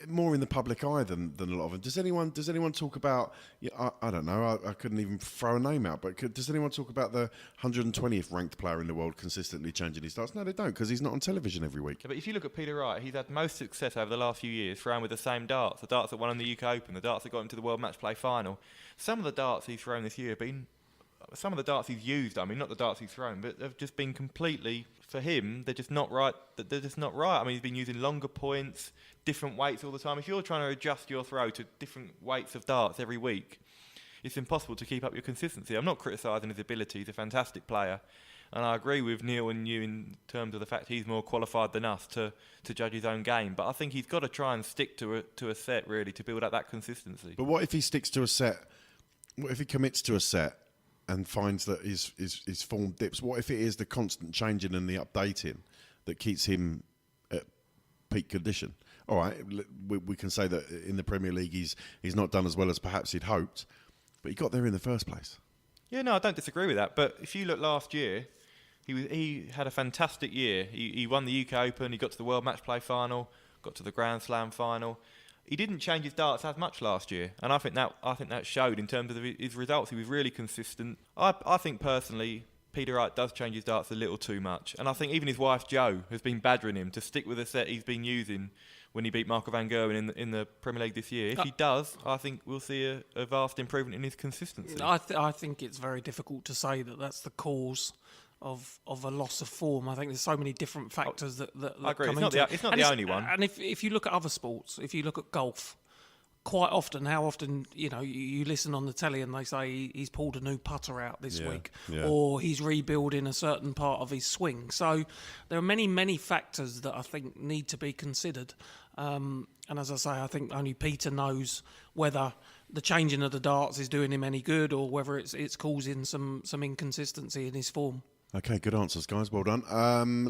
more in the public eye than a lot of them. Does anyone talk about? I don't know. I couldn't even throw a name out. But does anyone talk about the 120th ranked player in the world consistently changing his darts? No, they don't, because he's not on television every week. Yeah, but if you look at Peter Wright, he's had most success over the last few years throwing with the same darts. The darts that won in the UK Open, the darts that got him to the World Match Play final. Some of the darts he's thrown this year have been. Some of the darts he's used, I mean, not the darts he's thrown, but they've just been completely, for him, they're just not right. They're just not right. I mean, he's been using longer points, different weights all the time. If you're trying to adjust your throw to different weights of darts every week, it's impossible to keep up your consistency. I'm not criticising his ability. He's a fantastic player. And I agree with Neil and you in terms of the fact he's more qualified than us to judge his own game. But I think he's got to try and stick to a set, really, to build up that consistency. But what if he sticks to a set? What if he commits to a set and finds that his form dips? What if it is the constant changing and the updating that keeps him at peak condition? All right, we can say that in the Premier League he's not done as well as perhaps he'd hoped, but he got there in the first place. Yeah, no, I don't disagree with that. But if you look last year, he had a fantastic year. He won the UK Open, he got to the World Match Play final, got to the Grand Slam final. He didn't change his darts as much last year, and I think that showed in terms of his results. He was really consistent. I think personally, Peter Wright does change his darts a little too much, and I think even his wife Jo has been badgering him to stick with the set he's been using when he beat Marco van Gerwen in the Premier League this year. If he does, I think we'll see a vast improvement in his consistency. I think it's very difficult to say that that's the cause of a loss of form. I think there's so many different factors that I agree. come It's into it. it's not And the only one. And if you look at other sports, if you look at golf, quite often, how often, you listen on the telly and they say he's pulled a new putter out this week, or he's rebuilding a certain part of his swing. So there are many, many factors that I think need to be considered. And as I say, I think only Peter knows whether the changing of the darts is doing him any good or whether it's causing some inconsistency in his form. Okay, good answers, guys. Well done.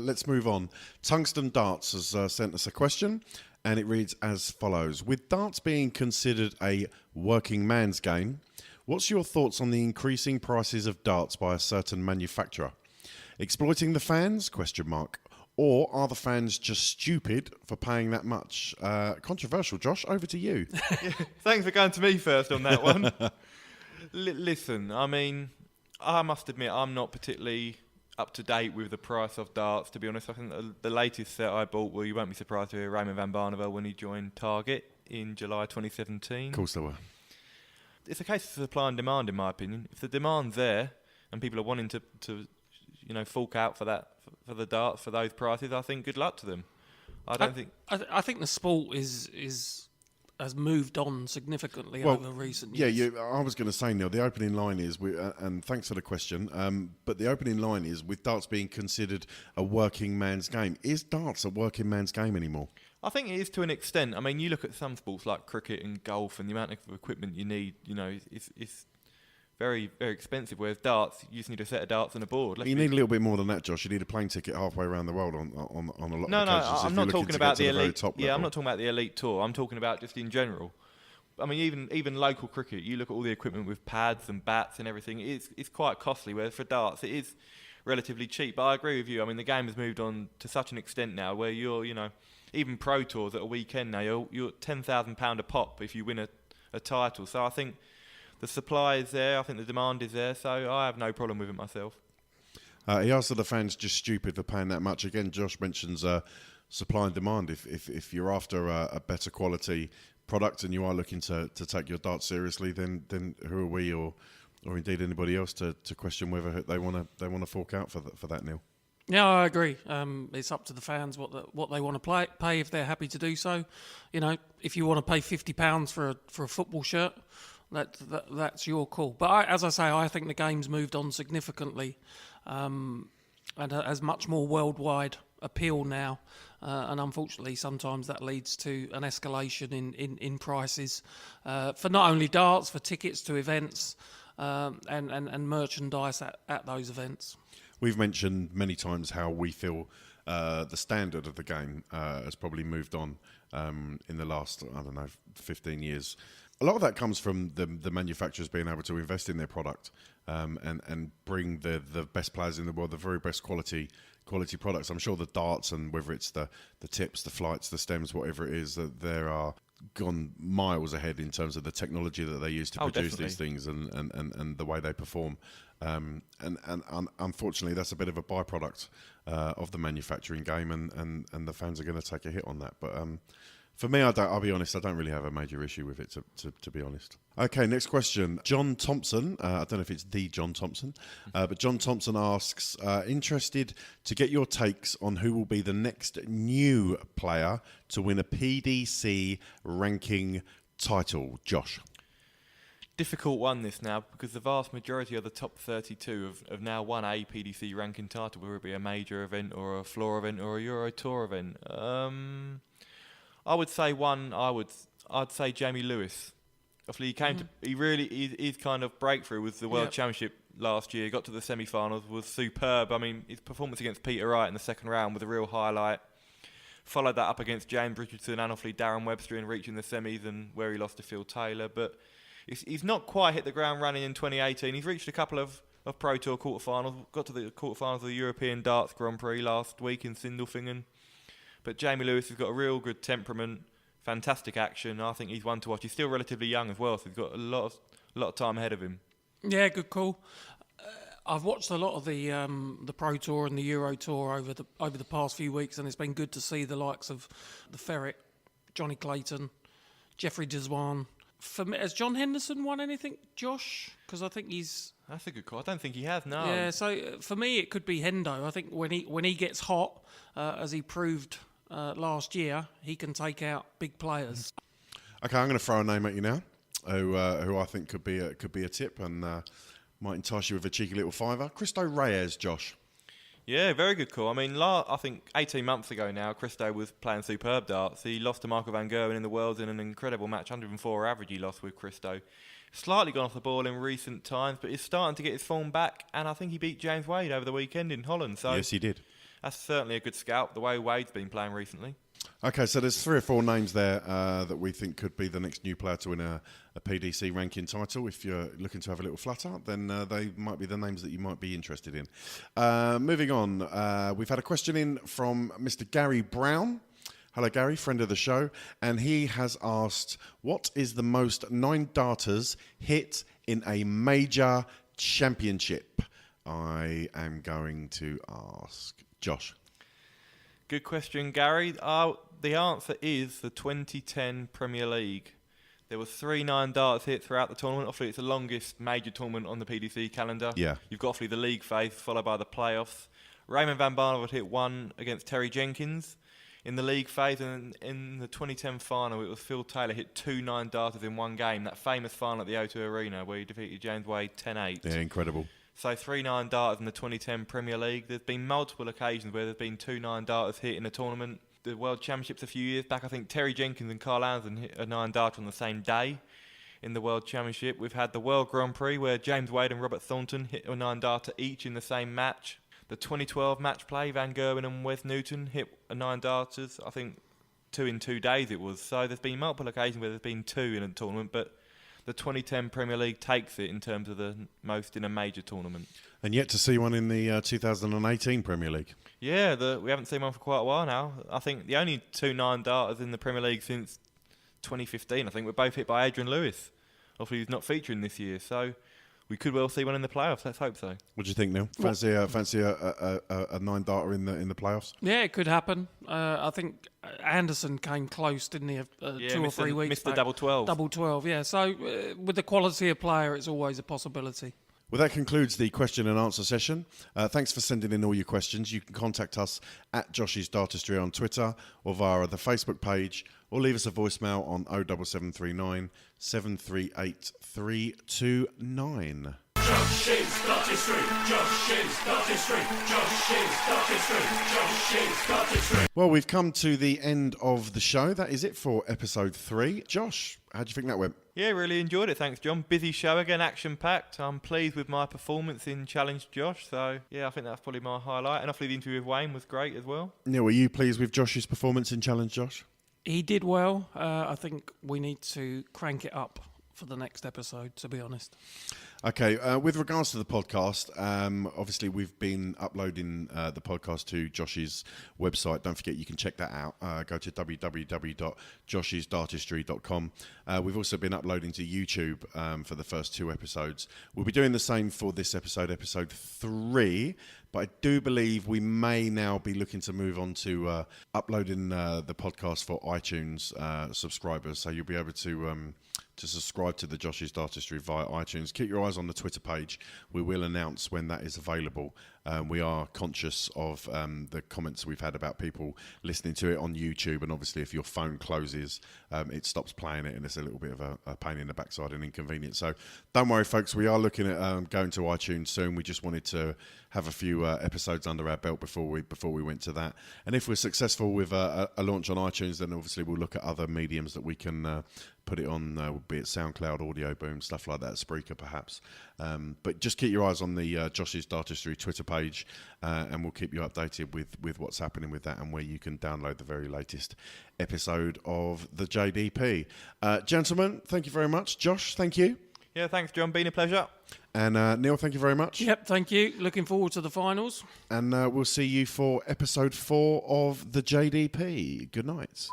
Let's move on. Tungsten Darts has sent us a question, and it reads as follows. With darts being considered a working man's game, what's your thoughts on the increasing prices of darts by a certain manufacturer? Exploiting the fans? ? Or are the fans just stupid for paying that much? Controversial, Josh. Over to you. Thanks for going to me first on that one. Listen, I mean, I must admit I'm not particularly up to date with the price of darts, to be honest. I think the latest set I bought, well, you won't be surprised to hear Raymond van Barneveld when he joined Target in July 2017. Of course they were. It's a case of supply and demand, in my opinion. If the demand's there and people are wanting to fork out for that, for the darts, for those prices, I think good luck to them. I think the sport has moved on significantly over recent years. Yeah, I was going to say, Neil, the opening line is, and thanks for the question, but the opening line is, with darts being considered a working man's game, is darts a working man's game anymore? I think it is to an extent. I mean, you look at some sports like cricket and golf, and the amount of equipment you need, it's very, very expensive. Whereas darts, you just need a set of darts and a board. You need a little bit more than that, Josh. You need a plane ticket halfway around the world on a lot of occasions. No, I'm not talking about the elite. I'm not talking about the elite tour. I'm talking about just in general. I mean, even local cricket, you look at all the equipment with pads and bats and everything. It's quite costly. Whereas for darts, it is relatively cheap. But I agree with you. I mean, the game has moved on to such an extent now where you're, even pro tours at a weekend now, you're £10,000 a pop if you win a title. So I think the supply is there. I think the demand is there. So I have no problem with it myself. He asked, are the fans just stupid for paying that much? Again, Josh mentions supply and demand. If you're after a better quality product and you are looking to take your darts seriously, then who are we or indeed anybody else to question whether they want to fork out for that, Neil? Yeah, I agree. It's up to the fans what they want to pay if they're happy to do so. If you want to pay £50 for a football shirt, that's your call. But as I say, I think the game's moved on significantly and has much more worldwide appeal now. And unfortunately, sometimes that leads to an escalation in prices for not only darts, for tickets to events and merchandise at those events. We've mentioned many times how we feel the standard of the game has probably moved on in the last, 15 years. A lot of that comes from the manufacturers being able to invest in their product and bring the best players in the world, the very best quality products. I'm sure the darts, and whether it's the tips, the flights, the stems, whatever it is, that there are gone miles ahead in terms of the technology that they use to produce definitely. these things and the way they perform. And unfortunately, that's a bit of a byproduct of the manufacturing game, and the fans are going to take a hit on that. But for me, I'll be honest, I don't really have a major issue with it, to be honest. Okay, next question. John Thompson, I don't know if it's the John Thompson, but John Thompson asks, interested to get your takes on who will be the next new player to win a PDC ranking title. Josh? Difficult one this now, because the vast majority of the top 32 have now won a PDC ranking title, whether it be a major event or a floor event or a Euro Tour event. I would say I'd say Jamie Lewis. Obviously, his kind of breakthrough was the World Championship last year. Got to the semi-finals, was superb. I mean, his performance against Peter Wright in the second round was a real highlight. Followed that up against James Richardson and obviously Darren Webster in reaching the semis, and where he lost to Phil Taylor. But he's not quite hit the ground running in 2018. He's reached a couple of Pro Tour quarterfinals. Got to the quarterfinals of the European Darts Grand Prix last week in Sindelfingen. But Jamie Lewis has got a real good temperament, fantastic action. I think he's one to watch. He's still relatively young as well, so he's got a lot of time ahead of him. Yeah, good call. I've watched a lot of the Pro Tour and the Euro Tour over the past few weeks, and it's been good to see the likes of the Ferret, Jonny Clayton, Jeffrey de Zwaan, For me, has John Henderson won anything, Josh? Because I think he's... That's a good call. I don't think he has, no. Yeah, so for me it could be Hendo. I think when he gets hot, as he proved last year, he can take out big players. Okay, I'm going to throw a name at you now, who I think could be a tip and might entice you with a cheeky little fiver. Cristo Reyes, Josh. Yeah, very good call. I mean, I think 18 months ago now, Cristo was playing superb darts. He lost to Michael van Gerwen in the Worlds in an incredible match, 104 average he lost with Cristo. Slightly gone off the ball in recent times, but he's starting to get his form back, and I think he beat James Wade over the weekend in Holland. So yes, he did. That's certainly a good scalp, the way Wade's been playing recently. Okay, so there's 3 or 4 names there that we think could be the next new player to win a PDC ranking title. If you're looking to have a little flutter, then they might be the names that you might be interested in. Moving on, we've had a question in from Mr. Gary Brown. Hello, Gary, friend of the show. And he has asked, what is the most 9 darters hit in a major championship? I am going to ask Josh. Good question, Gary. The answer is the 2010 Premier League. There were 3 9 darts hit throughout the tournament. Obviously, it's the longest major tournament on the PDC calendar. Yeah. You've got obviously the league phase, followed by the playoffs. Raymond van Barneveld hit 1 against Terry Jenkins in the league phase, and in the 2010 final, it was Phil Taylor hit 2 9 darters in one game. That famous final at the O2 Arena where he defeated James Wade 10-8. Yeah, incredible. So 3 9 darters in the 2010 Premier League. There's been multiple occasions where there's been 2 9 darters hit in a tournament. The World Championships a few years back, I think Terry Jenkins and Carl Anderson hit a 9 darter on the same day in the World Championship. We've had the World Grand Prix where James Wade and Robert Thornton hit a 9 darter each in the same match. The 2012 match play, Van Gerwen and Wes Newton hit a 9 darters, I think 2 in 2 days it was. So there's been multiple occasions where there's been 2 in a tournament, but the 2010 Premier League takes it in terms of the most in a major tournament. And yet to see one in the 2018 Premier League. Yeah, we haven't seen one for quite a while now. I think the only 2 9 darters in the Premier League since 2015, I think, were both hit by Adrian Lewis. Obviously, he's not featuring this year, so we could well see one in the playoffs. Let's hope so. What do you think, Neil? Fancy a 9 darter in the playoffs? Yeah, it could happen. I think Anderson came close, didn't he? 2 or 3 weeks missed back. the double 12. Double 12, yeah. So with the quality of player, it's always a possibility. Well, that concludes the question and answer session. Thanks for sending in all your questions. You can contact us at Josh's Dartistry on Twitter or via the Facebook page, or leave us a voicemail on 07739 738 329. Josh's Dartistry, Josh's Dartistry, Josh's Dartistry, Josh's Dartistry. Well, we've come to the end of the show. That is it for episode 3. Josh, how do you think that went? Yeah, really enjoyed it. Thanks, John. Busy show again, action-packed. I'm pleased with my performance in Challenge Josh. So, yeah, I think that's probably my highlight. And hopefully the interview with Wayne was great as well. Neil, were you pleased with Josh's performance in Challenge Josh? He did well. I think we need to crank it up for the next episode, to be honest. Okay, with regards to the podcast, obviously we've been uploading the podcast to Josh's website. Don't forget you can check that out. Go to www.joshsdartistry.com. We've also been uploading to YouTube for the first 2 episodes. We'll be doing the same for this episode 3. But I do believe we may now be looking to move on to uploading the podcast for iTunes subscribers. So you'll be able to subscribe to the Josh's Dartistry via iTunes. Keep your eyes on the Twitter page. We will announce when that is available. We are conscious of the comments we've had about people listening to it on YouTube, and obviously if your phone closes, it stops playing it, and it's a little bit of a pain in the backside and inconvenience. So don't worry, folks. We are looking at going to iTunes soon. We just wanted to have a few episodes under our belt before we went to that. And if we're successful with a launch on iTunes, then obviously we'll look at other mediums that we can put it on, be it SoundCloud, Audio Boom, stuff like that, Spreaker perhaps. But just keep your eyes on the Josh's Dartistry Twitter page, and we'll keep you updated with what's happening with that and where you can download the very latest episode of the JDP. Gentlemen, thank you very much. Josh, thank you. Yeah, thanks, John. Been a pleasure. And Neil, thank you very much. Yep, thank you. Looking forward to the finals. And we'll see you for episode 4 of the JDP. Good night.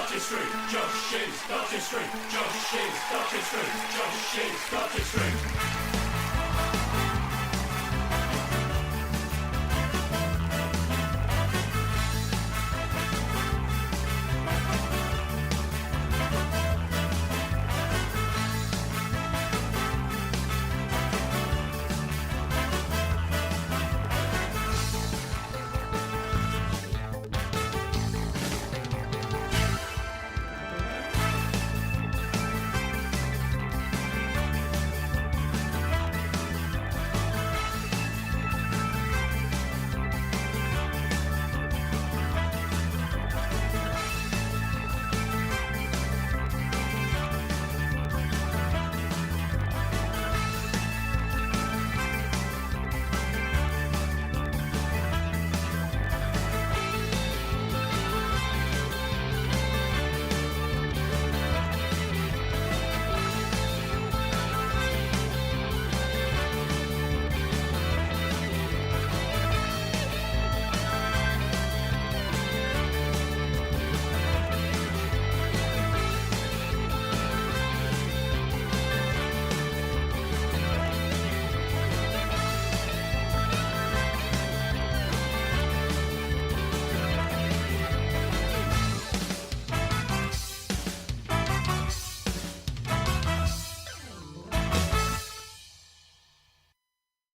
Dartistry, Josh is Dartistry, Josh is Dartistry, Josh is Dartistry.